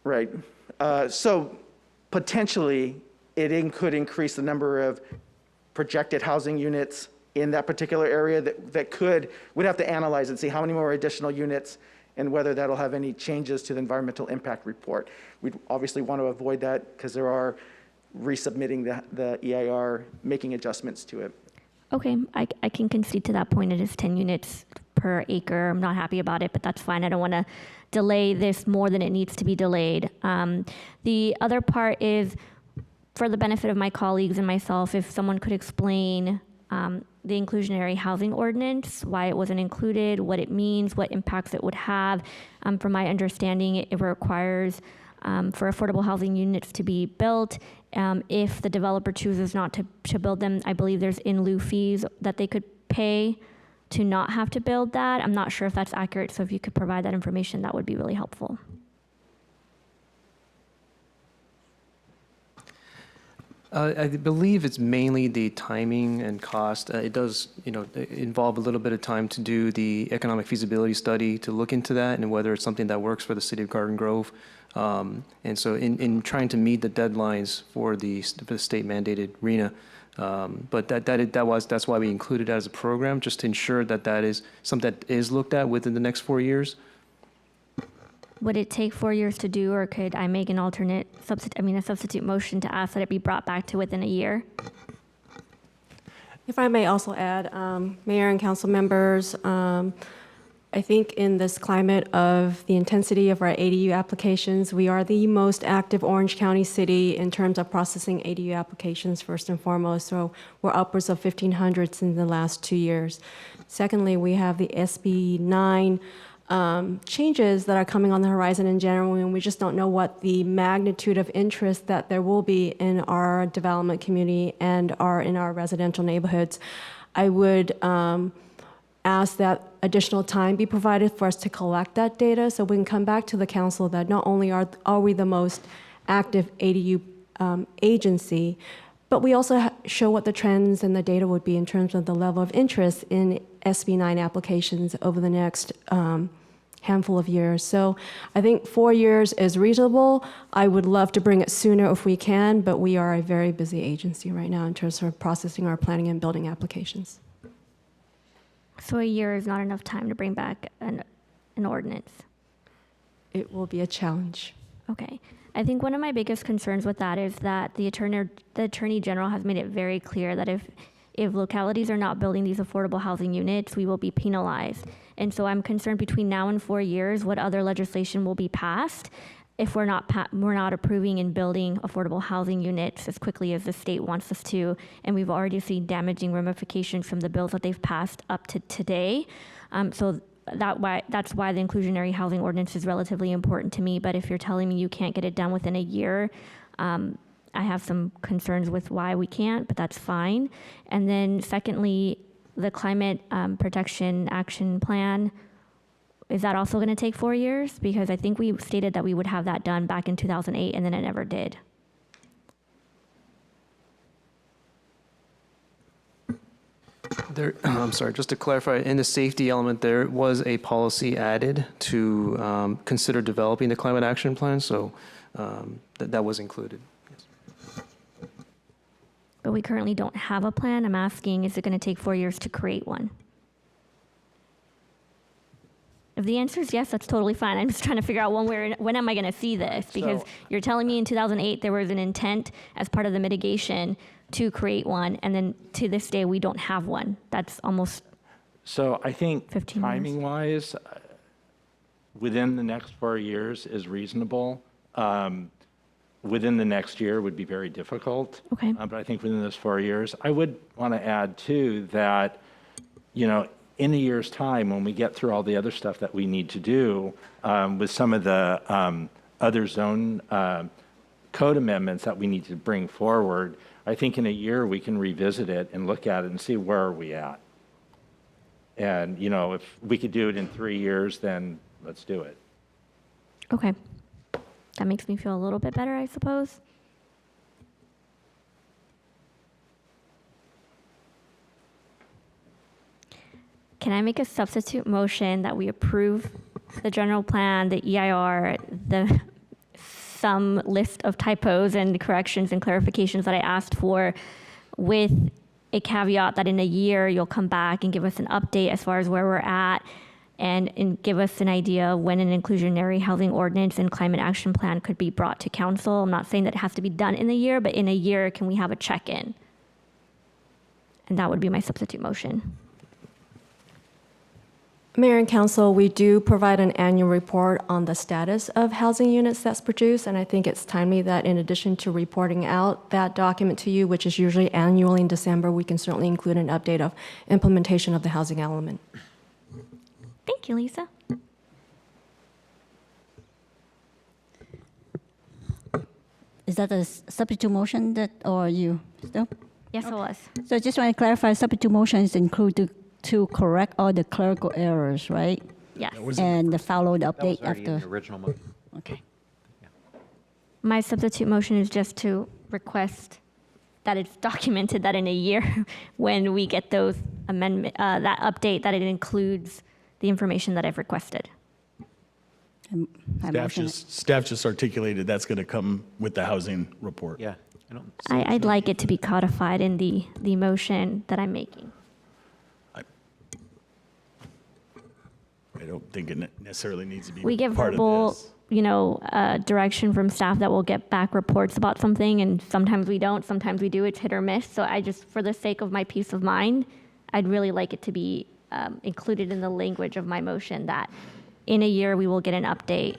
Right. So potentially, could increase the number of projected housing units in that particular area we'd have to analyze and see how many more additional units and whether that'll have any changes to the environmental impact report. We'd obviously want to avoid that because there are resubmitting the EIR, making adjustments to it. Okay, I can concede to that point. It is 10 units per acre. I'm not happy about it, but that's fine. I don't want to delay this more than it needs to be delayed. The other part is, for the benefit of my colleagues and myself, if someone could explain the inclusionary housing ordinance, why it wasn't included, what it means, what impacts it would have. From my understanding, it requires for affordable housing units to be built. If the developer chooses not to build them, I believe there's in lieu fees that they could pay to not have to build that. I'm not sure if that's accurate, so if you could provide that information, that would be really helpful. I believe it's mainly the timing and cost. It does, involve a little bit of time to do the economic feasibility study to look into that and whether it's something that works for the city of Garden Grove. And so in trying to meet the deadlines for the state mandated RHNA, but that's why we included it as a program, just to ensure that that is something that is looked at within the next 4 years. Would it take 4 years to do, or could I make an a substitute motion to ask that it be brought back to within a year? If I may also add, Mayor and council members, I think in this climate of the intensity of our ADU applications, we are the most active Orange County city in terms of processing ADU applications first and foremost. So we're upwards of 1,500 in the last 2 years. Secondly, we have the SB 9 changes that are coming on the horizon in general, and we just don't know what the magnitude of interest that there will be in our development community and in our residential neighborhoods. I would ask that additional time be provided for us to collect that data so we can come back to the council that not only are we the most active ADU agency, but we also show what the trends and the data would be in terms of the level of interest in SB 9 applications over the next handful of years. So I think 4 years is reasonable. I would love to bring it sooner if we can, but we are a very busy agency right now in terms of processing our planning and building applications. So a year is not enough time to bring back an ordinance? It will be a challenge. Okay. I think one of my biggest concerns with that is that the Attorney General has made it very clear that if localities are not building these affordable housing units, we will be penalized. And so I'm concerned between now and 4 years, what other legislation will be passed if we're not approving and building affordable housing units as quickly as the state wants us to. And we've already seen damaging ramifications from the bills that they've passed up to today. So that's why the inclusionary housing ordinance is relatively important to me. But if you're telling me you can't get it done within a year, I have some concerns with why we can't, but that's fine. And then secondly, the climate protection action plan, is that also going to take 4 years? Because I think we stated that we would have that done back in 2008, and then it never did. I'm sorry, just to clarify, in the safety element, there was a policy added to consider developing the climate action plan, so that was included. But we currently don't have a plan. I'm asking, is it going to take 4 years to create one? If the answer is yes, that's totally fine. I'm just trying to figure out when am I going to see this? Because you're telling me in 2008 there was an intent as part of the mitigation to create one, and then to this day we don't have one. That's almost So I think 15 years. timing-wise, within the next 4 years is reasonable. Within the next year would be very difficult. Okay. But I think within those 4 years, I would want to add too that, in a year's time, when we get through all the other stuff that we need to do with some of the other zone code amendments that we need to bring forward, I think in a year we can revisit it and look at it and see where are we at. And, if we could do it in 3 years, then let's do it. Okay. That makes me feel a little bit better, I suppose. Can I make a substitute motion that we approve the general plan, the EIR, some list of typos and corrections and clarifications that I asked for, with a caveat that in a year you'll come back and give us an update as far as where we're at, and give us an idea of when an inclusionary housing ordinance and climate action plan could be brought to council? I'm not saying that it has to be done in a year, but in a year, can we have a check-in? And that would be my substitute motion. Mayor and Council, we do provide an annual report on the status of housing units that's produced, and I think it's timely that in addition to reporting out that document to you, which is usually annually in December, we can certainly include an update of implementation of the housing element. Thank you, Lisa. Is that a substitute motion that, or you still? Yes, it was. So I just want to clarify, substitute motions include to correct all the clerical errors, right? Yes. And follow the That was update already in after. the original motion. Okay. My substitute motion is just to request that it's documented that in a year, when we get those that update, that it includes the information that I've requested. Staff just articulated that's going to come with the housing report. Yeah. I'd like it to be codified in the motion that I'm making. I don't think it necessarily needs to be We give part verbal, of this. direction from staff that we'll get back reports about something, and sometimes we don't, sometimes we do. It's hit or miss. So I just, for the sake of my peace of mind, I'd really like it to be included in the language of my motion that in a year we will get an update.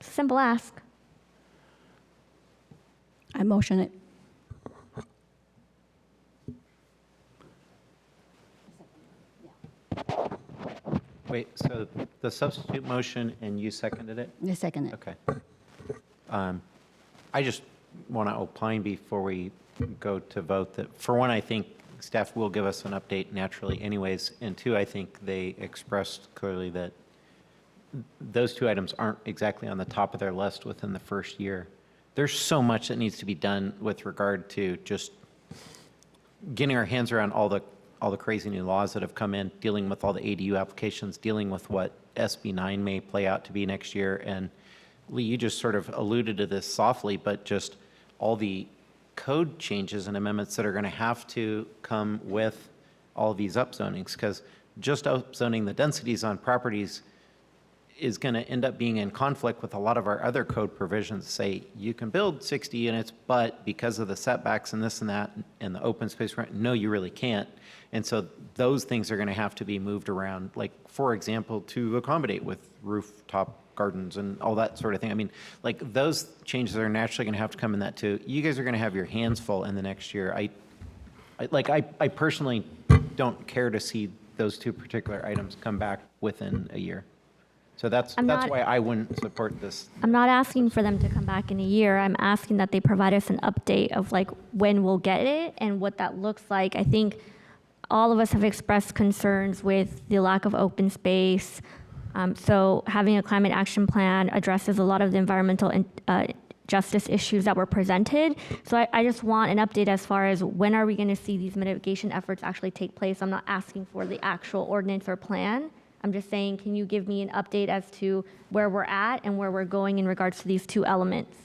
Simple ask. I motion it. Wait, so the substitute motion and you seconded it? I second it. Okay. I just want to opine before we go to vote that, for one, I think staff will give us an update naturally anyways, and two, I think they expressed clearly that those two items aren't exactly on the top of their list within the first year. There's so much that needs to be done with regard to just getting our hands around all the crazy new laws that have come in, dealing with all the ADU applications, dealing with what SB 9 may play out to be next year. And Lee, you just sort of alluded to this softly, but just all the code changes and amendments that are going to have to come with all these upzonings, because just upzoning the densities on properties is going to end up being in conflict with a lot of our other code provisions. Say you can build 60 units, but because of the setbacks and this and that and the open space, no, you really can't. And so those things are going to have to be moved around, like, for example, to accommodate with rooftop gardens and all that sort of thing. I mean, like, those changes are naturally going to have to come in that too. You guys are going to have your hands full in the next year. I personally don't care to see those two particular items come back within a year. So that's why I wouldn't support this. I'm not asking for them to come back in a year. I'm asking that they provide us an update of like when we'll get it and what that looks like. I think all of us have expressed concerns with the lack of open space. So having a climate action plan addresses a lot of the environmental and justice issues that were presented. So I just want an update as far as when are we going to see these mitigation efforts actually take place. I'm not asking for the actual ordinance or plan. I'm just saying, can you give me an update as to where we're at and where we're going in regards to these two elements?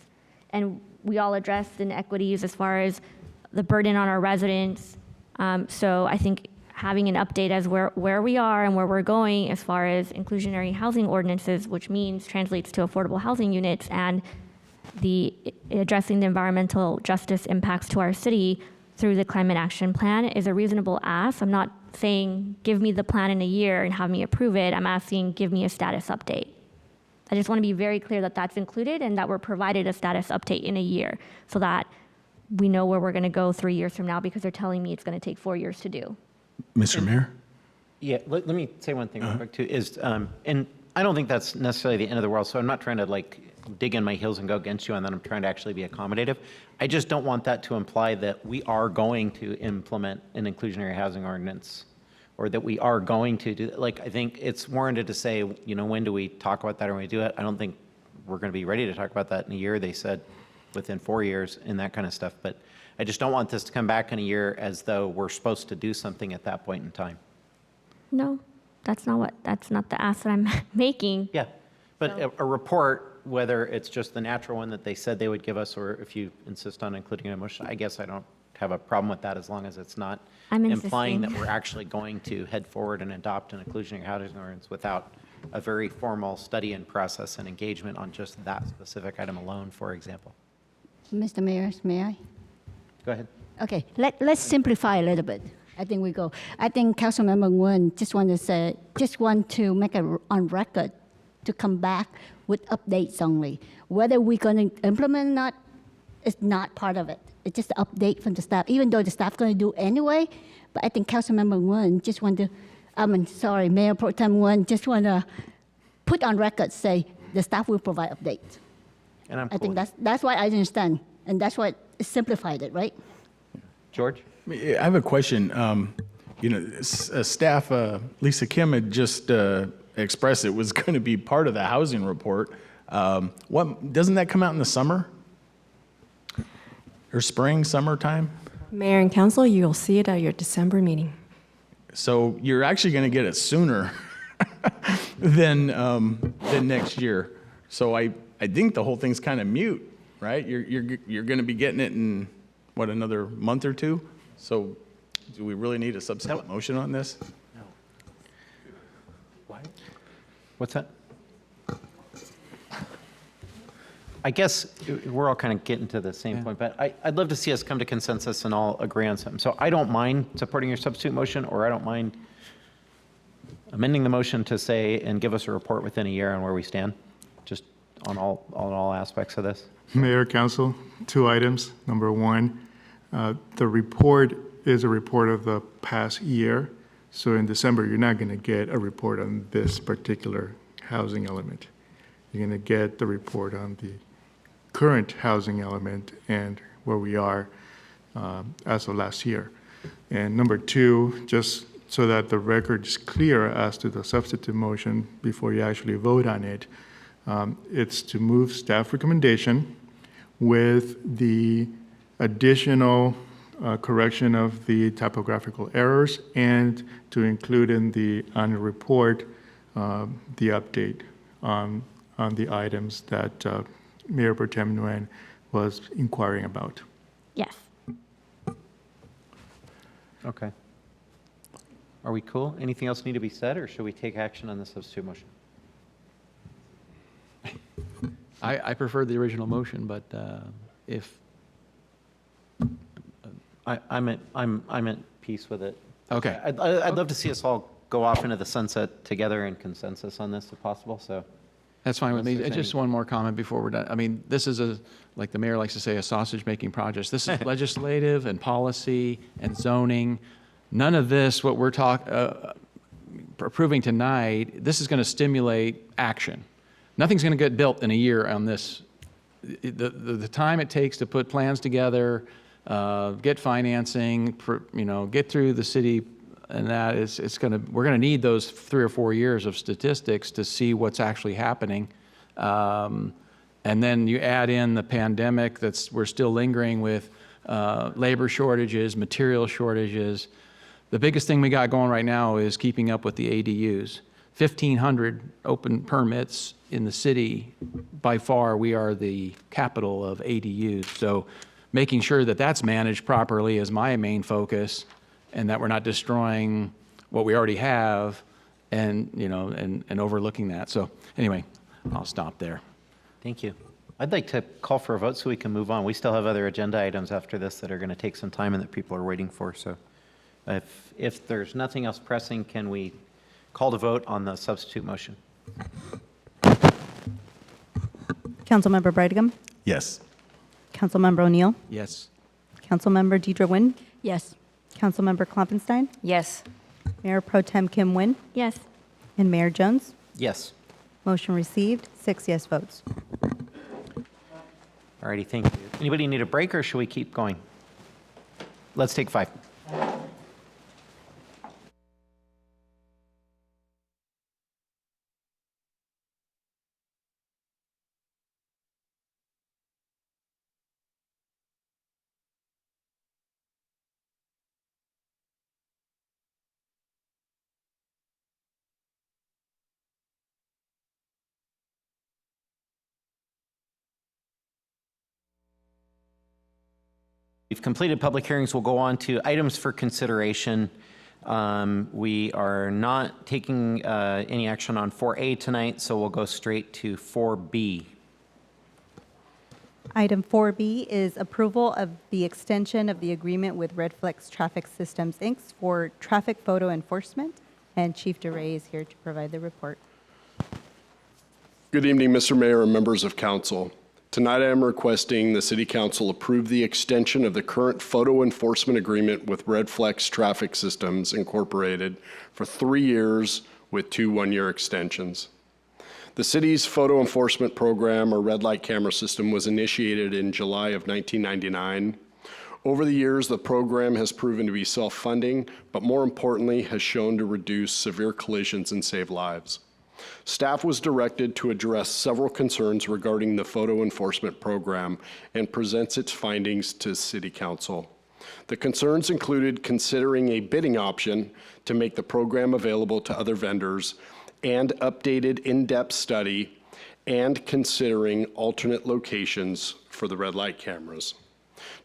And we all addressed inequities as far as the burden on our residents. So I think having an update as where we are and where we're going as far as inclusionary housing ordinances, which means translates to affordable housing units, and the addressing the environmental justice impacts to our city through the climate action plan is a reasonable ask. I'm not saying give me the plan in a year and have me approve it. I'm asking give me a status update. I just want to be very clear that that's included and that we're provided a status update in a year so that we know where we're going to go 3 years from now, because they're telling me it's going to take 4 years to do. Mr. Mayor? Yeah, let me say one thing real quick too, is, and I don't think that's necessarily the end of the world, so I'm not trying to like dig in my heels and go against you, and then I'm trying to actually be accommodative. I just don't want that to imply that we are going to implement an inclusionary housing ordinance or that we are going to do, like, I think it's warranted to say, when do we talk about that or when we do it? I don't think we're going to be ready to talk about that in a year. They said within 4 years and that kind of stuff. But I just don't want this to come back in a year as though we're supposed to do something at that point in time. No, that's not the ask that I'm making. Yeah, but a report, whether it's just the natural one that they said they would give us, or if you insist on including an emotion, I guess I don't have a problem with that as long as it's not I'm implying that insisting. we're actually going to head forward and adopt an inclusionary housing ordinance without a very formal study and process and engagement on just that specific item alone, for example. Mr. Mayor, may I? Go ahead. Okay, let's simplify a little bit. I think Councilmember Nguyen just want to make it on record to come back with updates only. Whether we're going to implement or not is not part of it. It's just an update from the staff, even though the staff going to do anyway. But I think Councilmember Nguyen just want to, Mayor Pro Tem Nguyen just want to put on record, say the staff will provide updates. And I'm I think cool. that's why I understand, and that's why it simplified it, right? George? I have a question. Staff, Lisa Kim had just expressed it was going to be part of the housing report. Doesn't that come out in the summer? Or spring, summertime? Mayor and council, you'll see it at your December meeting. So you're actually going to get it sooner than next year. So I think the whole thing's kind of mute, right? You're going to be getting it in, another month or two? So do we really need a subsequent motion on this? No. Why? What's that? I guess we're all kind of getting to the same point, but I'd love to see us come to consensus and all agree on something. So I don't mind supporting your substitute motion, or I don't mind amending the motion to say and give us a report within a year on where we stand, just on all aspects of this. Mayor, Council, 2 items. Number 1, the report is a report of the past year. So in December, you're not going to get a report on this particular housing element. You're going to get the report on the current housing element and where we are as of last year. And number 2, just so that the record is clear as to the substitute motion before you actually vote on it, it's to move staff recommendation with the additional correction of the typographical errors and to include in the annual report the update on the items that Mayor Pro Tem Nguyen was inquiring about. Yes. Okay. Are we cool? Anything else need to be said, or should we take action on the substitute motion? I prefer the original motion, but if, I'm at peace with it. okay. I'd love to see us all go off into the sunset together in consensus on this if possible, so. That's fine with me. Unless there's Just any- one more comment before we're done. I mean, this is like the mayor likes to say, a sausage-making project. This is legislative and policy and zoning. None of this, what we're approving tonight, this is going to stimulate action. Nothing's going to get built in a year on this. The time it takes to put plans together, get financing, get through the city, and that is, we're going to need those 3 or 4 years of statistics to see what's actually happening. And then you add in the pandemic we're still lingering with, labor shortages, material shortages. The biggest thing we got going right now is keeping up with the ADUs. 1,500 open permits in the city. By far, we are the capital of ADUs. So making sure that that's managed properly is my main focus, and that we're not destroying what we already have and overlooking that. So anyway, I'll stop there. Thank you. I'd like to call for a vote so we can move on. We still have other agenda items after this that are going to take some time and that people are waiting for. So if there's nothing else pressing, can we call to vote on the substitute motion? Councilmember Brightigam. Yes. Councilmember O'Neill. Yes. Councilmember Deidre Nguyen. Yes. Councilmember Kloppenstein. Yes. Mayor Pro Tem Kim Nguyen. Yes. And Mayor Jones. Yes. Motion received, 6 yes votes. All righty, thank you. Anybody need a break, or should we keep going? Let's take 5. We've completed public hearings. We'll go on to items for consideration. We are not taking any action on 4A tonight, so we'll go straight to 4B. Item 4B is approval of the extension of the agreement with Redflex Traffic Systems, Inc. for traffic photo enforcement, and Chief DeRay is here to provide the report. Good evening, Mr. Mayor and members of council. Tonight I am requesting the City Council approve the extension of the current photo enforcement agreement with Redflex Traffic Systems Incorporated for 3 years with 2 one-year extensions. The city's photo enforcement program, or red light camera system, was initiated in July of 1999. Over the years, the program has proven to be self-funding, but more importantly, has shown to reduce severe collisions and save lives. Staff was directed to address several concerns regarding the photo enforcement program and presents its findings to City Council. The concerns included considering a bidding option to make the program available to other vendors, and updated in-depth study, and considering alternate locations for the red light cameras.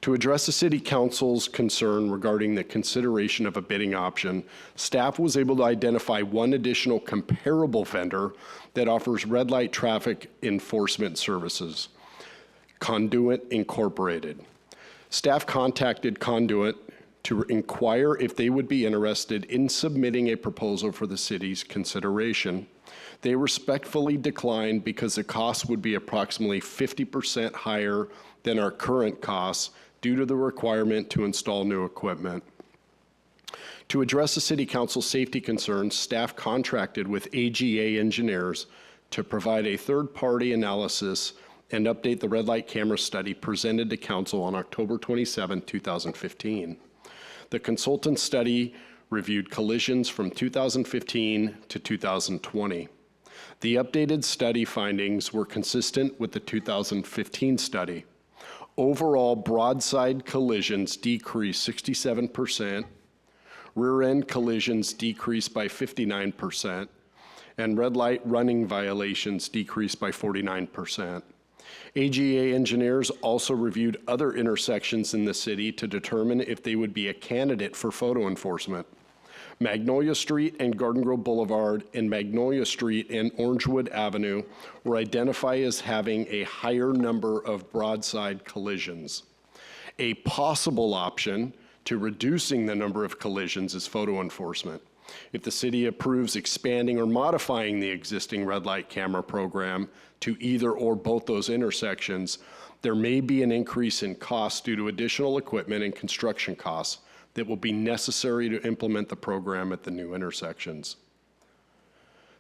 To address the City Council's concern regarding the consideration of a bidding option, staff was able to identify one additional comparable vendor that offers red light traffic enforcement services, Conduit Incorporated. Staff contacted Conduit to inquire if they would be interested in submitting a proposal for the city's consideration. They respectfully declined because the cost would be approximately 50% higher than our current costs due to the requirement to install new equipment. To address the City Council's safety concerns, staff contracted with AGA engineers to provide a third-party analysis and update the red light camera study presented to Council on October 27, 2015. The consultant study reviewed collisions from 2015 to 2020. The updated study findings were consistent with the 2015 study. Overall, broadside collisions decreased 67%, rear-end collisions decreased by 59%, and red light running violations decreased by 49%. AGA engineers also reviewed other intersections in the city to determine if they would be a candidate for photo enforcement. Magnolia Street and Garden Grove Boulevard and Magnolia Street and Orangewood Avenue were identified as having a higher number of broadside collisions. A possible option to reducing the number of collisions is photo enforcement. If the city approves expanding or modifying the existing red light camera program to either or both those intersections, there may be an increase in costs due to additional equipment and construction costs that will be necessary to implement the program at the new intersections.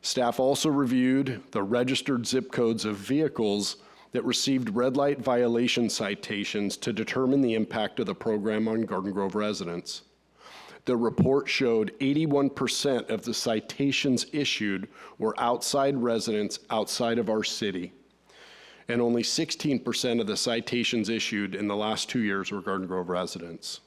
Staff also reviewed the registered zip codes of vehicles that received red light violation citations to determine the impact of the program on Garden Grove residents. The report showed 81% of the citations issued were outside residents outside of our city, and only 16% of the citations issued in the last 2 years were Garden Grove residents.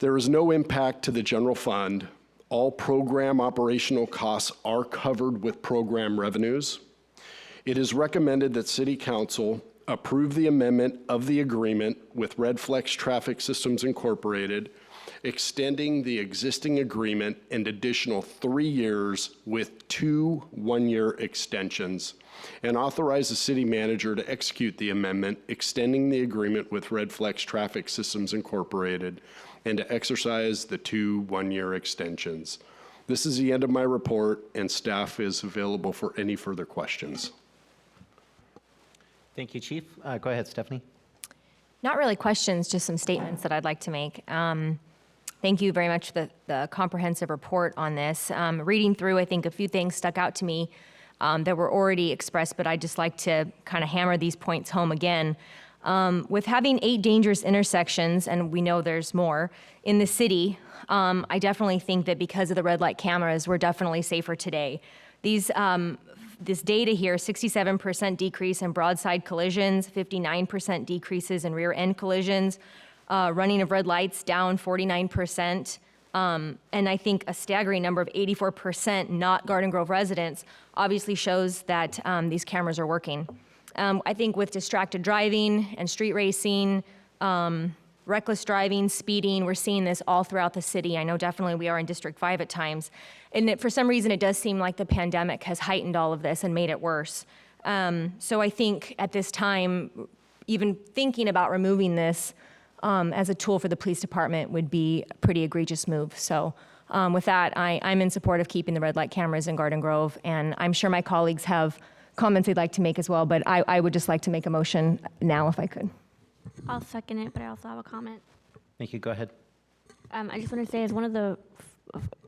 There is no impact to the general fund. All program operational costs are covered with program revenues. It is recommended that City Council approve the amendment of the agreement with Redflex Traffic Systems Incorporated, extending the existing agreement an additional 3 years with 2 one-year extensions, and authorize the city manager to execute the amendment, extending the agreement with Redflex Traffic Systems Incorporated, and to exercise the 2 one-year extensions. This is the end of my report, and staff is available for any further questions. Thank you, Chief. Go ahead, Stephanie. Not really questions, just some statements that I'd like to make. Thank you very much for the comprehensive report on this. Reading through, I think a few things stuck out to me that were already expressed, but I'd just like to kind of hammer these points home again. With having 8 dangerous intersections, and we know there's more, in the city, I definitely think that because of the red light cameras, we're definitely safer today. This data here, 67% decrease in broadside collisions, 59% decreases in rear end collisions, running of red lights down 49%, and I think a staggering number of 84% not Garden Grove residents obviously shows that these cameras are working. I think with distracted driving and street racing, reckless driving, speeding. We're seeing this all throughout the city. I know definitely we are in District 5 at times. And for some reason, it does seem like the pandemic has heightened all of this and made it worse. So I think at this time, even thinking about removing this as a tool for the police department would be a pretty egregious move. So with that, I'm in support of keeping the red light cameras in Garden Grove, and I'm sure my colleagues have comments they'd like to make as well, but I would just like to make a motion now if I could. I'll second it, but I also have a comment. Thank you. Go ahead. I just want to say, as one of the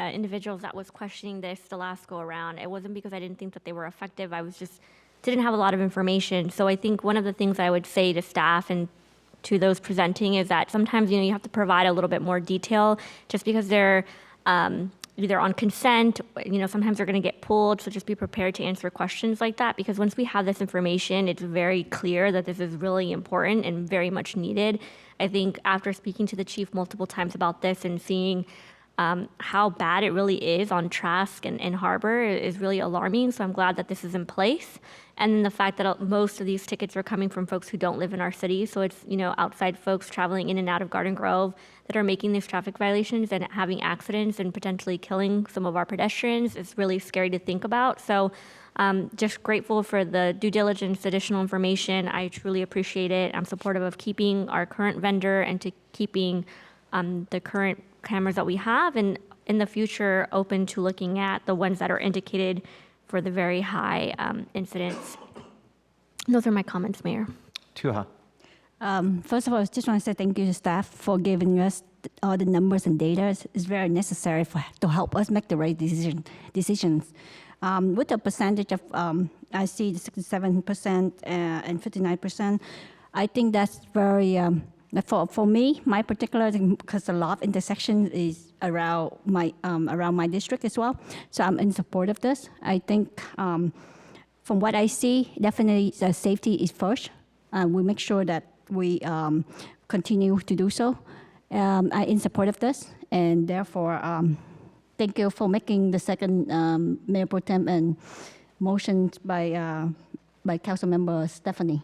individuals that was questioning this the last go around, it wasn't because I didn't think that they were effective. I was just didn't have a lot of information. So I think one of the things I would say to staff and to those presenting is that sometimes, you know, you have to provide a little bit more detail just because they're either on consent, you know, sometimes they're going to get pulled. So just be prepared to answer questions like that, because once we have this information, it's very clear that this is really important and very much needed. I think after speaking to the chief multiple times about this and seeing how bad it really is on Trask and Harbor is really alarming. So I'm glad that this is in place. And then the fact that most of these tickets are coming from folks who don't live in our city. So it's, you know, outside folks traveling in and out of Garden Grove that are making these traffic violations and having accidents and potentially killing some of our pedestrians. It's really scary to think about. So just grateful for the due diligence, additional information. I truly appreciate it. I'm supportive of keeping our current vendor and to keeping the current cameras that we have, and in the future open to looking at the ones that are indicated for the very high incidents. Those are my comments, Mayor. Tuha. First of all, I just want to say thank you to staff for giving us all the numbers and data. It's very necessary to help us make the right decisions. With the percentage of, I see the 67% and 59%, I think that's very, for me, my particular, because a lot of intersection is around my district as well, so I'm in support of this. I think from what I see, definitely safety is first. We make sure that we continue to do so. I'm in support of this, and therefore, thank you for making the second Mayor Pro Tem and motions by Councilmember Stephanie.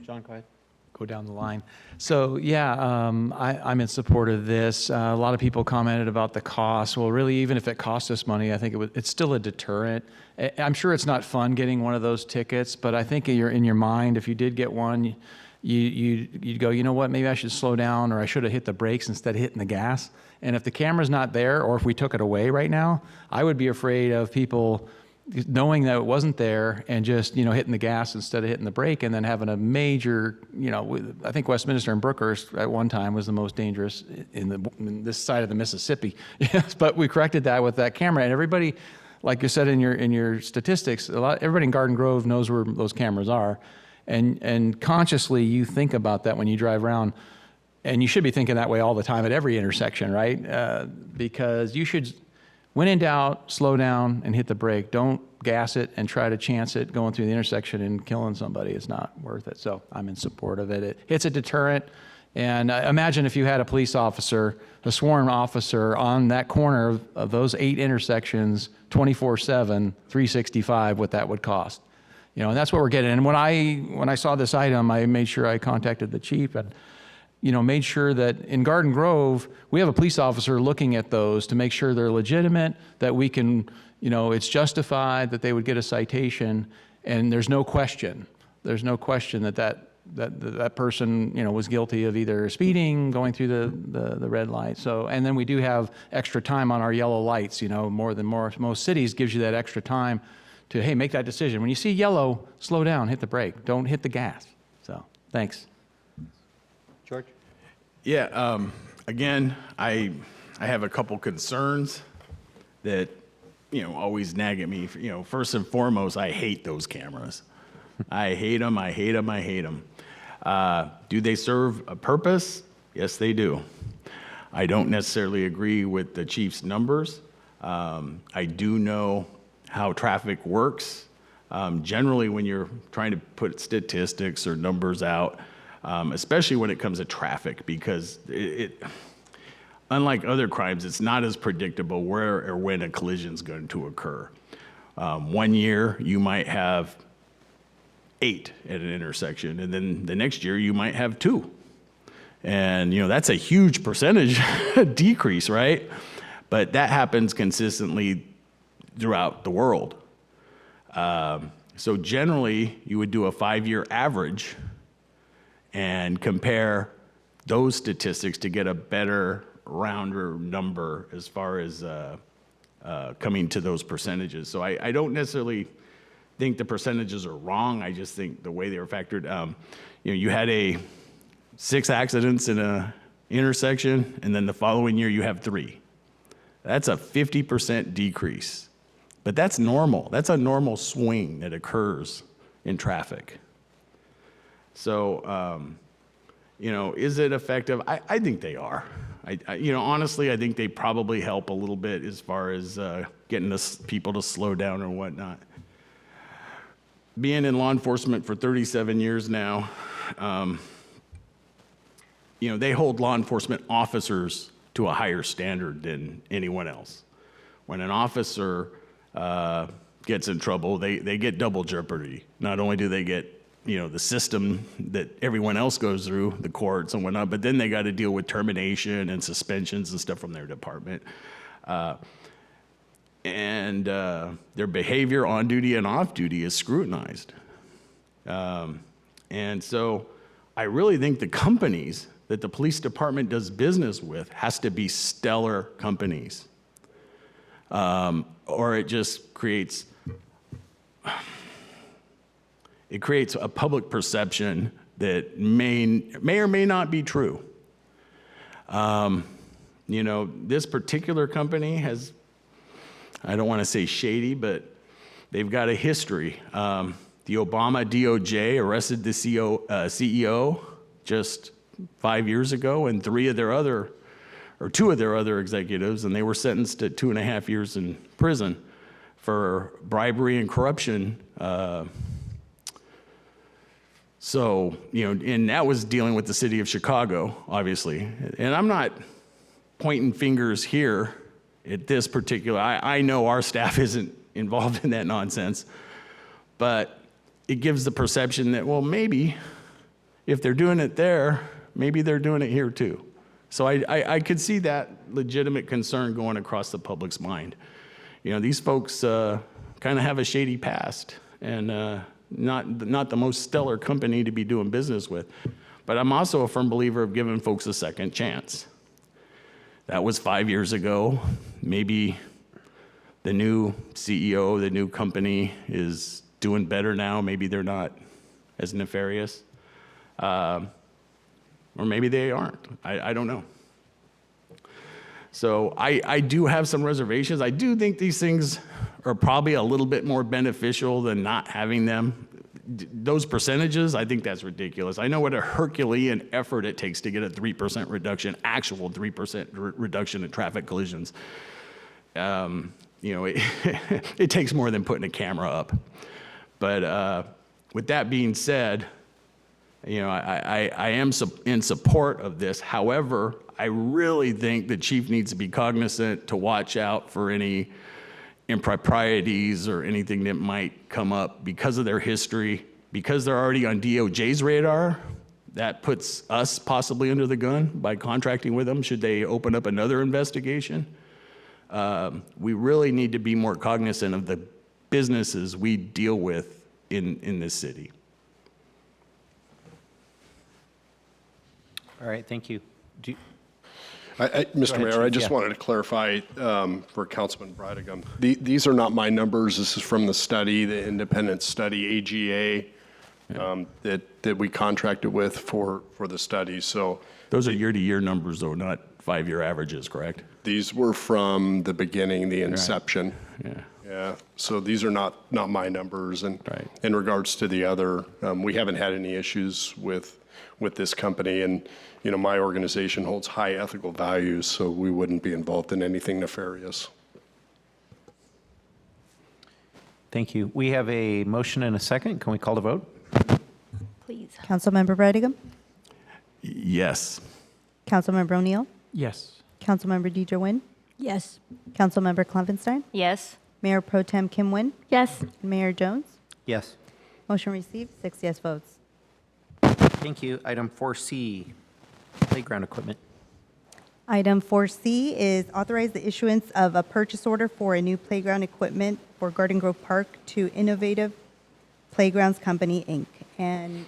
John, go ahead. Go down the line. So yeah, I'm in support of this. A lot of people commented about the cost. Well, really, even if it cost us money, I think it's still a deterrent. I'm sure it's not fun getting one of those tickets, but I think in your mind, if you did get one, you'd go, you know what, maybe I should slow down, or I should have hit the brakes instead of hitting the gas. And if the camera's not there, or if we took it away right now, I would be afraid of people knowing that it wasn't there and just, you know, hitting the gas instead of hitting the brake, and then having a major, you know, I think Westminster and Brookhurst at one time was the most dangerous in this side of the Mississippi. Yes, but we corrected that with that camera, and everybody, like you said in your statistics, everybody in Garden Grove knows where those cameras are, and consciously you think about that when you drive around, and you should be thinking that way all the time at every intersection, right? Because you should. When in doubt, slow down and hit the brake. Don't gas it and try to chance it going through the intersection and killing somebody. It's not worth it. So I'm in support of it. It's a deterrent. And imagine if you had a police officer, a sworn officer on that corner of those 8 intersections, 24/7, 365, what that would cost. You know, and that's what we're getting. And when I saw this item, I made sure I contacted the chief and, you know, made sure that in Garden Grove, we have a police officer looking at those to make sure they're legitimate, that we can, you know, it's justified that they would get a citation, and there's no question. There's no question that person, you know, was guilty of either speeding, going through the red light. So, and then we do have extra time on our yellow lights, you know, more than most cities gives you that extra time to, hey, make that decision. When you see yellow, slow down, hit the brake. Don't hit the gas. So, thanks. George? Yeah, again, I have a couple concerns that, you know, always nag at me. You know, first and foremost, I hate those cameras. I hate them, I hate them, I hate them. Do they serve a purpose? Yes, they do. I don't necessarily agree with the chief's numbers. I do know how traffic works. Generally, when you're trying to put statistics or numbers out, especially when it comes to traffic, because unlike other crimes, it's not as predictable where or when a collision is going to occur. One year, you might have 8 at an intersection, and then the next year, you might have 2. And, that's a huge percentage decrease, right? But that happens consistently throughout the world. So generally, you would do a 5-year average and compare those statistics to get a better, rounder number as far as coming to those percentages. So I don't necessarily think the percentages are wrong. I just think the way they were factored, you had 6 accidents in a intersection, and then the following year you have 3. That's a 50% decrease. But that's normal. That's a normal swing that occurs in traffic. So, is it effective? I think they are. Honestly, I think they probably help a little bit as far as getting people to slow down or whatnot. Being in law enforcement for 37 years now, they hold law enforcement officers to a higher standard than anyone else. When an officer gets in trouble, they get double jeopardy. Not only do they get, the system that everyone else goes through, the courts and whatnot, but then they got to deal with termination and suspensions and stuff from their department. And their behavior on duty and off duty is scrutinized. And so I really think the companies that the police department does business with has to be stellar companies. Or it just creates a public perception that may or may not be true. This particular company has, I don't want to say shady, but they've got a history. The Obama DOJ arrested the CEO just 5 years ago, and 2 of their other executives, and they were sentenced to 2.5 years in prison for bribery and corruption. And that was dealing with the city of Chicago, obviously. And I'm not pointing fingers here at this particular, I know our staff isn't involved in that nonsense, but it gives the perception that, well, maybe if they're doing it there, maybe they're doing it here too. So I could see that legitimate concern going across the public's mind. These folks kind of have a shady past and not the most stellar company to be doing business with. But I'm also a firm believer of giving folks a second chance. That was 5 years ago. Maybe the new CEO, the new company is doing better now. Maybe they're not as nefarious. Or maybe they aren't. I don't know. So I do have some reservations. I do think these things are probably a little bit more beneficial than not having them. Those percentages, I think that's ridiculous. I know what a Herculean effort it takes to get a 3% reduction, actual 3% reduction in traffic collisions. It takes more than putting a camera up. But with that being said, I am in support of this. However, I really think the chief needs to be cognizant to watch out for any improprieties or anything that might come up because of their history, because they're already on DOJ's radar. That puts us possibly under the gun by contracting with them should they open up another investigation. We really need to be more cognizant of the businesses we deal with in this city. All right, thank you. Mr. Mayor, I just wanted to clarify for Councilman Bridegham. These are not my numbers. This is from the study, the independent study, AGA, that we contracted with for the study. So those are year-to-year numbers, though, not 5-year averages, correct? These were from the beginning, the inception. Right. Yeah. So these are not my numbers. And in regards to the other, we haven't had any issues with this company, and my organization holds high ethical values, so we wouldn't be involved in anything nefarious. Thank you. We have a motion and a second. Can we call the vote? Please. Councilmember Bridegham? Yes. Councilmember O'Neill? Yes. Councilmember Deidre Nguyen? Yes. Councilmember Klopfenstein? Yes. Mayor Pro Tem Kim Nguyen? Yes. Mayor Jones? Yes. Motion received, 6 yes votes. Thank you. Item 4C. playground equipment. Item 4C is authorize the issuance of a purchase order for a new playground equipment for Garden Grove Park to Innovative Playgrounds Company, Inc. And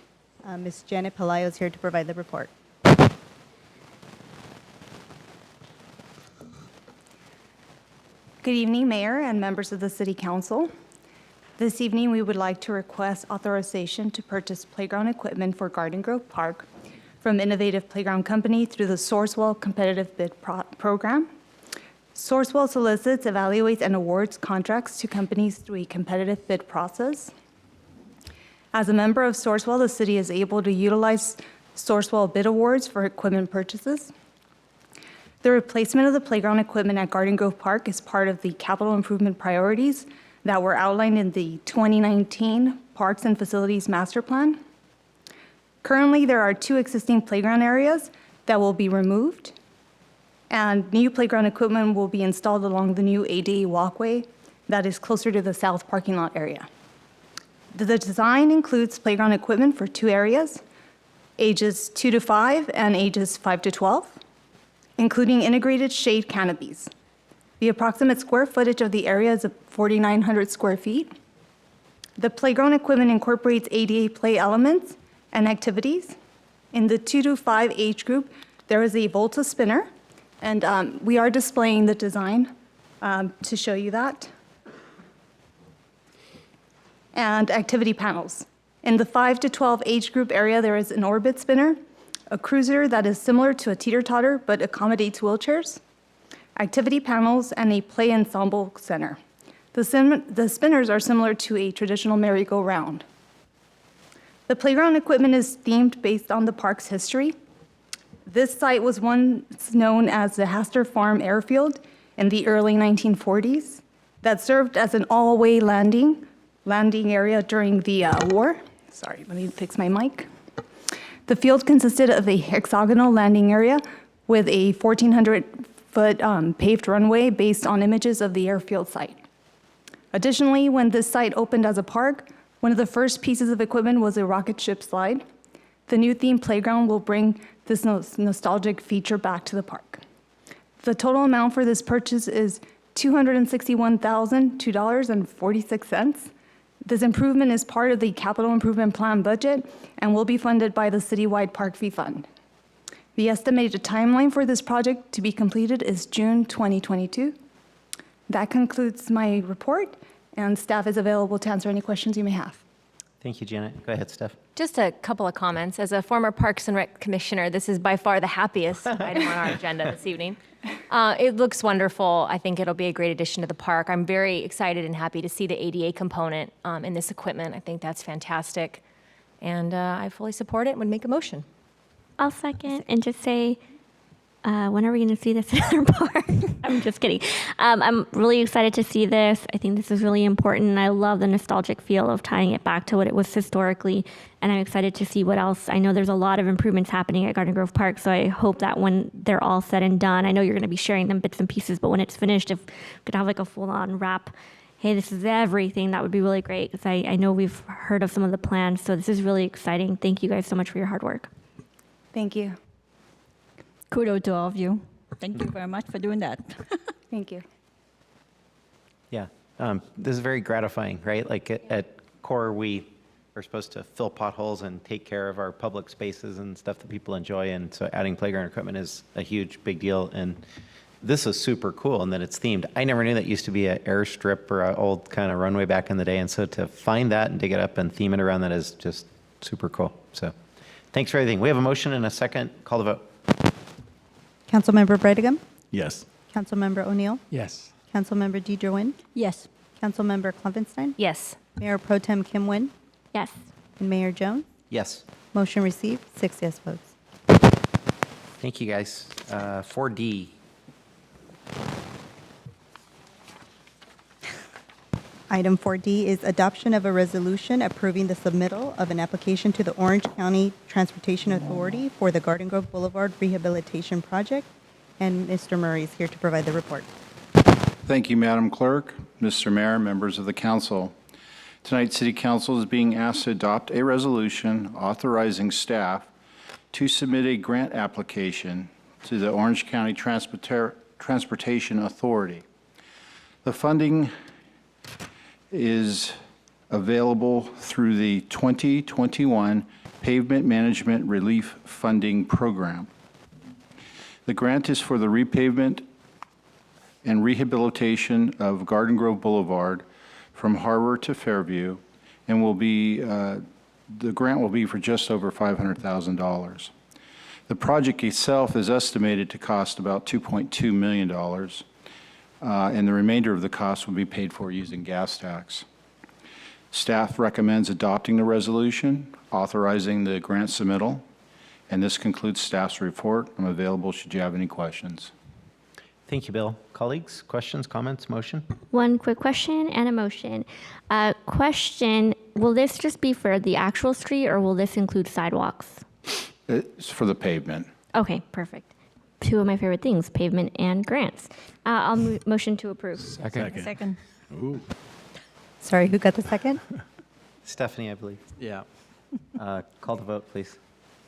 Ms. Janet Pelayo is here to provide the report. Good evening, Mayor and members of the City Council. This evening, we would like to request authorization to purchase playground equipment for Garden Grove Park from Innovative Playground Company through the Sourcewell Competitive Bid Program. Sourcewell solicits, evaluates, and awards contracts to companies through a competitive bid process. As a member of Sourcewell, the city is able to utilize Sourcewell bid awards for equipment purchases. The replacement of the playground equipment at Garden Grove Park is part of the capital improvement priorities that were outlined in the 2019 Parks and Facilities Master Plan. Currently, there are 2 existing playground areas that will be removed, and new playground equipment will be installed along the new ADA walkway that is closer to the south parking lot area. The design includes playground equipment for 2 areas, ages 2 to 5 and ages 5 to 12, including integrated shade canopies. The approximate square footage of the area is 4,900 square feet. The playground equipment incorporates ADA play elements and activities. In the 2 to 5 age group, there is a Volta spinner, and we are displaying the design to show you that. And activity panels. In the 5 to 12 age group area, there is an Orbit spinner, a cruiser that is similar to a teeter-totter but accommodates wheelchairs, activity panels, and a play ensemble center. The spinners are similar to a traditional merry-go-round. The playground equipment is themed based on the park's history. This site was once known as the Hastur Farm Airfield in the early 1940s that served as an all-way landing area during the war. Sorry, let me fix my mic. The field consisted of a hexagonal landing area with a 1,400-foot paved runway based on images of the airfield site. Additionally, when this site opened as a park, one of the first pieces of equipment was a rocket ship slide. The new themed playground will bring this nostalgic feature back to the park. The total amount for this purchase is $261,002.46. This improvement is part of the capital improvement plan budget and will be funded by the citywide park fee fund. The estimated timeline for this project to be completed is June 2022. That concludes my report, and staff is available to answer any questions you may have. Thank you, Janet. Go ahead, Steph. Just a couple of comments. As a former Parks and Rec commissioner, this is by far the happiest item on our agenda this evening. It looks wonderful. I think it'll be a great addition to the park. I'm very excited and happy to see the ADA component in this equipment. I think that's fantastic. And I fully support it and would make a motion. I'll second and just say, when are we going to see this in our park? I'm just kidding. I'm really excited to see this. I think this is really important. I love the nostalgic feel of tying it back to what it was historically. And I'm excited to see what else. I know there's a lot of improvements happening at Garden Grove Park. So I hope that when they're all said and done, I know you're going to be sharing them bits and pieces, but when it's finished, if we could have like a full on wrap, hey, this is everything, that would be really great. Because I know we've heard of some of the plans. So this is really exciting. Thank you guys so much for your hard work. Thank you. Kudos to all of you. Thank you very much for doing that. Thank you. Yeah, this is very gratifying, right? Like at CORE, we are supposed to fill potholes and take care of our public spaces and stuff that people enjoy. And so adding playground equipment is a huge, big deal. And this is super cool and that it's themed. I never knew that used to be an airstrip or an old kind of runway back in the day. And so to find that and dig it up and theme it around that is just super cool. So thanks for everything. We have a motion and a second. Call the vote. Councilmember Bredegum? Yes. Councilmember O'Neill? Yes. Councilmember Deidre Nguyen? Yes. Councilmember Clevenstein? Yes. Mayor Pro Tem Kim Nguyen? Yes. And Mayor Jones? Yes. Motion received, 6 yes votes. Thank you, guys. 4D. Item 4D is adoption of a resolution approving the submittal of an application to the Orange County Transportation Authority for the Garden Grove Boulevard Rehabilitation Project. And Mr. Murray is here to provide the report. Thank you, Madam Clerk, Mr. Mayor, members of the council. Tonight, City Council is being asked to adopt a resolution authorizing staff to submit a grant application to the Orange County Transportation Authority. The funding is available through the 2021 Pavement Management Relief Funding Program. The grant is for the repavement and rehabilitation of Garden Grove Boulevard from Harbor to Fairview, and will be, the grant will be for just over $500,000. The project itself is estimated to cost about $2.2 million, and the remainder of the cost will be paid for using gas tax. Staff recommends adopting the resolution, authorizing the grant submittal, and this concludes staff's report. I'm available should you have any questions. Thank you, Bill. Colleagues, questions, comments, motion? One quick question and a motion. Question, will this just be for the actual street or will this include sidewalks? It's for the pavement. Okay, perfect. Two of my favorite things, pavement and grants. I'll motion to approve. Second. Ooh. Sorry, who got the second? Stephanie, I believe. Yeah. Call the vote, please.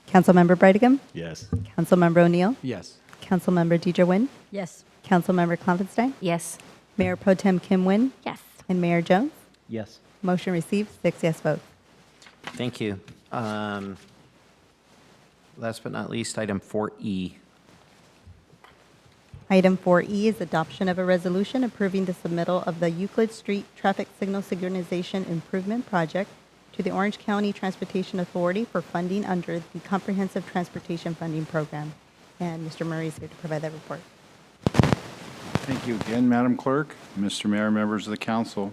Councilmember Brightigam. Yes. Councilmember O'Neill. Yes. Councilmember Deidre Nguyen. Yes. Councilmember Klopfenstein. Yes. Mayor Pro Tem Kim Nguyen. Yes. And Mayor Jones. Yes. Motion received, 6 yes votes. Thank you. Last but not least, item 4E. Item 4E is adoption of a resolution approving the submittal of the Euclid Street Traffic Signal Synchronization Improvement Project to the Orange County Transportation Authority for funding under the Comprehensive Transportation Funding Program. And Mr. Murray is here to provide that report. Thank you again, Madam Clerk, Mr. Mayor, members of the council.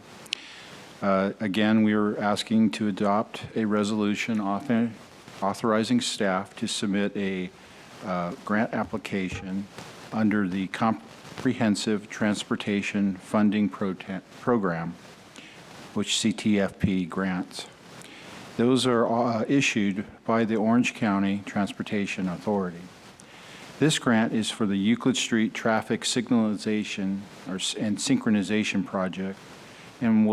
Again, we are asking to adopt a resolution authorizing staff to submit a grant application under the Comprehensive Transportation Funding Program, which CTFP grants. Those are issued by the Orange County Transportation Authority. This grant is for the Euclid Street Traffic Signalization and Synchronization Project, and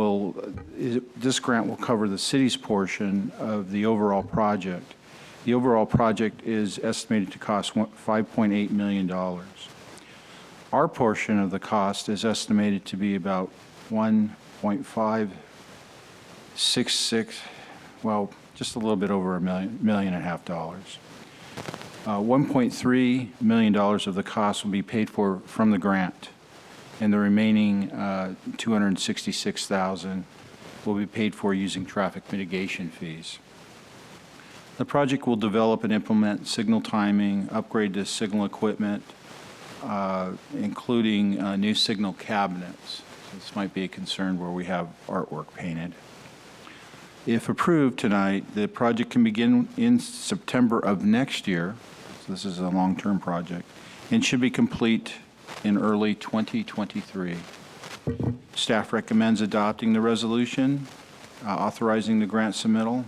this grant will cover the city's portion of the overall project. The overall project is estimated to cost $5.8 million. Our portion of the cost is estimated to be about $1.566, well, just a little bit over $1.5 million. $1.3 million of the cost will be paid for from the grant, and the remaining $266,000 will be paid for using traffic mitigation fees. The project will develop and implement signal timing, upgrade the signal equipment, including new signal cabinets. This might be a concern where we have artwork painted. If approved tonight, the project can begin in September of next year. So this is a long-term project, and should be complete in early 2023. Staff recommends adopting the resolution, authorizing the grant submittal.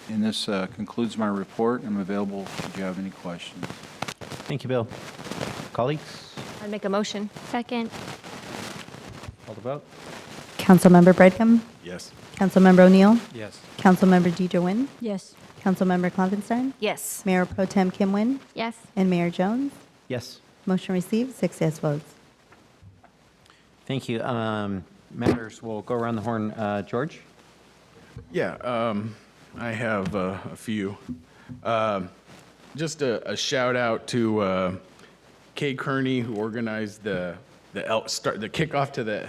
And this concludes my report. I'm available if you have any questions. Thank you, Bill. Colleagues, I'd make a motion. Second. call the vote. Councilmember Brightigam. Yes. Councilmember O'Neill. Yes. Councilmember Deidre Nguyen. Yes. Councilmember Klopfenstein. Yes. Mayor Pro Tem Kim Nguyen. Yes. And Mayor Jones. Yes. Motion received, 6 yes votes. Thank you. Matters, we'll go around the horn. George? Yeah, I have a few. Just a shout out to Kay Kearney, who organized the kickoff to the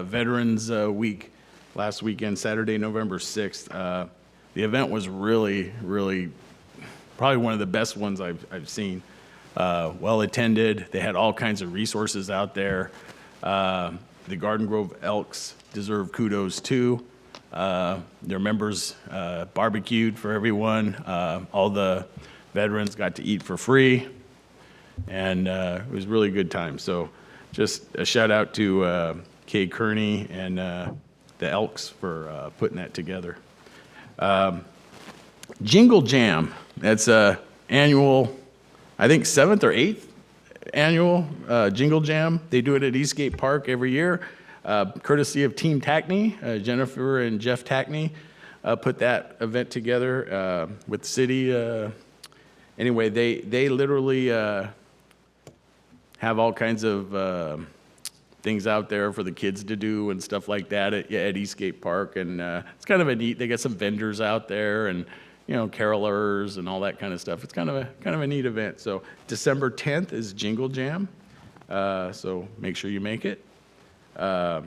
Veterans Week last weekend, Saturday, November 6th. The event was really, really probably one of the best ones I've seen. Well attended. They had all kinds of resources out there. The Garden Grove Elks deserve kudos too. Their members barbecued for everyone. All the veterans got to eat for free, and it was a really good time. So just a shout out to Kay Kearney and the Elks for putting that together. Jingle Jam, that's annual, I think 7th or 8th annual Jingle Jam. They do it at Eastgate Park every year. Courtesy of Team Tackney, Jennifer and Jeff Tackney put that event together with the city anyway, they literally have all kinds of things out there for the kids to do and stuff like that at Eastgate Park. And it's kind of a neat, they got some vendors out there and, you know, carolers and all that kind of stuff. It's kind of a neat event. So December 10th is Jingle Jam. So make sure you make it. The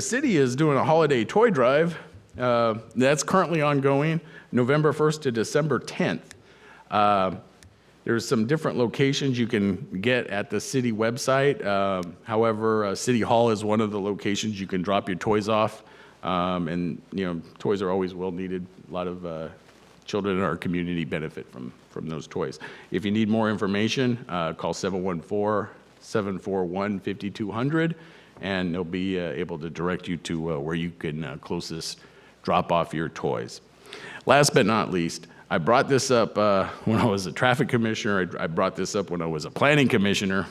city is doing a holiday toy drive. That's currently ongoing, November 1st to December 10th. There's some different locations you can get at the city website. However, City Hall is one of the locations you can drop your toys off. And, you know, toys are always well needed. A lot of children in our community benefit from those toys. If you need more information, call 714-741-5200, and they'll be able to direct you to where you can closest drop off your toys. Last but not least, I brought this up when I was a traffic commissioner. I brought this up when I was a planning commissioner,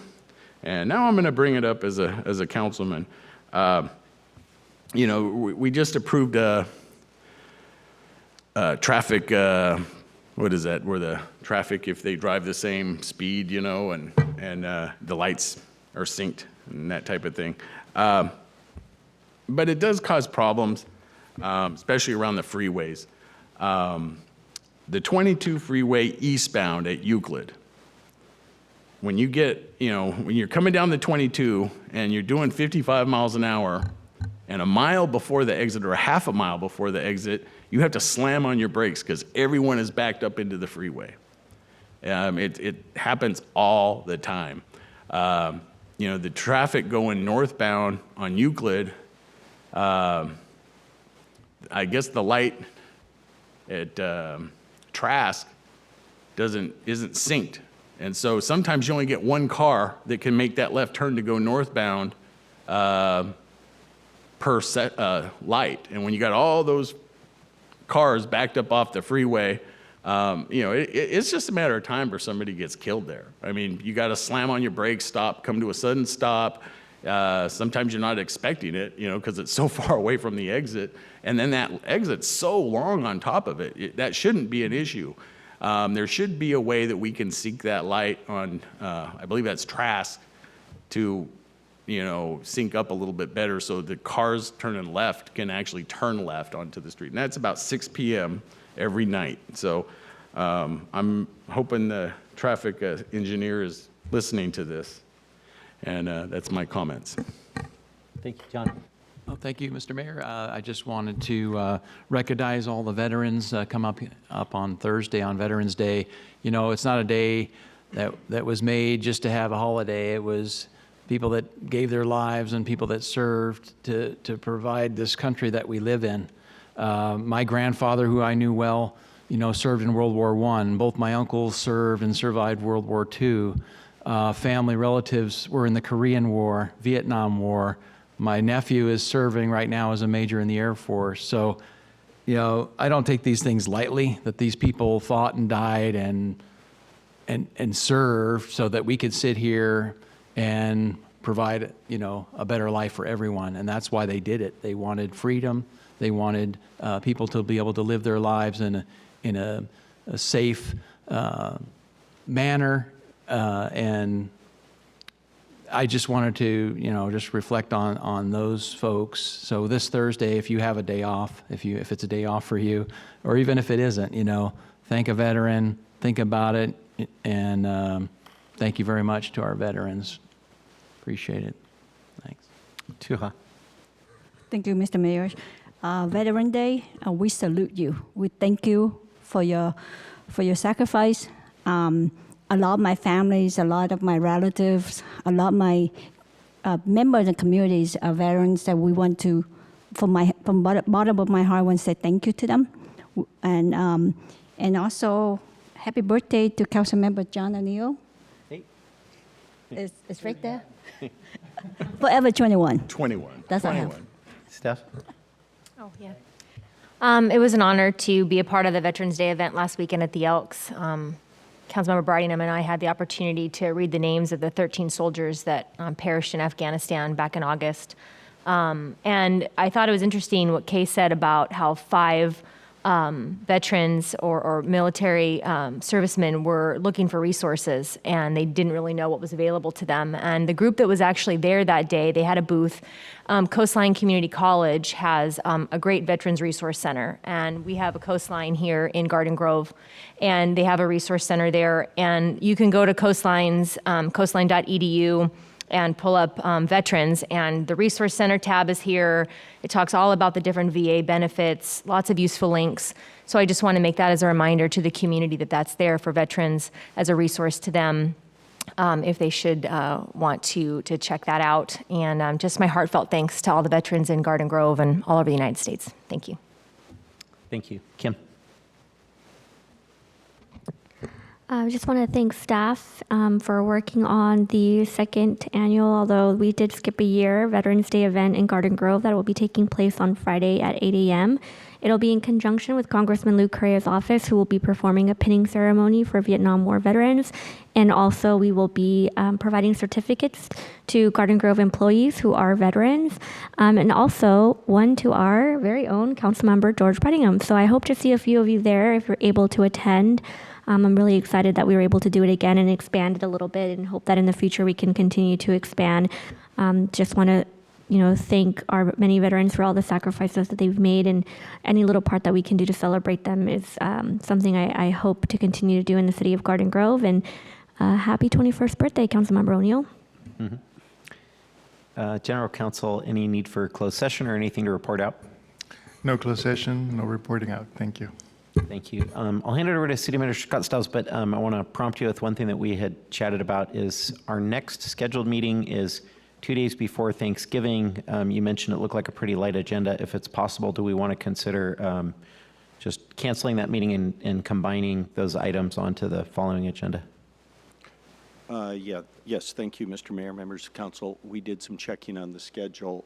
and now I'm going to bring it up as a councilman. You know, we just approved a traffic. What is that? Where the traffic, if they drive the same speed, you know, and the lights are synced and that type of thing. But it does cause problems, especially around the freeways. The 22 freeway eastbound at Euclid, when you get, you know, when you're coming down the 22 and you're doing 55 miles an hour, and a mile before the exit or a half a mile before the exit, you have to slam on your brakes because everyone is backed up into the freeway. It happens all the time. You know, the traffic going northbound on Euclid, I guess the light at Trask isn't synced. And so sometimes you only get one car that can make that left turn to go northbound per set light. And when you got all those cars backed up off the freeway, you know, it's just a matter of time before somebody gets killed there. I mean, you got to slam on your brakes, stop, come to a sudden stop. Sometimes you're not expecting it, you know, because it's so far away from the exit. And then that exit's so long on top of it. That shouldn't be an issue. There should be a way that we can sync that light on, I believe that's Trask, to, you know, sync up a little bit better so the cars turning left can actually turn left onto the street. And that's about 6 p.m. every night. So I'm hoping the traffic engineer is listening to this. And that's my comments. Thank you, John. Well, thank you, Mr. Mayor. I just wanted to recognize all the veterans come up on Thursday on Veterans Day. You know, it's not a day that was made just to have a holiday. It was people that gave their lives and people that served to provide this country that we live in. My grandfather, who I knew well, you know, served in World War I. Both my uncles served and survived World War II. Family relatives were in the Korean War, Vietnam War. My nephew is serving right now as a major in the Air Force. So, you know, I don't take these things lightly, that these people fought and died and served so that we could sit here and provide, you know, a better life for everyone. And that's why they did it. They wanted freedom. They wanted people to be able to live their lives in a safe manner. And I just wanted to, you know, just reflect on those folks. So this Thursday, if you have a day off, if it's a day off for you, or even if it isn't, you know, thank a veteran, think about it, and thank you very much to our veterans. Appreciate it. Thanks. Tuha. Thank you, Mr. Mayor. Veteran Day, we salute you. We thank you for your sacrifice. A lot of my families, a lot of my relatives, a lot of my members and communities are veterans that we want to, from bottom of my heart, I want to say thank you to them. And also, happy birthday to Councilmember John O'Neill. Hey. It's right there. Forever 21. 21. That's all I have. Steph? Oh, yeah. It was an honor to be a part of the Veterans Day event last weekend at the Elks. Councilmember Bardingham and I had the opportunity to read the names of the 13 soldiers that perished in Afghanistan back in August. And I thought it was interesting what Kay said about how 5 veterans or military servicemen were looking for resources, and they didn't really know what was available to them. And the group that was actually there that day, they had a booth. Coastline Community College has a great Veterans Resource Center, and we have a Coastline here in Garden Grove, and they have a resource center there. And you can go to Coastline's, coastline.edu, and pull up veterans, and the Resource Center tab is here. It talks all about the different VA benefits, lots of useful links. So I just want to make that as a reminder to the community that that's there for veterans as a resource to them if they should want to check that out. And just my heartfelt thanks to all the veterans in Garden Grove and all over the United States. Thank you. Thank you. Kim? I just want to thank staff for working on the second annual, although we did skip a year, Veterans Day event in Garden Grove that will be taking place on Friday at 8 a.m. It'll be in conjunction with Congressman Lou Correa's office, who will be performing a pinning ceremony for Vietnam War veterans. And also we will be providing certificates to Garden Grove employees who are veterans, and also one to our very own Councilmember George Brettingham. So I hope to see a few of you there if you're able to attend. I'm really excited that we were able to do it again and expand it a little bit, and hope that in the future we can continue to expand. Just want to, thank our many veterans for all the sacrifices that they've made, and any little part that we can do to celebrate them is something I hope to continue to do in the city of Garden Grove. And happy 21st birthday, Councilmember O'Neill. Mm-hmm. General Counsel, any need for closed session or anything to report out? No closed session, no reporting out. Thank you. Thank you. I'll hand it over to City Manager Scott Stiles, but I want to prompt you with one thing that we had chatted about. Is our next scheduled meeting is 2 days before Thanksgiving. You mentioned it looked like a pretty light agenda. If it's possible, do we want to consider just canceling that meeting and combining those items onto the following agenda? Yes, thank you, Mr. Mayor, members of council. We did some checking on the schedule.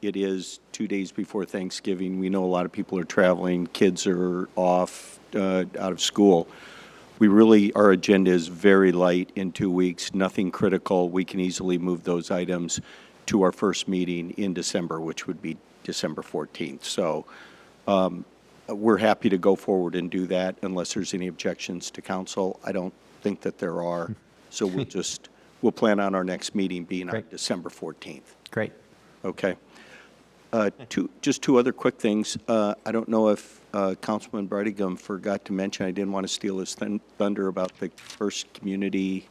It is 2 days before Thanksgiving. We know a lot of people are traveling, kids are off, out of school. Our agenda is very light in 2 weeks, nothing critical. We can easily move those items to our first meeting in December, which would be December 14th. So we're happy to go forward and do that unless there's any objections to council. I don't think that there are. So we'll plan on our next meeting being on December 14th. Great. Okay. Just two other quick things. I don't know if Councilman Brettingham forgot to mention, I didn't want to steal his thunder about the first community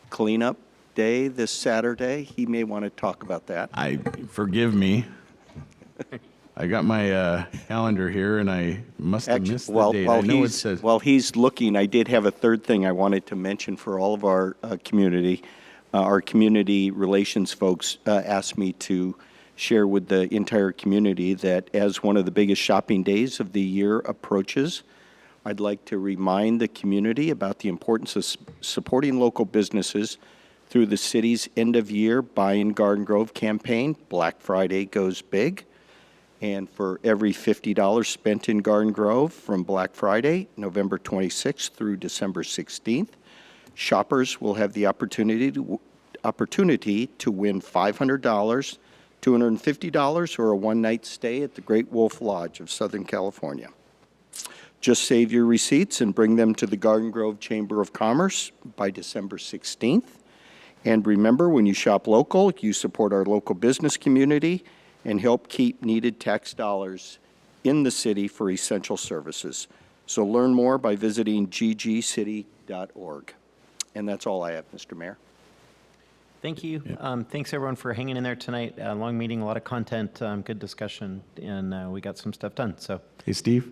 cleanup day this Saturday. He may want to talk about that. Forgive me. I got my calendar here, and I must have missed the date. I know it says. While he's looking, I did have a third thing I wanted to mention for all of our community. Our community relations folks asked me to share with the entire community that as one of the biggest shopping days of the year approaches, I'd like to remind the community about the importance of supporting local businesses through the city's end-of-year Buy in Garden Grove campaign. Black Friday goes big. And for every $50 spent in Garden Grove from Black Friday, November 26th through December 16th, shoppers will have the opportunity to win $500, $250, or a one-night stay at the Great Wolf Lodge of Southern California. Just save your receipts and bring them to the Garden Grove Chamber of Commerce by December 16th. And remember, when you shop local, you support our local business community and help keep needed tax dollars in the city for essential services. So learn more by visiting ggcity.org. And that's all I have, Mr. Mayor. Thank you. Thanks, everyone, for hanging in there tonight. Long meeting, a lot of content, good discussion, and we got some stuff done. So, Hey, Steve?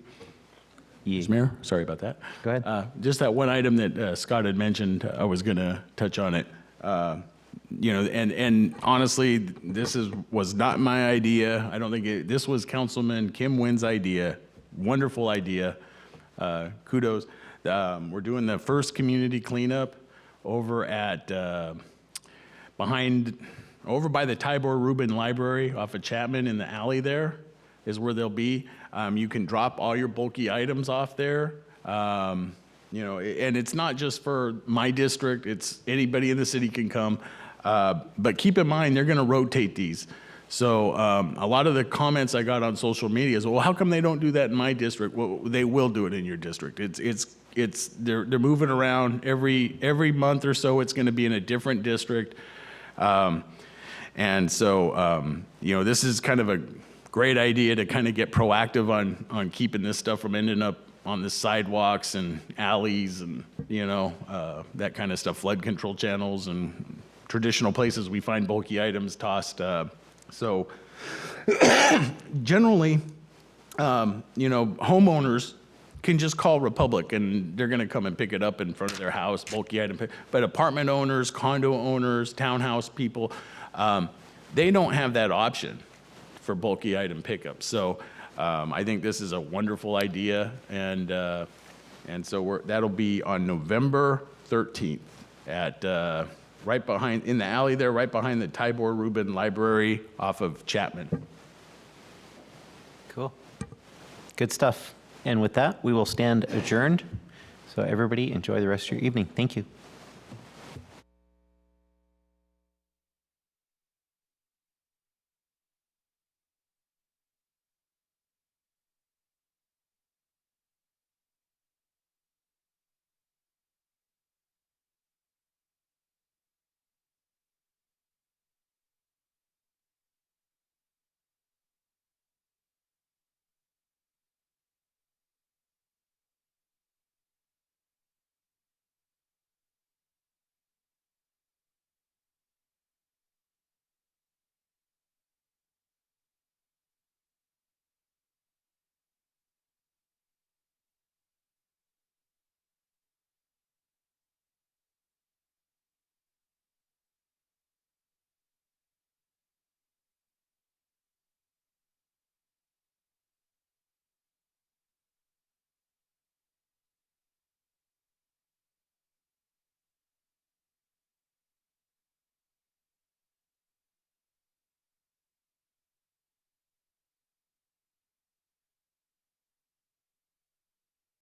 Yeah. Mr. Mayor, sorry about that. Go ahead. Just that one item that Scott had mentioned, I was going to touch on it. And honestly, this was not my idea. I don't think this was Councilman Kim Wynn's idea. Wonderful idea. Kudos. We're doing the first community cleanup over at over by the Tibor Rubin Library off of Chapman in the alley there is where they'll be. You can drop all your bulky items off there. And it's not just for my district, it's anybody in the city can come. But keep in mind, they're going to rotate these. So a lot of the comments I got on social media is, well, how come they don't do that in my district? Well, they will do it in your district. They're moving around every month or so. It's going to be in a different district. And so, this is kind of a great idea to kind of get proactive on keeping this stuff from ending up on the sidewalks and alleys and, that kind of stuff, flood control channels and traditional places we find bulky items tossed. So generally, homeowners can just call Republic and they're going to come and pick it up in front of their house, bulky item. But apartment owners, condo owners, townhouse people, they don't have that option for bulky item pickup. So I think this is a wonderful idea, and so that'll be on November 13th at right behind, in the alley there, right behind the Tybor Rubin Library off of Chapman. Cool. Good stuff. And with that, we will stand adjourned. So everybody enjoy the rest of your evening. Thank you.